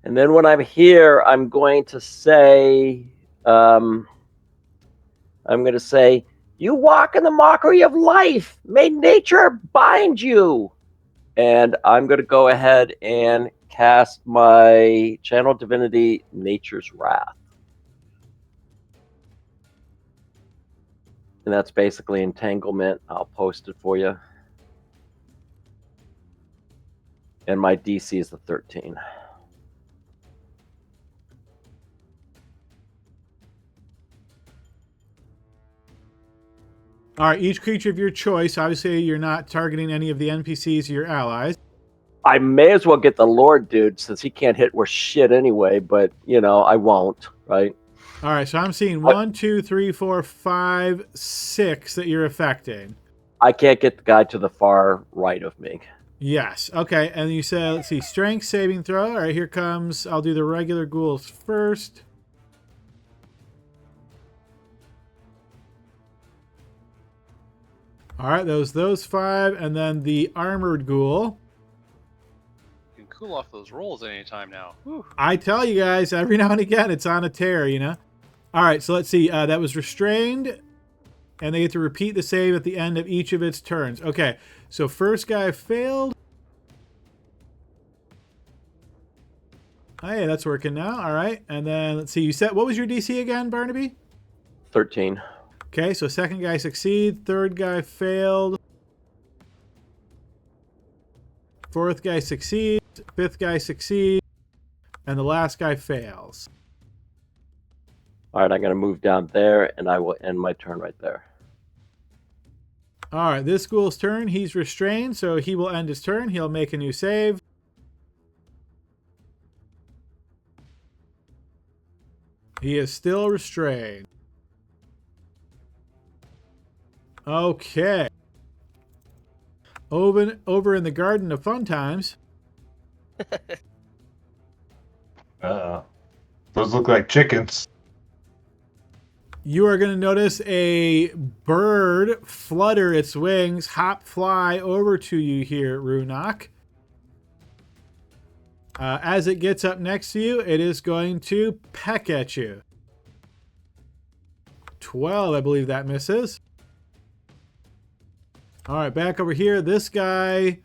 And then when I'm here, I'm going to say, you walk in the mockery of life. May nature bind you. And I'm going to go ahead and cast my Channel Divinity, Nature's Wrath. And that's basically entanglement. I'll post it for you. And my DC is the 13.
All right, each creature of your choice. Obviously, you're not targeting any of the NPCs or your allies.
I may as well get the Lord dude since he can't hit worth shit anyway, but, you know, I won't, right?
All right, so I'm seeing 1, 2, 3, 4, 5, 6 that you're affecting.
I can't get the guy to the far right of me.
Yes. Okay, and you said, let's see, strength saving throw. All right, here comes, I'll do the regular ghouls first. All right, those 5, and then the armored ghoul.
You can cool off those rolls at any time now. Whew.
I tell you guys, every now and again, it's on a tear, you know? All right, so let's see. That was restrained, and they get to repeat the save at the end of each of its turns. Okay, so first guy failed. Oh, yeah, that's working now. All right, and then let's see. You said, what was your DC again, Barnaby?
13.
Okay, so second guy succeed, third guy failed, fourth guy succeeds, fifth guy succeeds, and the last guy fails.
All right, I'm going to move down there, and I will end my turn right there.
All right, this ghoul's turn. He's restrained, so he will end his turn. He'll make a new save. He is still restrained. Okay. Over in the Garden of Fun Times.
Uh-oh. Those look like chickens.
You are going to notice a bird flutter its wings, hop, fly over to you here, Runok. As it gets up next to you, it is going to peck at you. 12, I believe that misses. All right, back over here. This guy...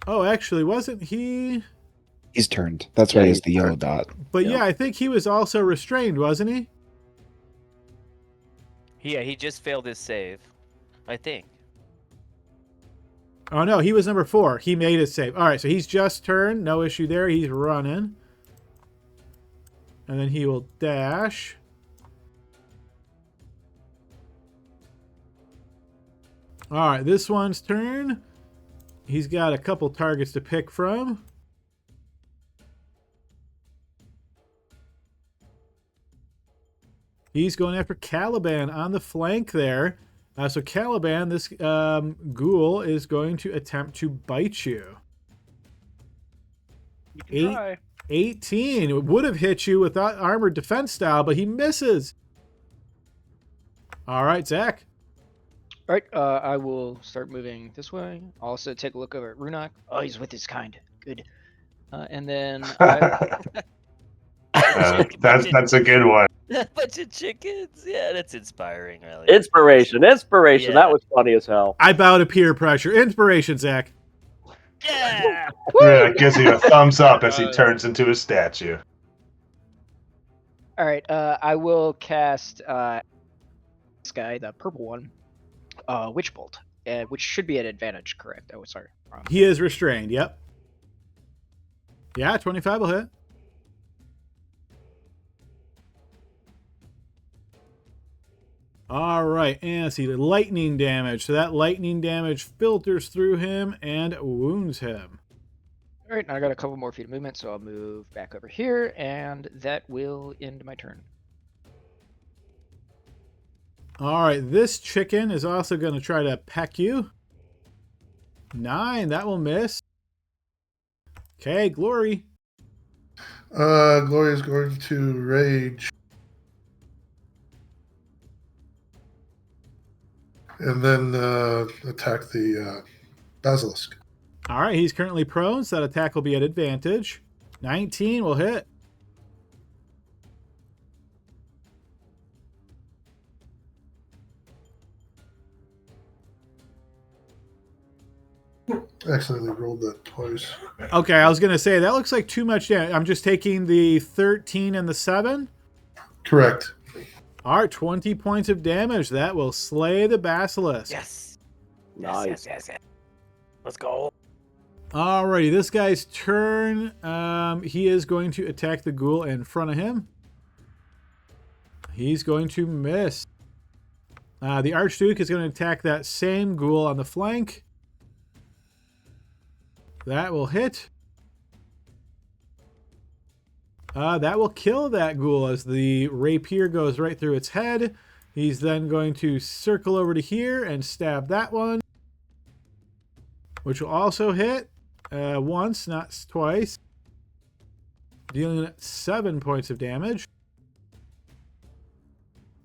Oh, actually, wasn't he...
He's turned. That's why he has the yellow dot.
But yeah, I think he was also restrained, wasn't he?
Yeah, he just failed his save. I think.
Oh, no, he was number 4. He made his save. All right, so he's just turned. No issue there. He's running. And then he will dash. All right, this one's turn. He's got a couple targets to pick from. He's going after Caliban on the flank there. So Caliban, this ghoul, is going to attempt to bite you.
You can try.
18. It would have hit you with that armored defense style, but he misses. All right, Zach.
All right, I will start moving this way. I'll also take a look over at Runok. Oh, he's with his kind. Good. And then
That's a good one.
A bunch of chickens. Yeah, that's inspiring, really.
Inspiration.
Yeah.
That was funny as hell.
I bow to peer pressure. Inspiration, Zach.
Yeah.
Yeah, gives you a thumbs up as he turns into a statue.
all right, I will cast this guy, the purple one, Witch Bolt, which should be at advantage, correct? Oh, sorry. Wrong.
He is restrained. Yep. Yeah, 25 will hit. All right, and see the lightning damage. So that lightning damage filters through him and wounds him.
All right, now I got a couple more feet of movement, so I'll move back over here, and that will end my turn.
All right, this chicken is also going to try to peck you. 9, that will miss. Okay, Glory.
Glory is going to rage. And then attack the basilisk.
All right, he's currently prone, so that attack will be at advantage. 19 will hit.
Accidentally rolled that twice.
Okay, I was going to say, that looks like too much damage. I'm just taking the 13 and the 7.
Correct.
All right, 20 points of damage. That will slay the basilisk.
Yes.
Nice.
Yes. Let's go.
Alrighty, this guy's turn. He is going to attack the ghoul in front of him. He's going to miss. The Archduke is going to attack that same ghoul on the flank. That will hit. That will kill that ghoul as the rapier goes right through its head. He's then going to circle over to here and stab that one, which will also hit once, not twice, dealing 7 points of damage.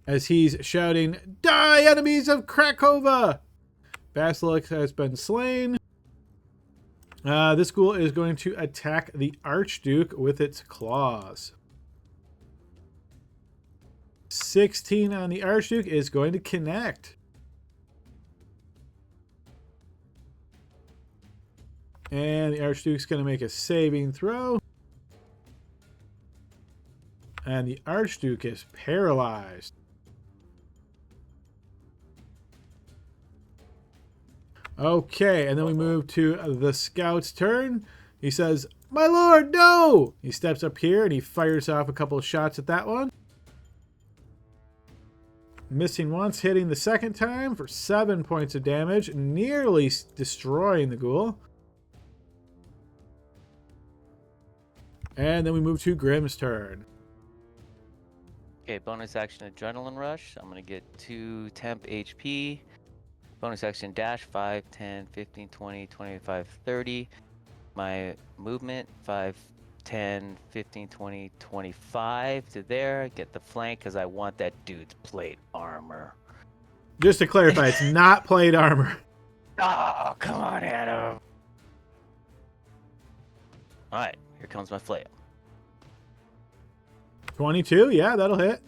as he's shouting, "Die, enemies of Krakova!" Basilisk has been slain. This ghoul is going to attack the Archduke with its claws. 16 on the Archduke is going to connect. And the Archduke's going to make a saving throw. And the Archduke is paralyzed. Okay, and then we move to the Scout's turn. He says, "My lord, no!" He steps up here and he fires off a couple of shots at that one. Missing once, hitting the second time for 7 points of damage, nearly destroying the ghoul. And then we move to Grimm's turn.
Okay, bonus action Adrenaline Rush. I'm going to get 2 temp HP. Bonus action dash 5, 10, 15, 20, 25, 30. My movement 5, 10, 15, 20, 25 to there. Get the flank because I want that dude's plate armor.
Just to clarify, it's not plate armor.
Oh, come on, Adam. Alright, here comes my flail.
22, yeah, that'll hit.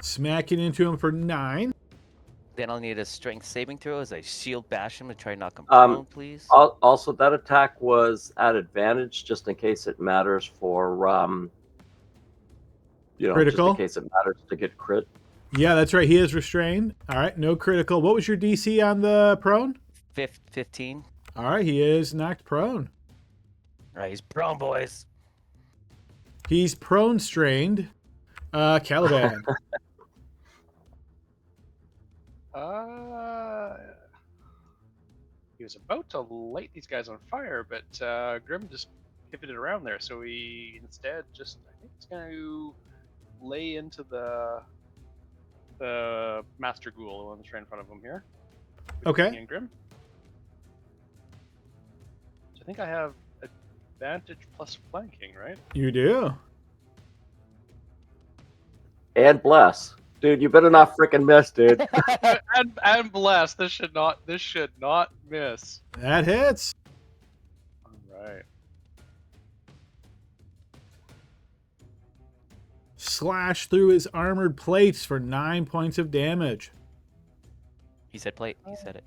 Smacking into him for 9.
Then I'll need a strength saving throw as I shield bash him to try and knock him prone, please.
Also, that attack was at advantage, just in case it matters for,
Critical?
just in case it matters to get crit.
Yeah, that's right. He is restrained. All right, no critical. What was your DC on the prone?
15.
All right, he is knocked prone.
Alright, he's prone, boys.
He's prone strained. Caliban.
He was about to light these guys on fire, but Grim just pivoted around there. So he instead just, I think, he's going to lay into the Master Ghoul, the one that's right in front of him here.
Okay.
And Grim. So I think I have advantage plus flanking, right?
You do.
And bless. Dude, you better not freaking miss, dude.
and bless. This should not miss.
That hits.
All right.
Slash through his armored plates for 9 points of damage.
He said plate. He said it.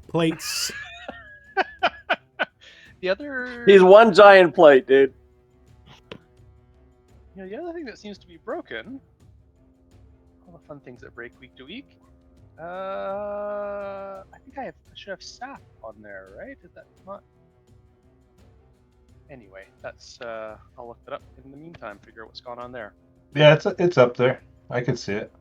Plates.
The other.
He's one giant plate, dude.
The other thing that seems to be broken. All the fun things that break week to week. I think I should have sap on there, right? Is that not? Anyway, that's I'll look that up in the meantime. Figure out what's going on there.
Yeah, it's up there. I can see it.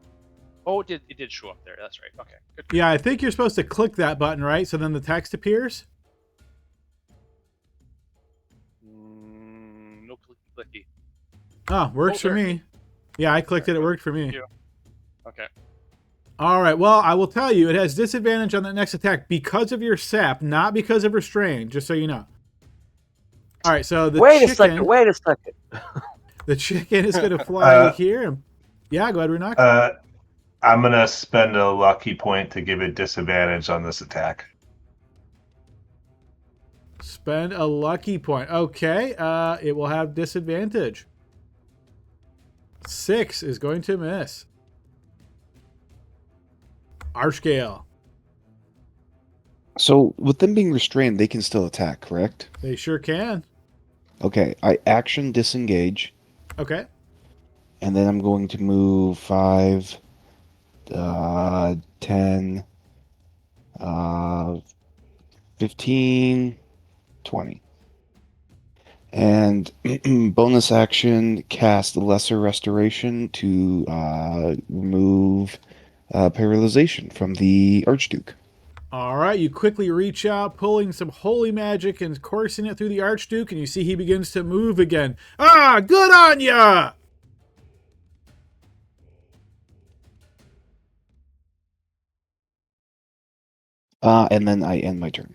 Oh, it did show up there. That's right. Okay, good.
Yeah, I think you're supposed to click that button, right? So then the text appears.
No clicky.
Oh, works for
there.
me. Yeah, I clicked it. It worked for me.
Yeah. Okay.
All right. Well, I will tell you, it has disadvantage on that next attack because of your sap, not because of restraint. Just so you know. All right. So the
Wait a
chicken,
second.
the chicken is going to fly here. And, yeah, go ahead, Runak.
I'm gonna spend a lucky point to give it disadvantage on this attack.
Spend a lucky point. Okay. It will have disadvantage. 6 is going to miss. Archgale.
So with them being restrained, they can still attack, correct?
They sure can.
Okay, I action disengage,
Okay.
and then I'm going to move 5, 10, 15, 20. And bonus action, cast Lesser Restoration to remove paralyzation from the Archduke.
All right, you quickly reach out, pulling some holy magic and coursing it through the Archduke, and you see he begins to move again. Ah, good on ya!
And then I end my turn.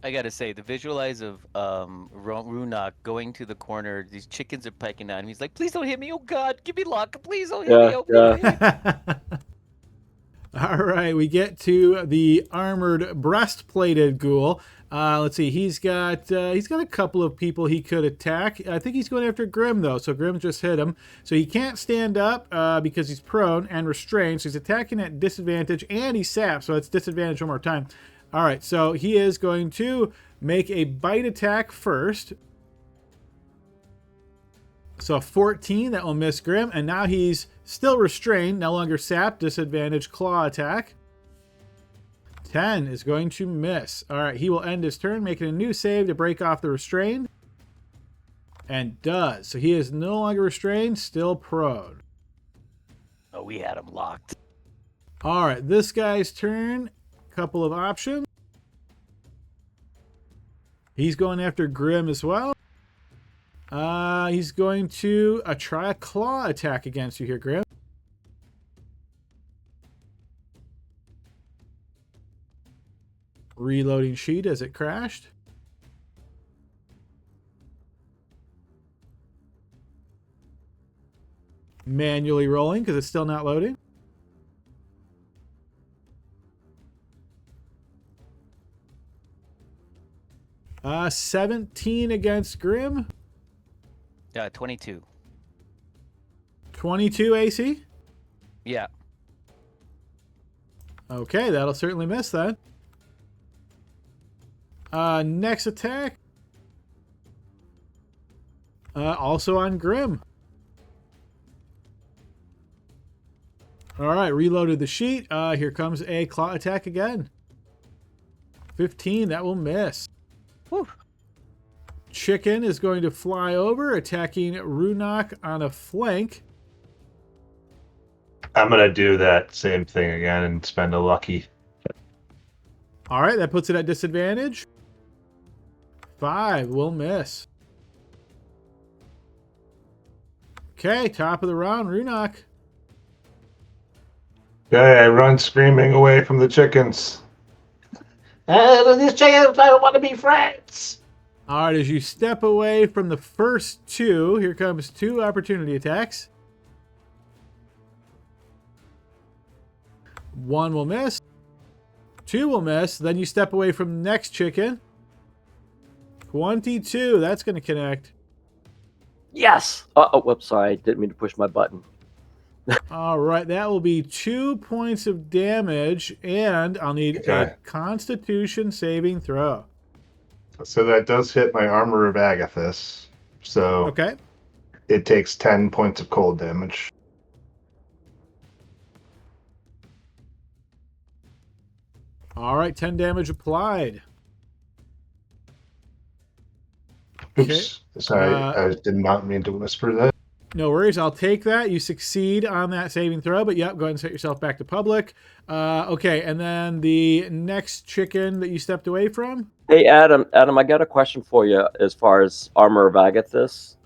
I gotta say, the visualize of Runak going to the corner, these chickens are pecking at him. He's like, "Please don't hit me! Oh God, give me luck! Please don't hit me!
Yeah,
Oh,
yeah.
please don't hit me!"
All right, we get to the armored breastplated ghoul. Let's see, he's got a couple of people he could attack. I think he's going after Grim though, so Grim just hit him. So he can't stand up because he's prone and restrained. So he's attacking at disadvantage, and he's sapped, so it's disadvantage one more time. All right, so he is going to make a bite attack first. So 14, that will miss Grim, and now he's still restrained, no longer sapped, disadvantage claw attack. 10 is going to miss. All right, he will end his turn, making a new save to break off the restrained. And does. So he is no longer restrained, still prone.
Oh, we had him locked.
All right, this guy's turn. Couple of options. He's going after Grim as well. He's going to try a claw attack against you here, Grim. Reloading sheet as it crashed. Manually rolling because it's still not loading. Uh, 17 against Grim.
22.
22 AC.
Yeah.
Okay, that'll certainly miss that. Next attack. Also on Grim. All right, reloaded the sheet. Here comes a claw attack again. 15, that will miss.
Whew.
Chicken is going to fly over, attacking Runak on a flank.
I'm gonna do that same thing again and spend a lucky.
All right, that puts it at disadvantage. 5 will miss. Okay, top of the round, Runak.
Okay, I run screaming away from the chickens.
These chickens don't want to be friends.
All right, as you step away from the first two, here comes 2 opportunity attacks. 1 will miss. 2 will miss. Then you step away from the next chicken. 22, that's going to connect.
Yes. Whoops. Sorry, didn't mean to push my button.
All right, that will be 2 points of damage, and I'll need a
Okay.
Constitution saving throw.
So that does hit my armor of Agathis. So
Okay.
it takes 10 points of cold damage.
All right, 10 damage applied.
Oops. Sorry,
Uh,
I did not mean to whisper that.
No worries, I'll take that. You succeed on that saving throw, but yep, go ahead and set yourself back to public. Okay, and then the next chicken that you stepped away from?
Hey, Adam, I got a question for you as far as Armor of Agathis.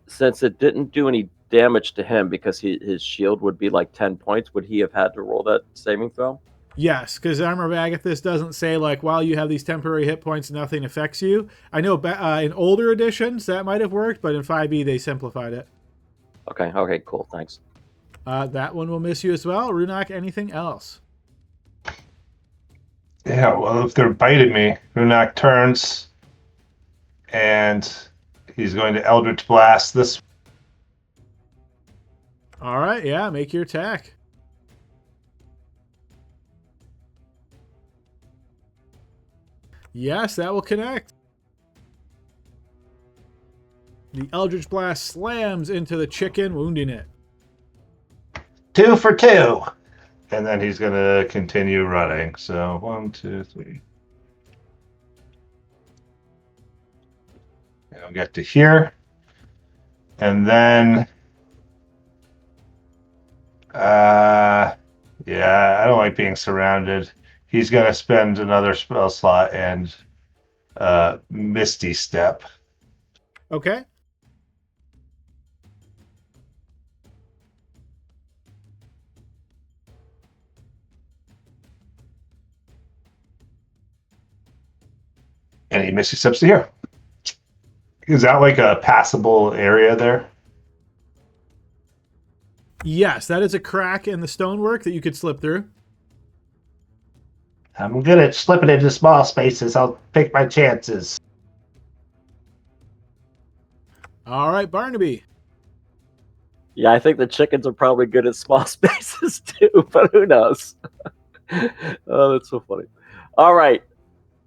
Since it didn't do any damage to him because his shield would be like 10 points, would he have had to roll that saving throw?
Yes, because Armor of Agathis doesn't say, like, while you have these temporary hit points, nothing affects you. I know in older editions that might have worked, but in 5e they simplified it.
Okay, cool, thanks.
That one will miss you as well. Runak, anything else?
Yeah, well, if they're biting me, Runak turns and he's going to Eldritch Blast this.
All right, yeah, make your attack. Yes, that will connect. The Eldritch Blast slams into the chicken, wounding it.
2 for 2.
And then he's going to continue running. So 1, 2, 3. And I'll get to here. And then, yeah, I don't like being surrounded. He's going to spend another spell slot and Misty Step.
Okay.
Misty steps to here. Is that like a passable area there?
Yes, that is a crack in the stonework that you could slip through.
I'm good at slipping into small spaces. I'll take my chances.
All right, Barnaby.
Yeah, I think the chickens are probably good at small spaces too, but who knows? Oh, that's so funny. All right.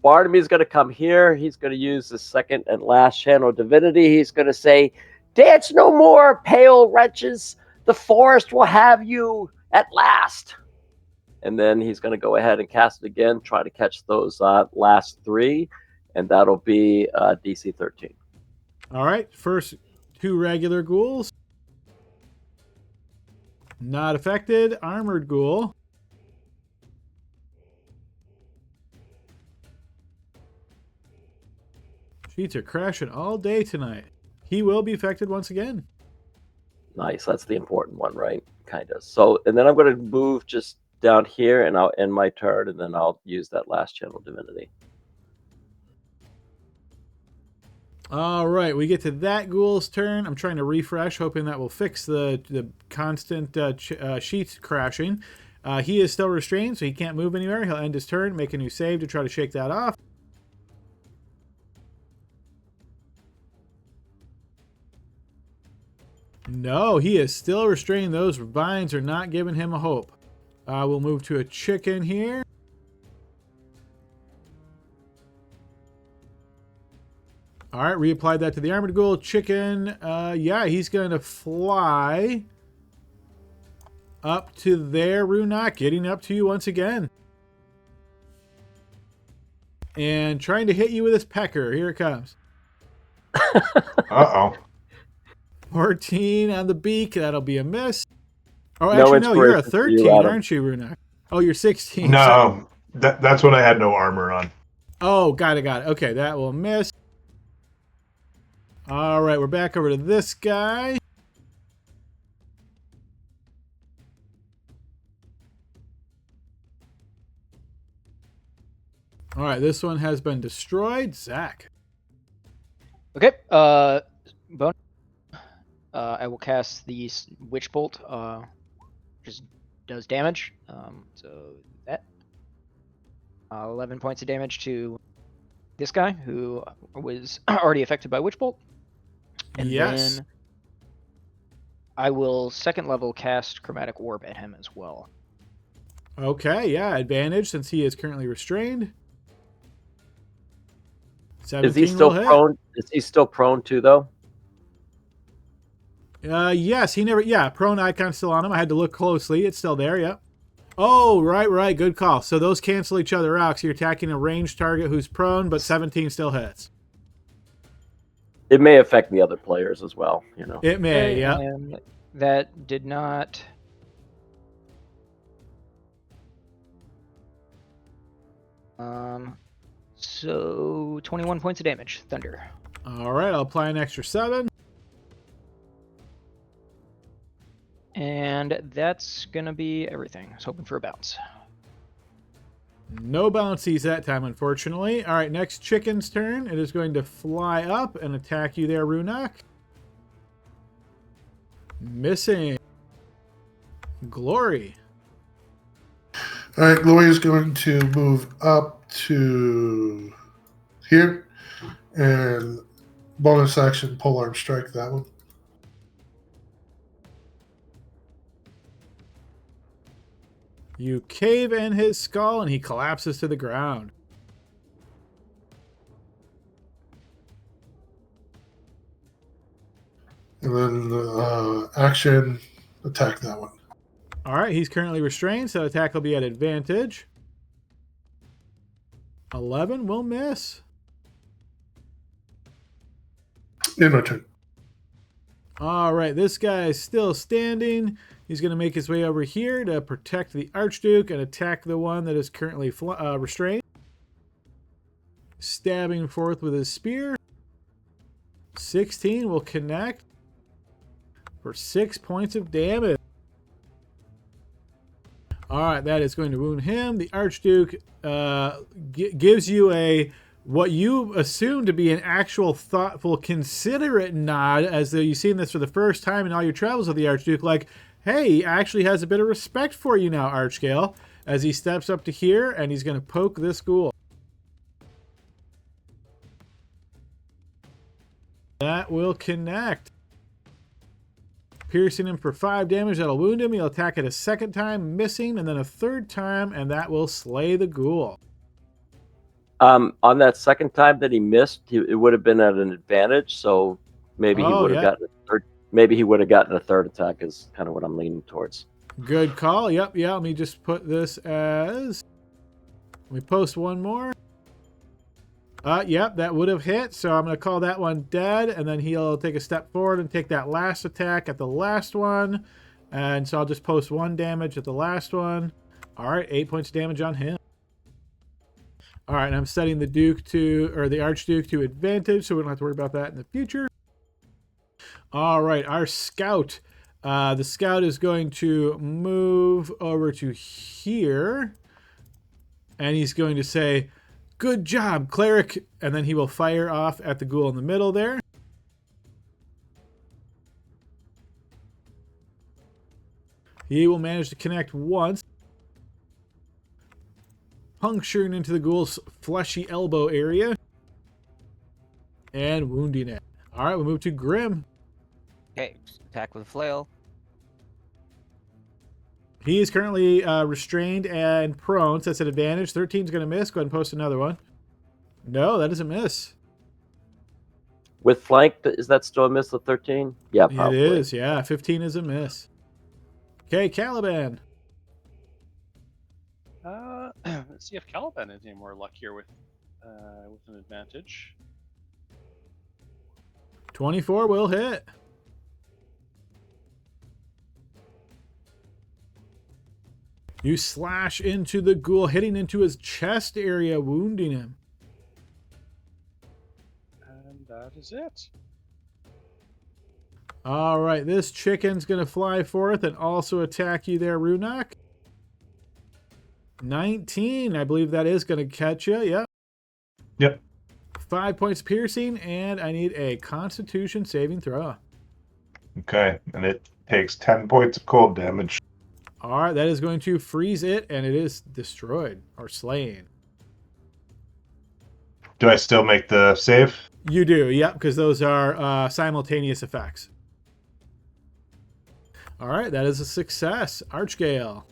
Barnaby's going to come here. He's going to use the second and last channel divinity. He's going to say, "Dance no more, pale wretches. The forest will have you at last." And then he's going to go ahead and cast it again, try to catch those last 3, and that'll be DC 13.
All right, first 2 regular ghouls. Not affected. Armored ghoul. Sheets are crashing all day tonight. He will be affected once again.
Nice. That's the important one, right? Kind of. So, and then I'm going to move just down here, and I'll end my turn, and then I'll use that last channel divinity.
All right, we get to that ghoul's turn. I'm trying to refresh, hoping that will fix the constant sheets crashing. He is still restrained, so he can't move anywhere. He'll end his turn, make a new save to try to shake that off. No, he is still restrained. Those vines are not giving him a hope. We'll move to a chicken here. All right, reapply that to the armored ghoul. Chicken, yeah, he's going to fly up to there, Runak, getting up to you once again. And trying to hit you with his pecker. Here it comes.
Uh-oh.
14 on the beak. That'll be a miss. Oh,
No
actually, no, you're a
inspiration for
13,
you, Adam.
aren't you, Runak? Oh, you're 16.
No, that's when I had no armor on.
Oh, got it. Okay, that will miss. All right, we're back over to this guy. All right, this one has been destroyed. Zach.
Okay. Bone. I will cast the Witch Bolt, just does damage. So that 11 points of damage to this guy who was already affected by Witch Bolt. And
Yes.
then I will second level cast Chromatic Orb at him as well.
Okay, yeah, advantage since he is currently restrained.
Is he still prone? Is he still prone too, though?
Yes, he never. Yeah, prone icon still on him. I had to look closely. It's still there. Yep. Oh, right. Good call. So those cancel each other out. So you're attacking a ranged target who's prone, but 17 still hits.
It may affect the other players as well, you know.
It may. Yeah.
And that did not. So 21 points of damage, Thunder.
All right, I'll apply an extra 7.
And that's gonna be everything. I was hoping for a bounce.
No bouncies that time, unfortunately. All right, next chicken's turn. It is going to fly up and attack you there, Runak. Missing. Glory.
All right, Glory is going to move up to here and bonus action polearm strike that one.
You cave in his skull and he collapses to the ground.
And then action attack that one.
All right, he's currently restrained, so attack will be at advantage. 11 will miss.
In my turn.
All right, this guy is still standing. He's going to make his way over here to protect the Archduke and attack the one that is currently restrained. Stabbing forth with his spear. 16 will connect for 6 points of damage. All right, that is going to wound him. The Archduke gives you a what you assume to be an actual thoughtful, considerate nod, as though you've seen this for the first time in all your travels with the Archduke, like, hey, he actually has a bit of respect for you now, Archgale, as he steps up to here, and he's going to poke this ghoul. That will connect. Piercing him for 5 damage, that'll wound him. He'll attack it a second time, missing, and then a third time, and that will slay the ghoul.
On that second time that he missed, it would have been at an advantage, so maybe he would have gotten a third. Maybe he would have gotten a third attack. Is kind of what I'm leaning towards.
Good call. Yep. Yeah. Let me just put this as. Let me post one more. Yep, that would have hit. So I'm going to call that one dead, and then he'll take a step forward and take that last attack at the last one. And so I'll just post 1 damage at the last one. All right, 8 points of damage on him. All right, and I'm setting the Duke to, or the Archduke to advantage, so we don't have to worry about that in the future. All right, our scout. The scout is going to move over to here, and he's going to say, "Good job, cleric," and then he will fire off at the ghoul in the middle there. He will manage to connect once, puncturing into the ghoul's fleshy elbow area and wounding it. All right, we'll move to Grim.
Okay, attack with flail.
He is currently restrained and prone, so that's an advantage. 13 is going to miss. Go ahead and post another one. No, that doesn't miss.
With flank, is that still a miss of 13? Yeah, probably.
It is, yeah. 15 is a miss. Okay, Caliban.
Let's see if Caliban has any more luck here with an advantage.
24 will hit. You slash into the ghoul, hitting into his chest area, wounding him.
And that is it.
All right, this chicken's going to fly forth and also attack you there, Runak. 19, I believe that is going to catch you. Yep.
Yep.
5 points piercing, and I need a Constitution saving throw.
Okay, and it takes 10 points of cold damage.
All right, that is going to freeze it, and it is destroyed or slain.
Do I still make the save?
You do, yep, because those are simultaneous effects. All right, that is a success. Archgale.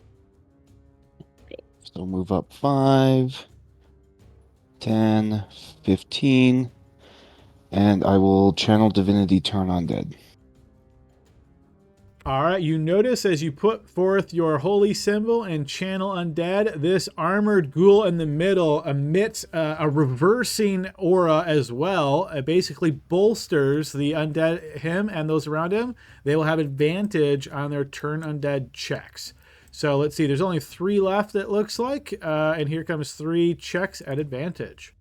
So move up 5, 10, 15, and I will channel Divinity Turn Undead.
All right, you notice as you put forth your holy symbol and channel undead, this armored ghoul in the middle emits a reversing aura as well. It basically bolsters the undead, him and those around him. They will have advantage on their turn undead checks. So let's see, there's only 3 left, it looks like. And here comes 3 checks at advantage.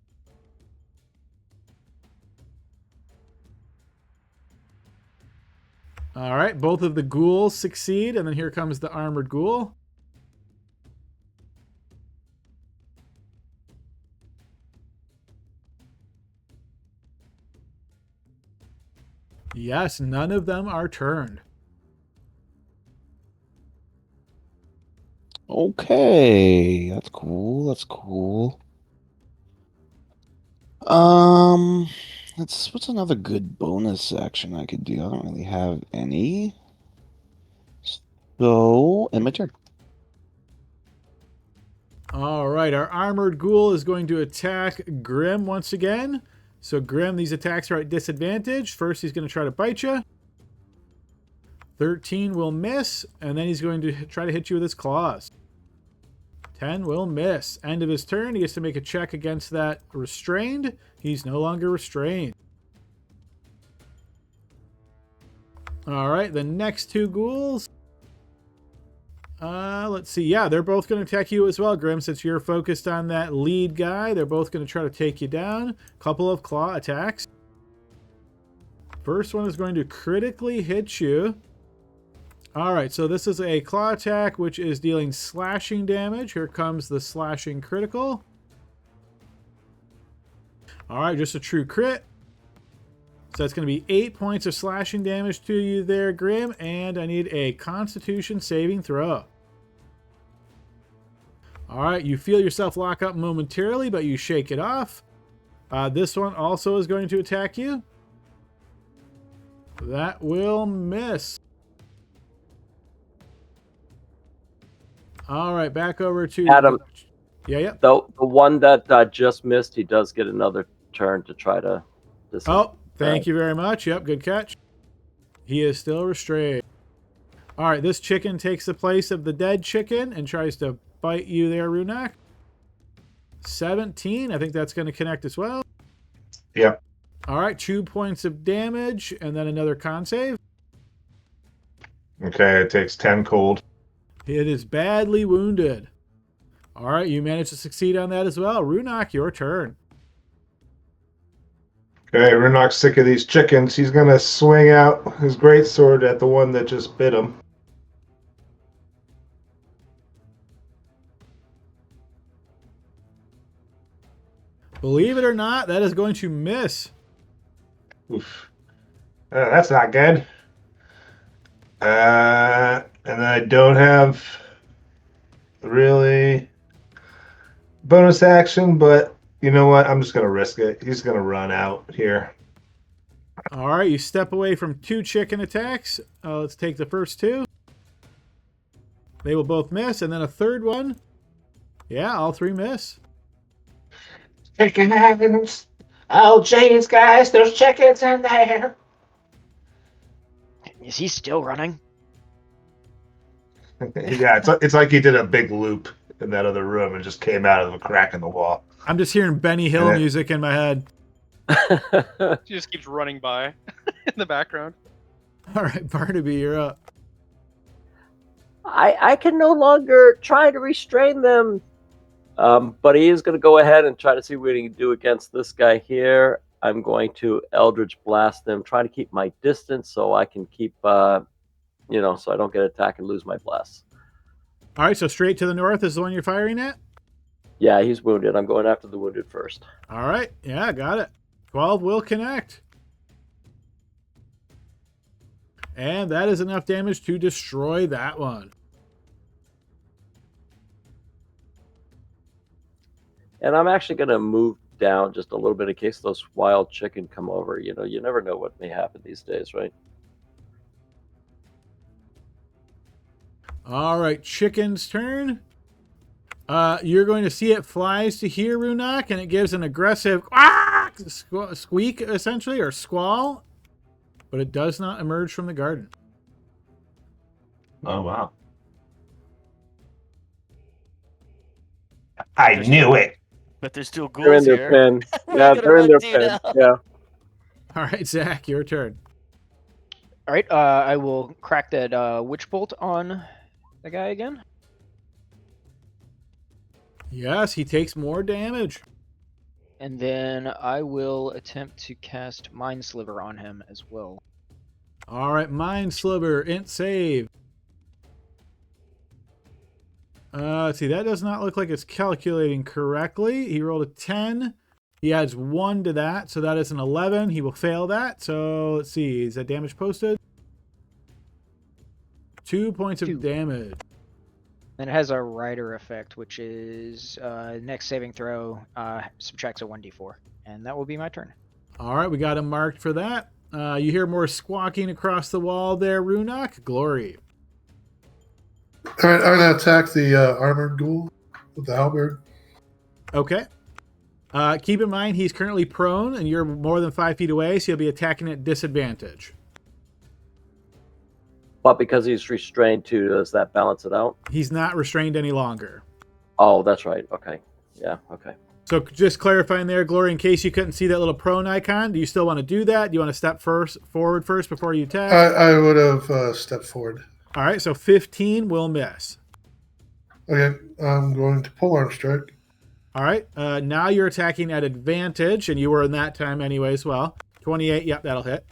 All right, both of the ghouls succeed, and then here comes the armored ghoul. Yes, none of them are turned.
Okay, that's cool. That's cool. What's another good bonus action I could do? I don't really have any. So, end my turn.
All right, our armored ghoul is going to attack Grim once again. So Grim, these attacks are at disadvantage. First, he's going to try to bite you. 13 will miss, and then he's going to try to hit you with his claws. 10 will miss. End of his turn. He gets to make a check against that restrained. He's no longer restrained. All right, the next 2 ghouls. Let's see. Yeah, they're both going to attack you as well, Grim, since you're focused on that lead guy. They're both going to try to take you down. Couple of claw attacks. First one is going to critically hit you. All right, so this is a claw attack, which is dealing slashing damage. Here comes the slashing critical. All right, just a true crit. So that's going to be 8 points of slashing damage to you there, Grim, and I need a Constitution saving throw. All right, you feel yourself lock up momentarily, but you shake it off. This one also is going to attack you. That will miss. All right, back over to
Adam.
Yeah.
The one that just missed, he does get another turn to try to.
Oh, thank you very much. Yep, good catch. He is still restrained. All right, this chicken takes the place of the dead chicken and tries to bite you there, Runak. 17. I think that's going to connect as well.
Yep.
All right, 2 points of damage and then another con save.
Okay, it takes 10 cold.
It is badly wounded. All right, you managed to succeed on that as well. Runak, your turn.
Okay, Runok's sick of these chickens. He's going to swing out his greatsword at the one that just bit him.
Believe it or not, that is going to miss.
Oof. That's not good. And then I don't have really bonus action, but you know what? I'm just going to risk it. He's going to run out here.
All right, you step away from 2 chicken attacks. Let's take the first 2. They will both miss, and then a third one. Yeah, all 3 miss.
Chickens. Oh, jeez, guys, there's chickens in there.
Is he still running?
Yeah, it's like he did a big loop in that other room and just came out of a crack in the wall.
I'm just hearing Benny Hill music in my head.
She just keeps running by in the background.
All right, Barnaby, you're up.
I can no longer try to restrain them. But he is going to go ahead and try to see what he can do against this guy here. I'm going to Eldritch Blast them, trying to keep my distance so I can keep, so I don't get attacked and lose my blast.
All right, so straight to the north is the one you're firing at?
Yeah, he's wounded. I'm going after the wounded first.
All right, yeah, got it. 12 will connect. And that is enough damage to destroy that one.
And I'm actually going to move down just a little bit in case those wild chicken come over. You never know what may happen these days, right?
All right, chicken's turn. You're going to see it flies to here, Runak, and it gives an aggressive squeak, essentially, or squall. But it does not emerge from the garden.
Oh, wow. I knew it.
But there's still
They're in
ghouls
their
here.
pen.
We're
Yeah,
gonna
they're in
run
their
to you
pen.
now.
Yeah.
All right, Zach, your turn.
All right, I will crack that witch bolt on the guy again.
Yes, he takes more damage.
And then I will attempt to cast Mind Sliver on him as well.
All right, Mind Sliver, int save. Let's see, that does not look like it's calculating correctly. He rolled a 10. He adds 1 to that, so that is an 11. He will fail that. So let's see, is that damage posted? 2 points of damage.
And it has a rider effect, which is next saving throw subtracts a 1d4. And that will be my turn.
All right, we got him marked for that. You hear more squawking across the wall there, Runak. Glory.
All right, I'm going to attack the armored ghoul with the halberd.
Okay. Keep in mind, he's currently prone, and you're more than 5 feet away, so you'll be attacking at disadvantage.
But because he's restrained too, does that balance it out?
He's not restrained any longer.
Oh, that's right. Okay. Yeah, okay.
So just clarifying there, Glory, in case you couldn't see that little prone icon, do you still want to do that? Do you want to step forward first before you attack?
I would have stepped forward.
All right, so 15 will miss.
Okay, I'm going to pull arm strike.
All right, now you're attacking at advantage, and you were in that time anyway as well. 28, yep, that'll hit.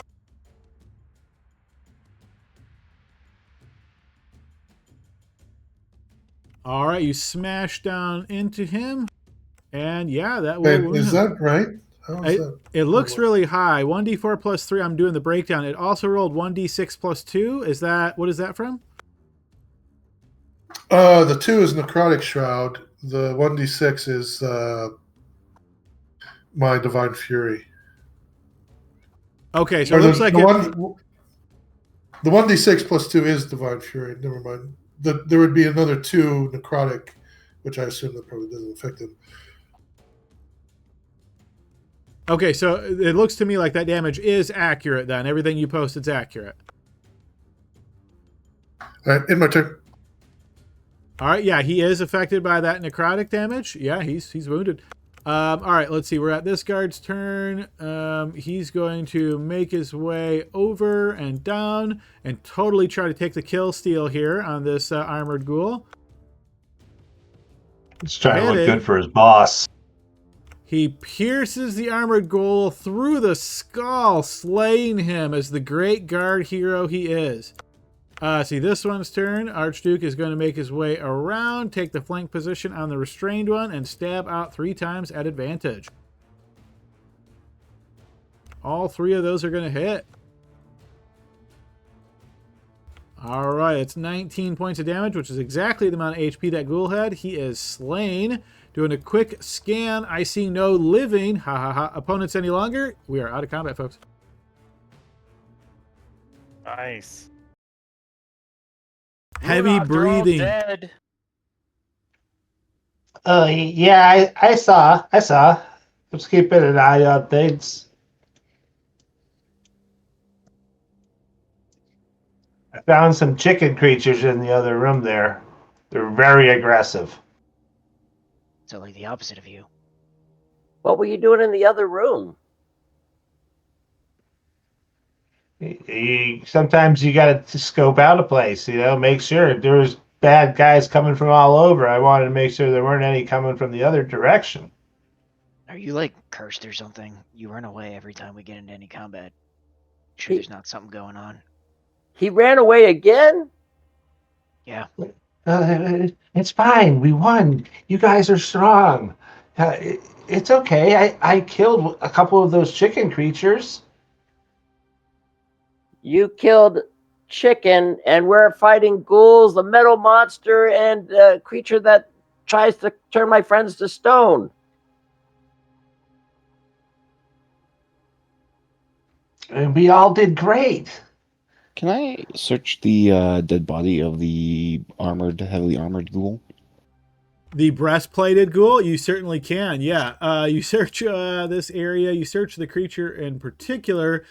All right, you smash down into him, and yeah, that will
Wait,
wound
is
him.
that right? How is that?
It looks really high. 1d4 plus 3. I'm doing the breakdown. It also rolled 1d6 plus 2. What is that from?
The 2 is Necrotic Shroud. The 1d6 is my Divine Fury.
Okay, so
Or
it looks like
the 1d6 plus 2 is Divine Fury. Never mind. There would be another 2 Necrotic, which I assume that probably doesn't affect him.
Okay, so it looks to me like that damage is accurate then. Everything you posted's accurate.
All right, in my turn.
All right, yeah, he is affected by that necrotic damage. Yeah, he's wounded. All right, let's see. We're at this guard's turn. He's going to make his way over and down and totally try to take the kill steal here on this armored ghoul.
He's trying to look good for his boss.
He pierces the armored ghoul through the skull, slaying him as the great guard hero he is. See, this one's turn. Archduke is going to make his way around, take the flank position on the restrained one, and stab out 3 times at advantage. All 3 of those are going to hit. All right, it's 19 points of damage, which is exactly the amount of HP that ghoul had. He is slain. Doing a quick scan. I see no living opponents any longer. We are out of combat, folks.
Nice.
Heavy breathing.
Dead.
Oh, yeah, I saw. Just keeping an eye on things. I found some chicken creatures in the other room there. They're very aggressive.
So like the opposite of you.
What were you doing in the other room?
Sometimes you got to scope out a place, make sure. If there's bad guys coming from all over, I wanted to make sure there weren't any coming from the other direction.
Are you like cursed or something? You run away every time we get into any combat. Sure, there's not something going on.
He ran away again?
Yeah.
It's fine. We won. You guys are strong. It's okay. I killed a couple of those chicken creatures.
You killed chicken, and we're fighting ghouls, the metal monster, and a creature that tries to turn my friends to stone.
And we all did great.
Can I search the dead body of the heavily armored ghoul?
The breastplated ghoul? You certainly can, yeah. You search this area, you search the creature in particular.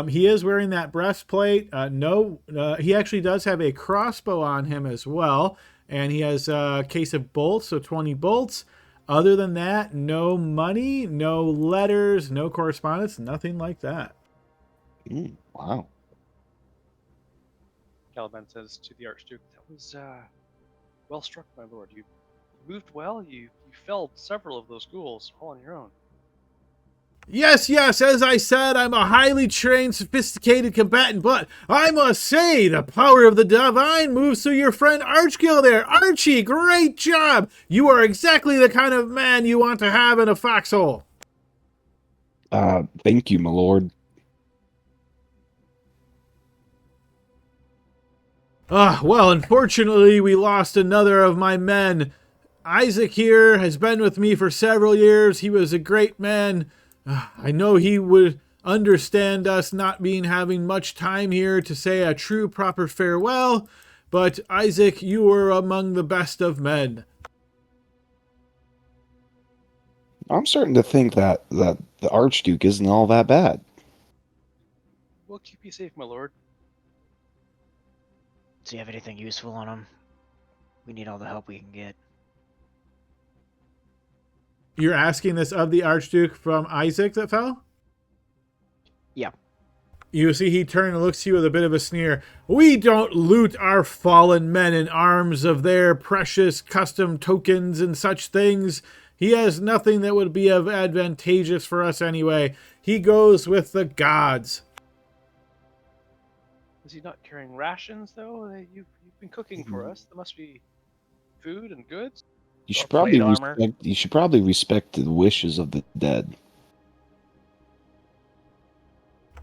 He is wearing that breastplate. He actually does have a crossbow on him as well. And he has a case of bolts, so 20 bolts. Other than that, no money, no letters, no correspondence, nothing like that.
Wow.
Caliban says to the Archduke, "That was well struck, my lord. You moved well. You felled several of those ghouls all on your own."
Yes, as I said, I'm a highly trained, sophisticated combatant, but I must say, the power of the divine moves through your friend Archgill there. Archie, great job! You are exactly the kind of man you want to have in a foxhole.
Thank you, my lord.
Well, unfortunately, we lost another of my men. Isaac here has been with me for several years. He was a great man. I know he would understand us not having much time here to say a true proper farewell, but Isaac, you were among the best of men.
I'm starting to think that the Archduke isn't all that bad.
We'll keep you safe, my lord.
Do you have anything useful on him? We need all the help we can get.
You're asking this of the Archduke from Isaac that fell?
Yeah.
You see he turned and looks to you with a bit of a sneer. We don't loot our fallen men in arms of their precious custom tokens and such things. He has nothing that would be advantageous for us anyway. He goes with the gods.
Is he not carrying rations, though? You've been cooking for us. There must be food and goods.
You should probably respect the wishes of the dead.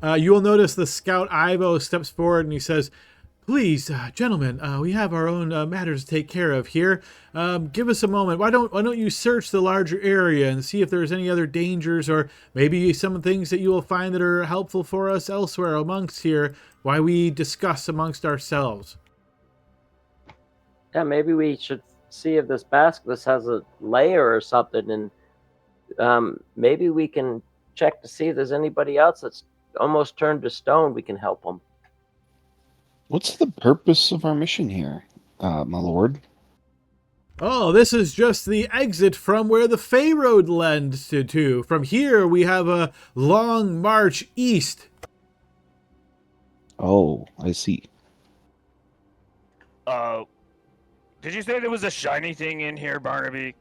You will notice the scout Ivo steps forward and he says, "Please, gentlemen, we have our own matters to take care of here. Give us a moment. Why don't you search the larger area and see if there's any other dangers or maybe some things that you will find that are helpful for us elsewhere amongst here, while we discuss amongst ourselves."
Yeah, maybe we should see if this basilisk has a layer or something, and maybe we can check to see if there's anybody else that's almost turned to stone. We can help them.
What's the purpose of our mission here, my lord?
Oh, this is just the exit from where the Fey Road lends to. From here, we have a long march east.
Oh, I see.
Did you say there was a shiny thing in here, Barnaby?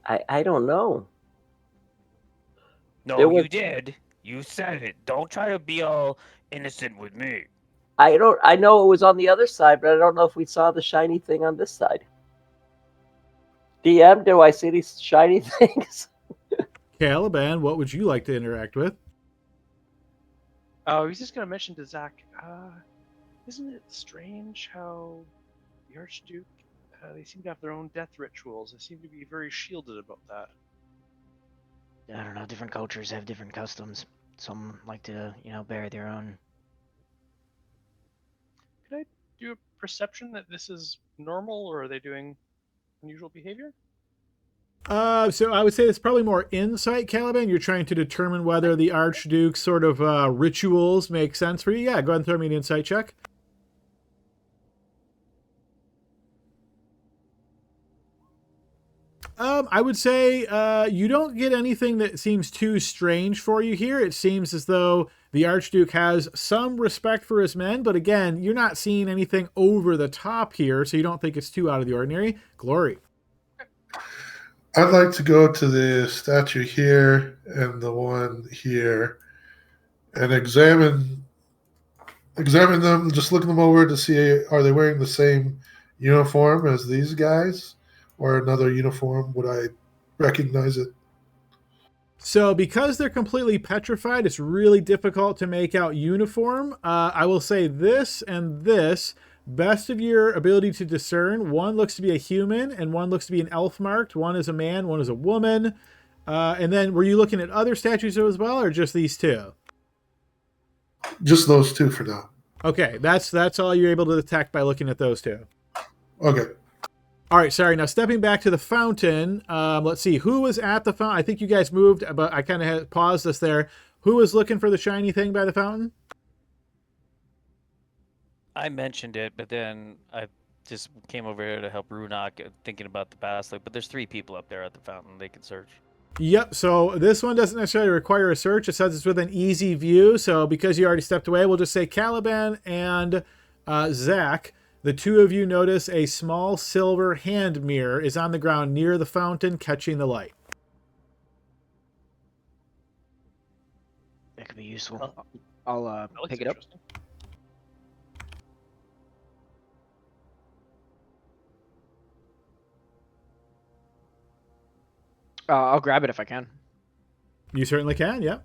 I don't know.
No,
There was-
you did. You said it. Don't try to be all innocent with me.
I know it was on the other side, but I don't know if we saw the shiny thing on this side. DM, do I see these shiny things?
Caliban, what would you like to interact with?
Oh, I was just going to mention to Zach, isn't it strange how the Archduke, they seem to have their own death rituals. They seem to be very shielded about that.
I don't know. Different cultures have different customs. Some like to, bury their own.
Can I do a perception that this is normal, or are they doing unusual behavior?
So I would say it's probably more insight, Caliban. You're trying to determine whether the Archduke's sort of rituals make sense for you. Yeah, go ahead and throw me an insight check. I would say you don't get anything that seems too strange for you here. It seems as though the Archduke has some respect for his men, but again, you're not seeing anything over the top here, so you don't think it's too out of the ordinary. Glory.
I'd like to go to the statue here and the one here and examine them, just looking them over to see, are they wearing the same uniform as these guys or another uniform? Would I recognize it?
So because they're completely petrified, it's really difficult to make out uniform. I will say this and this, best of your ability to discern. One looks to be a human and one looks to be an elf marked. One is a man, one is a woman. And then were you looking at other statues as well, or just these two?
Just those two for now.
Okay, that's all you're able to detect by looking at those two.
Okay.
All right, sorry. Now, stepping back to the fountain, let's see. Who was at the fountain? I think you guys moved, but I kind of had paused us there. Who was looking for the shiny thing by the fountain?
I mentioned it, but then I just came over here to help Runak, thinking about the basilisk. But there's 3 people up there at the fountain. They can search.
Yep, so this one doesn't necessarily require a search. It says it's within easy view. So because you already stepped away, we'll just say Caliban and Zach. The two of you notice a small silver hand mirror is on the ground near the fountain, catching the light.
That could be useful. I'll
That looks
pick it up.
interesting.
I'll grab it if I can.
You certainly can, yeah.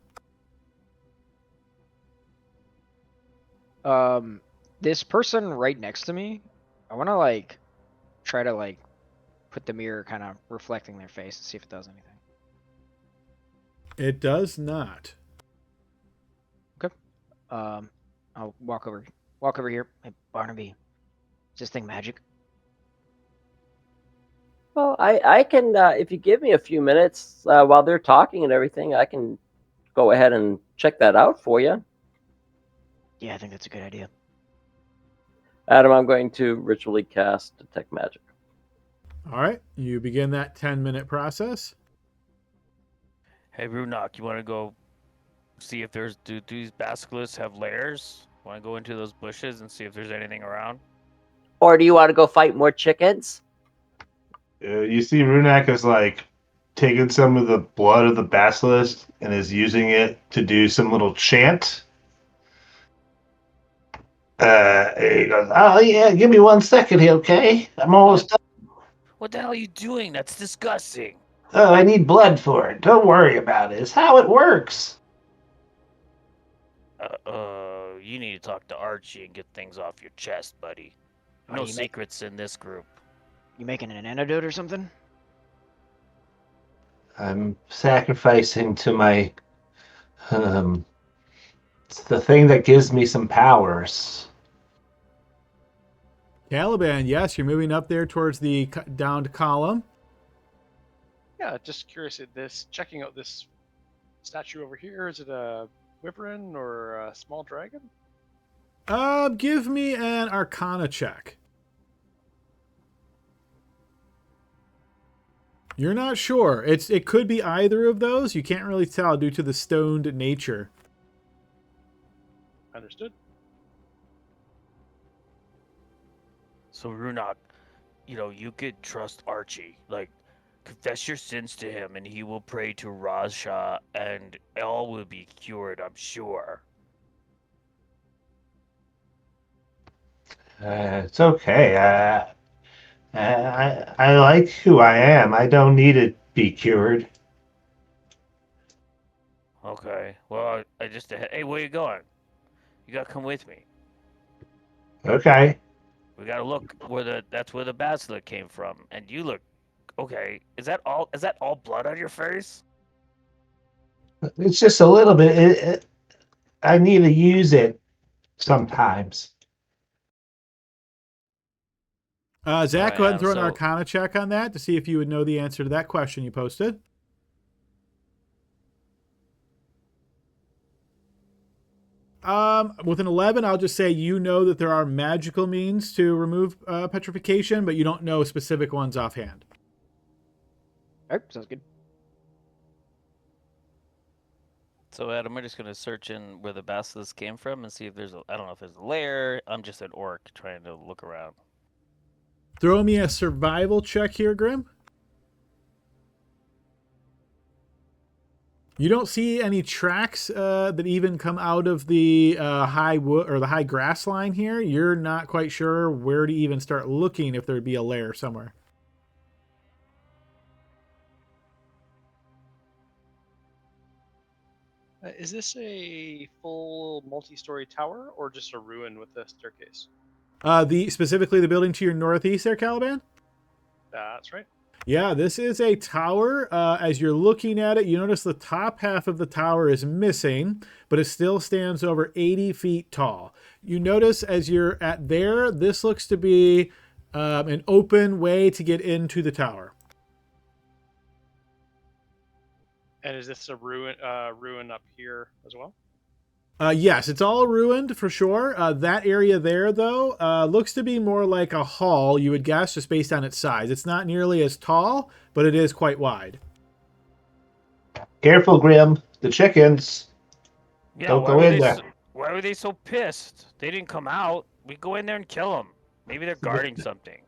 This person right next to me, I want to try to put the mirror kind of reflecting their face and see if it does anything.
It does not.
Okay. I'll walk over here. Hey, Barnaby, is this thing magic?
Well, I can, if you give me a few minutes while they're talking and everything, I can go ahead and check that out for you.
Yeah, I think that's a good idea.
Adam, I'm going to ritually cast Detect Magic.
All right, you begin that 10-minute process.
Hey, Runak, you want to go see if there's... Do these basilisks have layers? Want to go into those bushes and see if there's anything around?
Or do you want to go fight more chickens?
You see Runak is taking some of the blood of the basilisk and is using it to do some little chant. He goes,
Oh, yeah, give me 1 second here, okay? I'm almost done.
What the hell are you doing? That's disgusting.
Oh, I need blood for it. Don't worry about it. It's how it works.
You need to talk to Archie and get things off your chest, buddy.
Are
No
you
secrets in this group.
You making an antidote or something?
I'm sacrificing to my um it's the thing that gives me some powers.
Caliban, yes, you're moving up there towards the downed column.
Yeah, just curious. Checking out this statue over here. Is it a wyvern or a small dragon?
Give me an Arcana check. You're not sure. It could be either of those. You can't really tell due to the stoned nature.
Understood.
So Runak, you could trust Archie. Like, confess your sins to him, and he will pray to Raja, and all will be cured, I'm sure.
It's okay. I like who I am. I don't need to be cured.
Okay. Well, I just... Hey, where you going? You gotta come with me.
Okay.
We gotta look that's where the basilisk came from. And you look... Okay. Is that all blood on your face?
It's just a little bit. I need to use it sometimes.
Zach, go ahead and throw an
so-
Arcana check on that to see if you would know the answer to that question you posted. With an 11, I'll just say you know that there are magical means to remove petrification, but you don't know specific ones offhand.
Alright, sounds good.
So Adam, we're just gonna search in where the basilisk came from and see if there's I don't know if there's a lair. I'm just an orc trying to look around.
Throw me a survival check here, Grim. You don't see any tracks that even come out of the high wood or the high grass line here. You're not quite sure where to even start looking if there'd be a lair somewhere.
Is this a full multi-story tower or just a ruin with a staircase?
Specifically the building to your northeast there, Caliban?
That's right.
Yeah, this is a tower. As you're looking at it, you notice the top half of the tower is missing, but it still stands over 80 feet tall. You notice as you're at there, this looks to be an open way to get into the tower.
And is this a ruin up here as well?
Yes, it's all ruined for sure. That area there, though, looks to be more like a hall, you would guess, just based on its size. It's not nearly as tall, but it is quite wide.
Careful, Grim. The chickens.
Yeah,
Don't go in there.
Why were they so pissed? They didn't come out. We go in there and kill them. Maybe they're guarding something.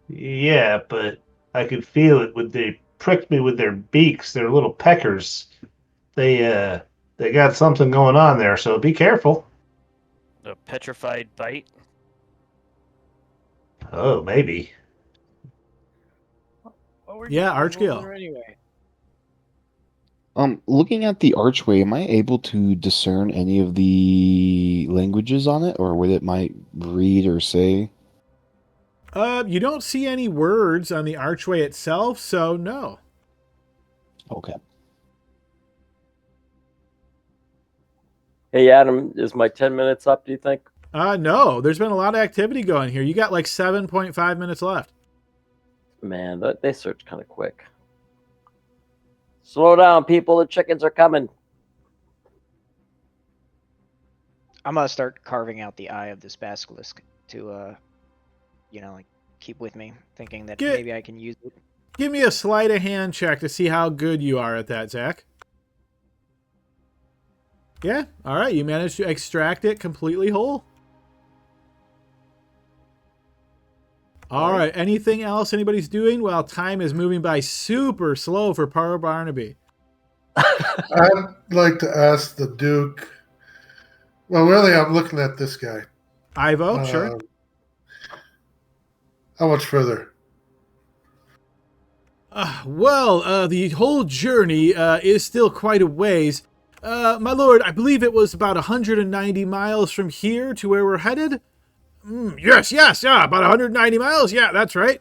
Yeah, but I could feel it when they pricked me with their beaks. Their little peckers. They got something going on there, so be careful.
The petrified bite.
Oh, maybe.
What were
Yeah,
you doing
Archgill.
over there anyway?
Looking at the archway, am I able to discern any of the languages on it, or what it might read or say?
You don't see any words on the archway itself, so no.
Okay.
Hey, Adam, is my 10 minutes up, do you think?
No, there's been a lot of activity going here. You got like 7.5 minutes left.
Man, they search kind of quick. Slow down, people. The chickens are coming.
I'm gonna start carving out the eye of this basilisk to, like keep with me, thinking that
Get-
maybe I can use it.
Give me a sleight of hand check to see how good you are at that, Zach. Yeah, all right. You managed to extract it completely whole. All right. Anything else anybody's doing? Well, time is moving by super slow for Power Barnaby.
I'd like to ask the Duke. Well, really, I'm looking at this guy.
Ivo, sure.
How much further?
The whole journey is still quite a ways. My lord, I believe it was about 190 miles from here to where we're headed. Yes, yeah, about 190 miles. Yeah, that's right.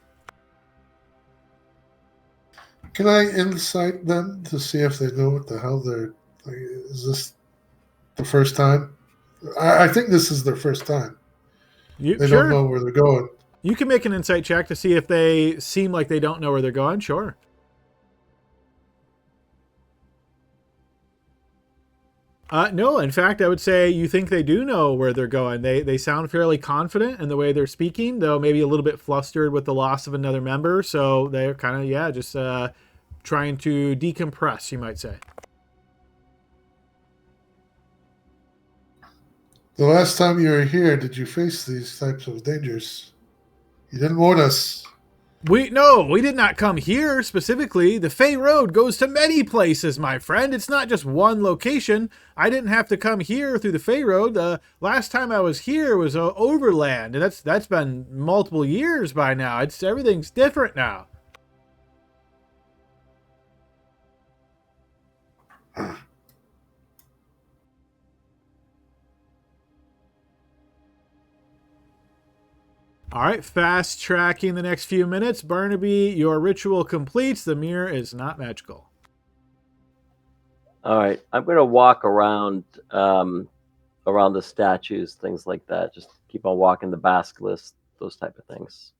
Can I insight them to see if they know what the hell they're? Like, is this the first time? I think this is their first time. They don't know where they're going.
You can make an insight check to see if they seem like they don't know where they're going. Sure. No, in fact, I would say you think they do know where they're going. They sound fairly confident in the way they're speaking, though maybe a little bit flustered with the loss of another member. So they're kind of, just trying to decompress, you might say.
The last time you were here, did you face these types of dangers? You didn't warn us.
We did not come here specifically. The Fey Road goes to many places, my friend. It's not just one location. I didn't have to come here through the Fey Road. The last time I was here was overland, and that's been multiple years by now. Everything's different now. All right, fast tracking the next few minutes. Barnaby, your ritual completes. The mirror is not magical.
All right, I'm going to walk around around the statues, things like that. Just keep on walking the basilisk, those type of things.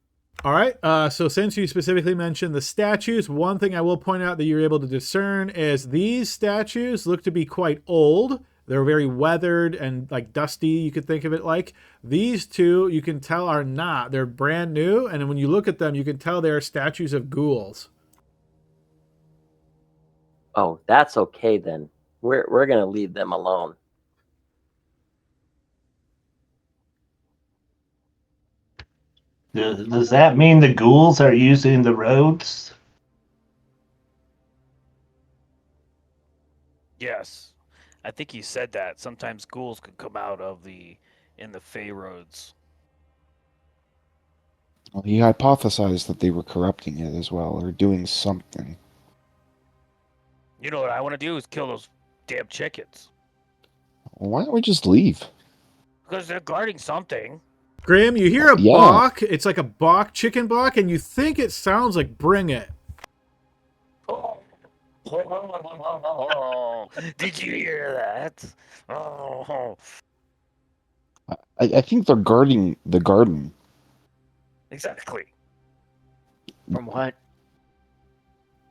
All right, so since you specifically mentioned the statues, one thing I will point out that you're able to discern is these statues look to be quite old. They're very weathered and like dusty, you could think of it like. These two, you can tell, are not. They're brand new, and when you look at them, you can tell they are statues of ghouls.
Oh, that's okay then. We're going to leave them alone.
Does that mean the ghouls are using the roads?
Yes. I think he said that. Sometimes ghouls could come out in the Fey roads.
Well, he hypothesized that they were corrupting it as well, or doing something.
You know what I want to do is kill those damn chickens.
Well, why don't we just leave?
Because they're guarding something.
Graham, you hear a balk. It's like a balk, chicken balk, and you think it sounds like bring it.
Did you hear that? Oh.
I think they're guarding the garden.
Exactly.
From what?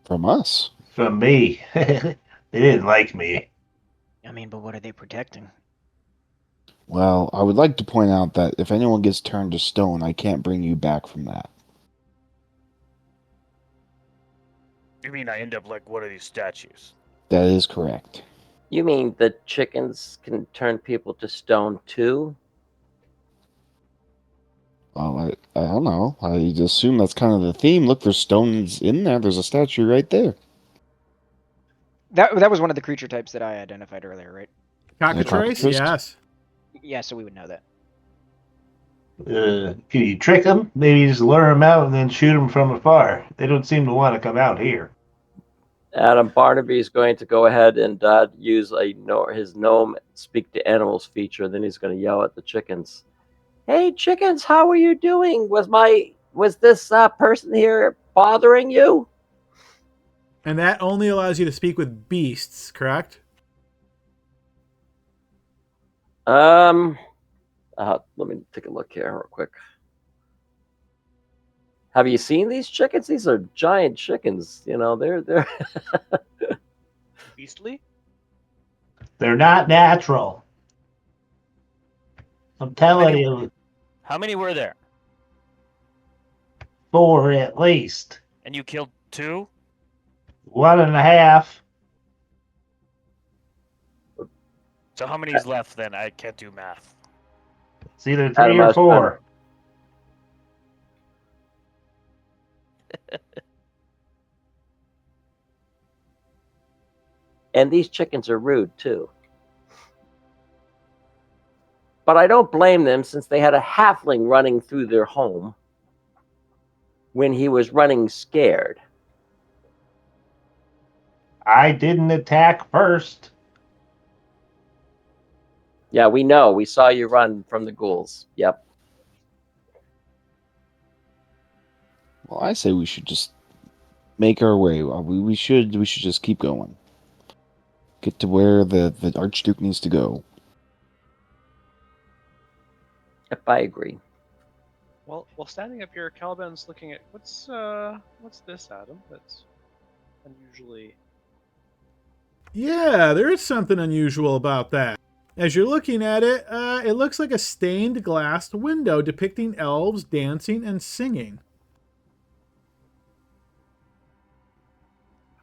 From us.
From me. They didn't like me.
I mean, but what are they protecting?
Well, I would like to point out that if anyone gets turned to stone, I can't bring you back from that.
You mean I end up like one of these statues?
That is correct.
You mean the chickens can turn people to stone too?
Well, I don't know. I assume that's kind of the theme. Look, there's stones in there. There's a statue right there.
That was one of the creature types that I identified earlier, right?
Cockatrice? Yes.
Yeah, so we would know that.
Can you trick them? Maybe just lure them out and then shoot them from afar. They don't seem to want to come out here.
Adam Barnaby is going to go ahead and use his gnome speak to animals feature. Then he's going to yell at the chickens. Hey, chickens, how are you doing? Was this person here bothering you?
And that only allows you to speak with beasts, correct?
Let me take a look here real quick. Have you seen these chickens? These are giant chickens. You know, they're
Beastly?
They're not natural. I'm telling you.
How many were there?
4 at least.
And you killed 2?
1.5.
So how many's left then? I can't do math.
It's either 3 or 4.
And these chickens are rude too. But I don't blame them since they had a halfling running through their home when he was running scared.
I didn't attack first.
Yeah, we know. We saw you run from the ghouls. Yep.
Well, I say we should just make our way. We should just keep going. Get to where the Archduke needs to go.
Yep, I agree.
Well, while standing up here, Caliban's looking at what's this, Adam? That's unusually.
Yeah, there is something unusual about that. As you're looking at it, it looks like a stained glass window depicting elves dancing and singing.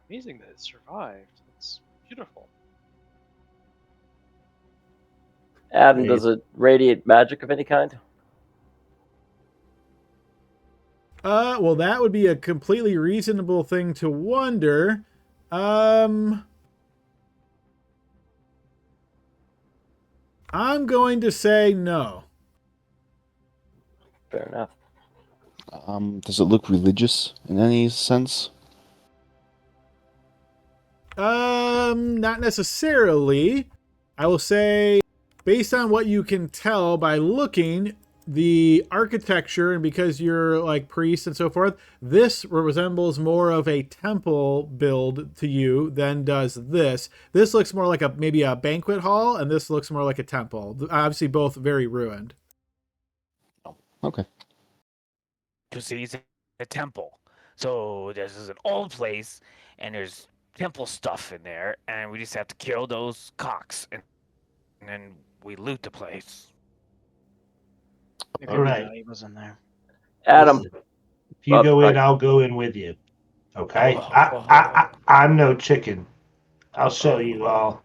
Amazing that it survived. It's beautiful.
Adam,
Right.
does it radiate magic of any kind?
Well, that would be a completely reasonable thing to wonder. I'm going to say no.
Fair enough.
Does it look religious in any sense?
Not necessarily. I will say, based on what you can tell by looking, the architecture, and because you're like priests and so forth, this resembles more of a temple build to you than does this. This looks more like maybe a banquet hall, and this looks more like a temple. Obviously, both very ruined.
Okay.
Because he's a temple. So this is an old place, and there's temple stuff in there, and we just have to kill those cocks, and then we loot the place.
Maybe
All right.
valuables in there.
Adam,
Listen, if you
Oh,
go in,
right.
I'll go in with you. Okay?
Oh.
I'm no chicken. I'll show you all.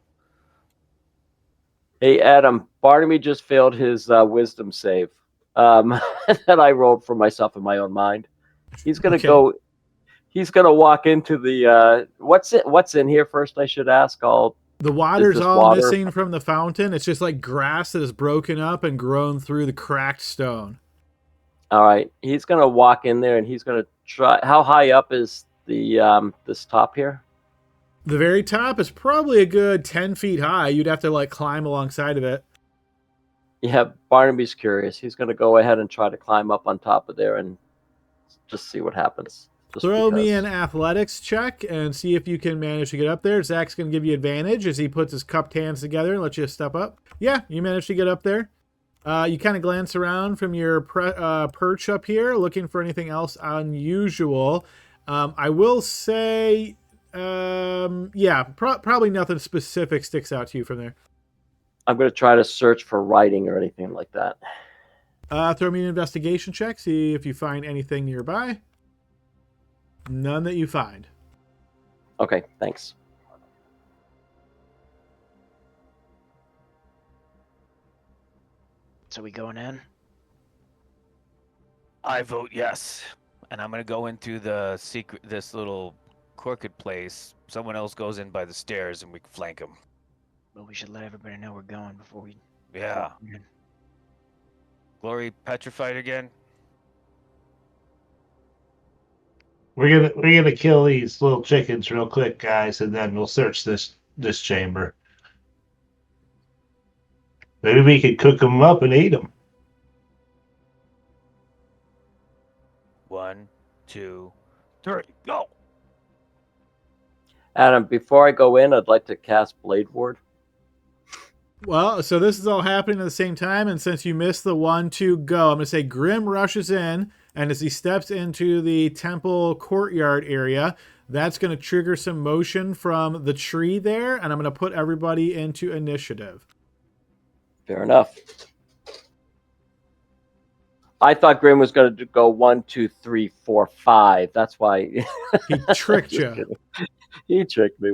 hey Adam, Barnaby just failed his wisdom save that I rolled for myself in my own mind. He's gonna
Okay.
go. He's gonna walk into the what's in here first. I should ask.
The water's
this
all
water-
missing from the fountain. It's just like grass that is broken up and grown through the cracked stone.
All right, he's gonna walk in there and he's gonna try. How high up is the this top here?
The very top is probably a good 10 feet high. You'd have to like climb alongside of it.
Yeah, Barnaby's curious. He's gonna go ahead and try to climb up on top of there and just see what happens. Just
Throw me
because.
an athletics check and see if you can manage to get up there. Zach's going to give you advantage as he puts his cupped hands together and lets you step up. Yeah, you managed to get up there. You kind of glance around from your perch up here, looking for anything else unusual. I will say, yeah, probably nothing specific sticks out to you from there.
I'm gonna try to search for writing or anything like that.
Throw me an investigation check, see if you find anything nearby. None that you find.
Okay, thanks.
So we going in?
I vote yes. And I'm gonna go into the this little crooked place. Someone else goes in by the stairs and we can flank them.
But we should let everybody know we're going before we.
Yeah. Glory petrified again?
We're gonna kill these little chickens real quick, guys, and then we'll search this chamber. Maybe we could cook them up and eat them.
1, 2, 3, go!
Adam, before I go in, I'd like to cast Blade Ward.
Well, so this is all happening at the same time, and since you missed the 1, 2, go, I'm going to say Grim rushes in, and as he steps into the temple courtyard area, that's going to trigger some motion from the tree there, and I'm going to put everybody into initiative.
Fair enough. I thought Grim was going to go 1, 2, 3, 4, 5. That's why
He tricked
Just
you.
kidding. He tricked me.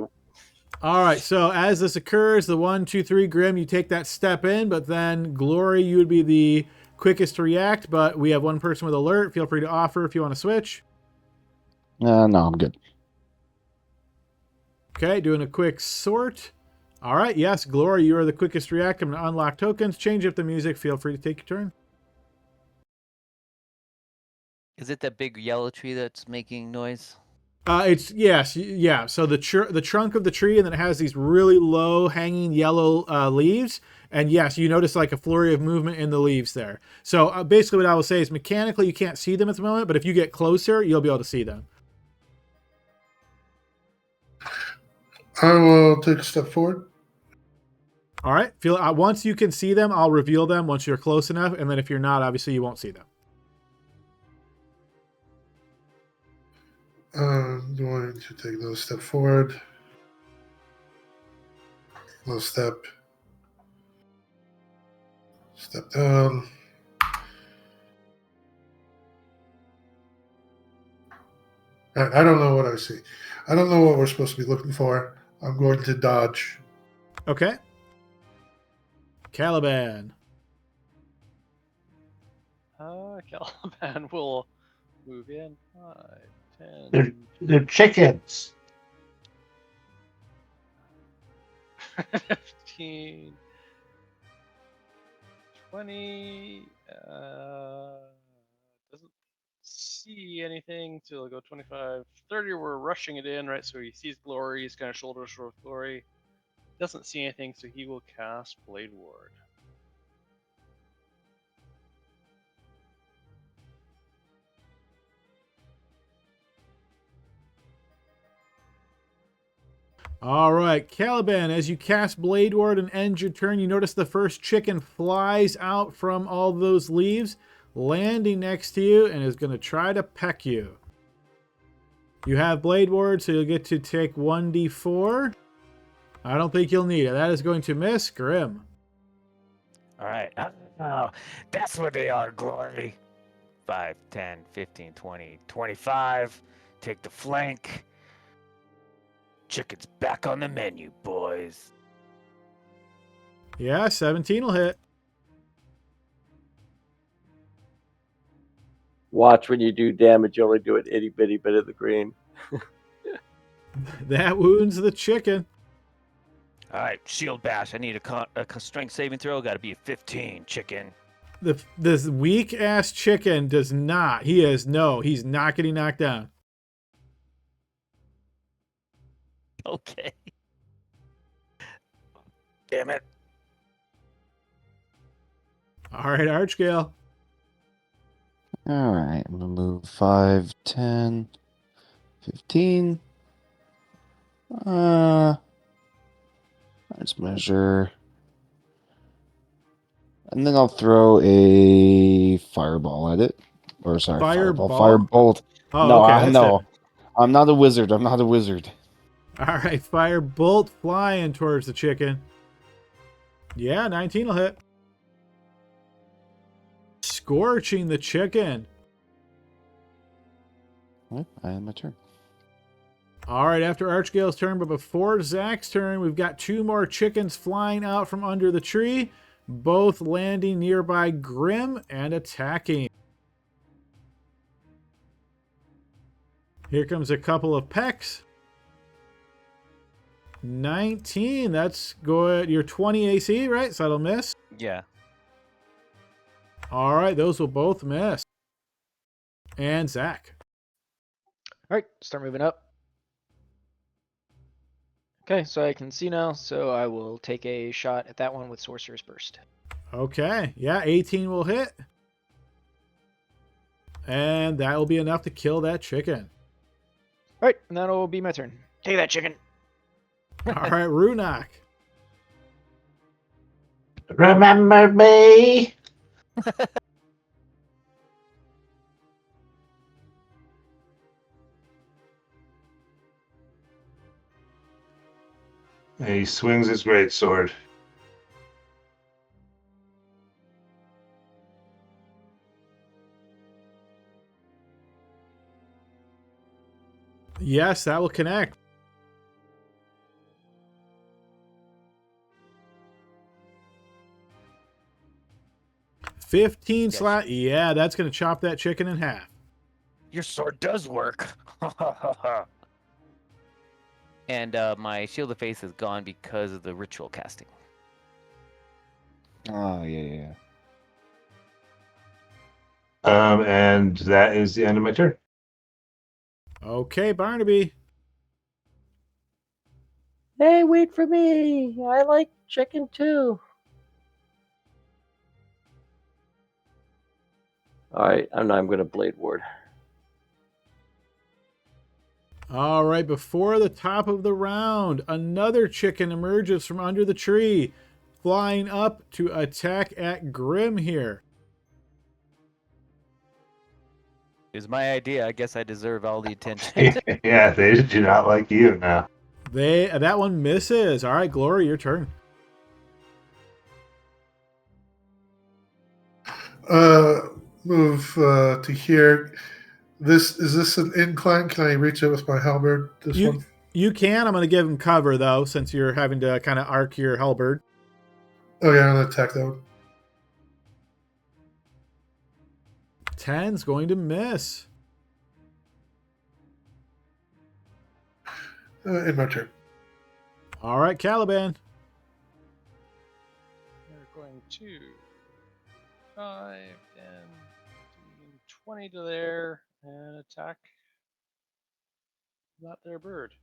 All right, so as this occurs, the 1, 2, 3, Grim, you take that step in, but then Glory, you would be the quickest to react, but we have one person with alert. Feel free to offer if you want to switch.
No, I'm good.
Okay, doing a quick sort. All right, yes, Glory, you are the quickest to react. I'm going to unlock tokens, change up the music. Feel free to take your turn.
Is it that big yellow tree that's making noise?
It's yes, yeah. So the trunk of the tree, and then it has these really low hanging yellow leaves. And yes, you notice like a flurry of movement in the leaves there. So basically, what I will say is mechanically you can't see them at the moment, but if you get closer, you'll be able to see them.
I will take a step forward.
All right. Once you can see them, I'll reveal them once you're close enough, and then if you're not, obviously you won't see them.
I'm going to take another step forward. Little step. Step down. All right, I don't know what I see. I don't know what we're supposed to be looking for. I'm going to dodge.
Okay. Caliban.
Caliban will move in 5, 10,
They're chickens.
15, 20. Doesn't see anything, so he'll go 25, 30. We're rushing it in, right? So he sees glory. He's kind of shoulder to shoulder with glory. Doesn't see anything, so he will cast Blade Ward.
All right, Caliban, as you cast Blade Ward and end your turn, you notice the first chicken flies out from all those leaves, landing next to you, and is going to try to peck you. You have Blade Ward, so you'll get to take 1d4. I don't think you'll need it. That is going to miss. Grim.
All right. Oh, that's what they are, Glory. 5, 10, 15, 20, 25. Take the flank. Chicken's back on the menu, boys.
Yeah, 17 will hit.
Watch when you do damage, you only do an itty bitty bit of the green.
That wounds the chicken.
All right, shield bash. I need a strength saving throw. Got to be a 15, chicken.
This weak ass chicken does not. He's not getting knocked down.
Okay. Damn it.
All right, Archgale.
All right, I'm going to move 5, 10, 15. Let's measure. And then I'll throw a fireball at it. Or sorry,
Fireball?
Firebolt.
Oh,
No,
okay.
I
That's
know. I'm not a wizard. I'm not a wizard.
All right, firebolt flying towards the chicken. Yeah, 19 will hit. Scorching the chicken.
Well, I have my turn.
All right, after Archgale's turn, but before Zach's turn, we've got 2 more chickens flying out from under the tree, both landing nearby Grim and attacking. Here comes a couple of pecks. 19, that's good. You're 20 AC, right? So that'll miss.
Yeah.
All right, those will both miss. And Zach.
All right, start moving up. Okay, so I can see now, so I will take a shot at that one with Sorcerer's Burst.
Okay, yeah, 18 will hit. And that will be enough to kill that chicken.
All right, and that'll be my turn. Take that, chicken.
All right, Runak.
Remember me?
He swings his great sword.
Yes, that will connect. $15 slot. Yeah, that's going to chop that chicken in half.
Your sword does work.
And my Shield of Faith is gone because of the ritual casting.
Oh, yeah.
And that is the end of my turn.
Okay, Barnaby.
Hey, wait for me. I like chicken too. All right, I'm going to Blade Ward.
All right, before the top of the round, another chicken emerges from under the tree, flying up to attack at Grim here.
It was my idea. I guess I deserve all the attention.
Yeah, they do not like you now.
That one misses. All right, Glory, your turn.
Move to here. Is this an incline? Can I reach it with my halberd? This one?
You can. I'm going to give him cover, though, since you're having to kind of arc your halberd.
Oh, yeah, I'm going to attack that one.
10's going to miss.
In my turn.
All right, Caliban.
We're going to 5, 10, 20 to there, and attack that there bird.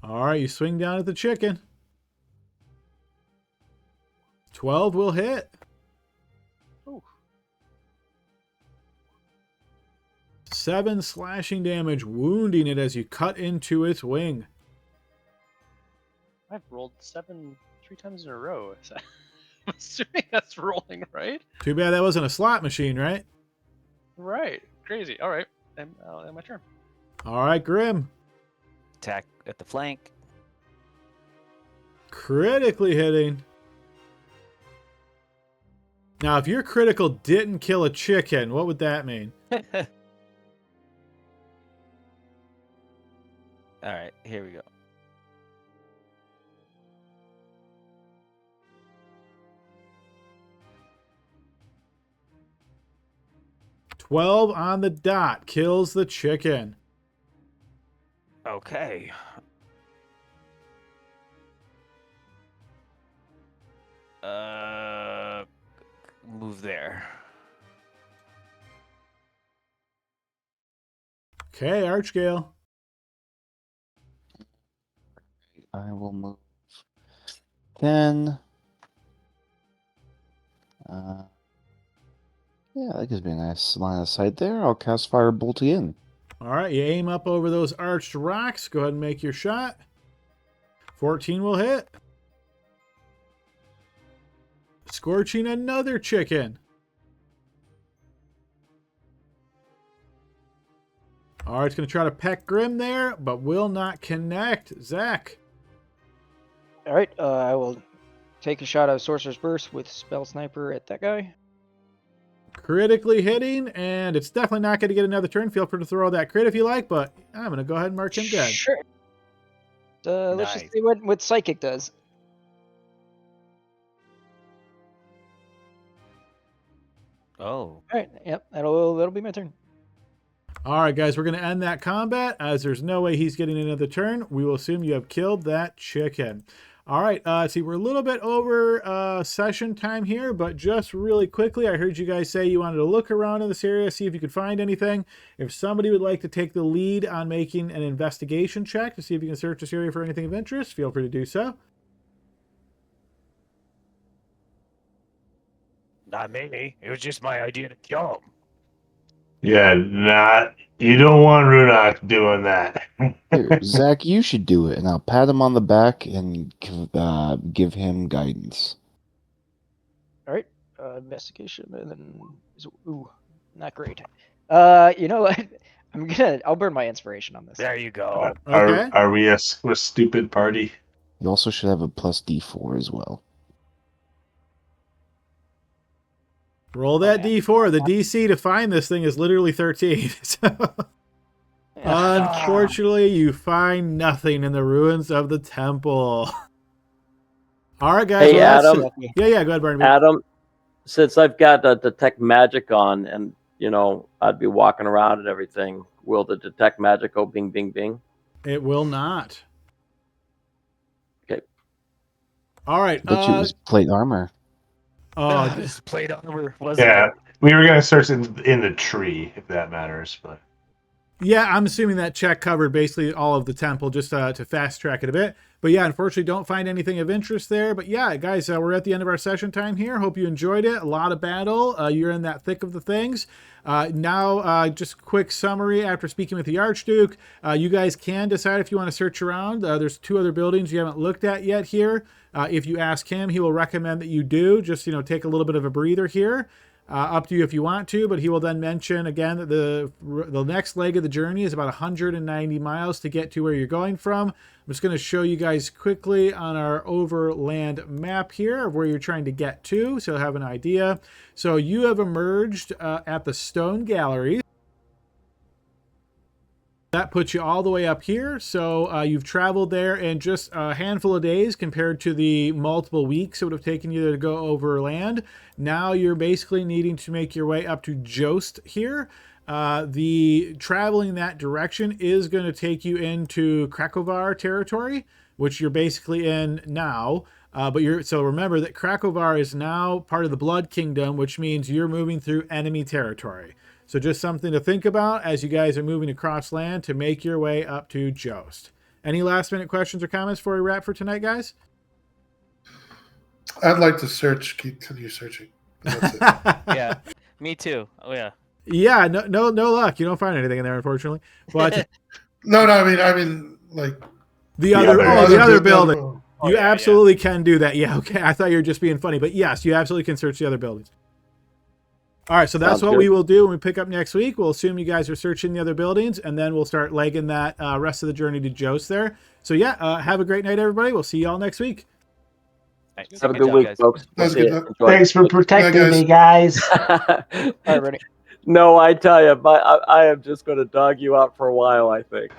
All right, you swing down at the chicken. 12 will hit.
Ooh.
7 slashing damage, wounding it as you cut into its wing.
I've rolled 7 3 times in a row. I'm assuming that's rolling, right?
Too bad that wasn't a slot machine, right?
Right. Crazy. All right. And my turn.
All right, Grim.
Attack at the flank.
Critically hitting. Now, if your critical didn't kill a chicken, what would that mean?
All right, here we go.
$12 on the dot kills the chicken.
Okay. Move there.
Okay, Archgale.
I will move 10. Yeah, that gives me a nice line of sight there. I'll cast Firebolt again.
All right, you aim up over those arched rocks. Go ahead and make your shot. 14 will hit. Scorching another chicken. All right, it's going to try to peck Grim there, but will not connect. Zach.
All right, I will take a shot of Sorcerer's Burst with Spell Sniper at that guy.
Critically hitting, and it's definitely not going to get another turn. Feel free to throw that crit if you like, but I'm going to go ahead and mark him dead.
Sure. Let's just see what Psychic does.
Oh.
All right, yep, that'll be my turn.
All right, guys, we're going to end that combat. As there's no way he's getting another turn, we will assume you have killed that chicken. All right, see, we're a little bit over session time here, but just really quickly, I heard you guys say you wanted to look around in this area, see if you could find anything. If somebody would like to take the lead on making an investigation check to see if you can search this area for anything of interest, feel free to do so.
Not me. It was just my idea to kill him.
Yeah, you don't want Runak doing that.
Here, Zach, you should do it, and I'll pat him on the back and give him guidance.
All right, investigation, and then not great. You know what? I'll burn my inspiration on this.
There you go.
Okay.
Are we a stupid party?
You also should have a plus D4 as well.
Roll that D4. The DC to find this thing is literally 13. So, unfortunately, you find nothing in the ruins of the temple. All right, guys.
Hey, Adam.
Yeah, go ahead, Barnaby.
Adam, since I've got detect magic on, and I'd be walking around and everything, will the detect magic go bing, bing, bing?
It will not.
Okay.
All right.
I bet you it was plate armor.
Oh,
This plate armor wasn't
Yeah,
it?
we were gonna search in the tree if that matters, but
Yeah, I'm assuming that check covered basically all of the temple, just to fast track it a bit. But yeah, unfortunately, don't find anything of interest there. But yeah, guys, we're at the end of our session time here. Hope you enjoyed it. A lot of battle. You're in that thick of the things. Now, just quick summary after speaking with the Archduke. You guys can decide if you want to search around. There's 2 other buildings you haven't looked at yet here. If you ask him, he will recommend that you do. Just, take a little bit of a breather here. Up to you if you want to, but he will then mention again that the next leg of the journey is about 190 miles to get to where you're going from. I'm just going to show you guys quickly on our overland map here of where you're trying to get to, so you'll have an idea. So you have emerged at the Stone Gallery. That puts you all the way up here. So you've traveled there in just a handful of days compared to the multiple weeks it would have taken you to go overland. Now you're basically needing to make your way up to Jost here. The traveling that direction is going to take you into Krakovar territory, which you're basically in now. So remember that Krakovar is now part of the Blood Kingdom, which means you're moving through enemy territory. So just something to think about as you guys are moving across land to make your way up to Jost. Any last minute questions or comments before we wrap for tonight, guys?
I'd like to continue searching. That's it.
Yeah, me too. Oh yeah.
Yeah, no luck. You don't find anything in there, unfortunately. But
No, I mean, like
the other building.
Oh,
You absolutely can do that. Yeah, okay. I thought you were just being funny. But yes, you absolutely can search the other buildings. All right, so that's
Sounds
what
good.
we will do when we pick up next week. We'll assume you guys are searching the other buildings, and then we'll start legging that rest of the journey to Jost there. So yeah, have a great night, everybody. We'll see you all next week.
All right,
Have a
good
good
job,
week,
guys.
folks.
That's
See
good.
ya. Enjoy.
Thanks for protecting
guys.
me, guys.
All right, ready.
No, I tell you, I am just going to dog you out for a while, I think.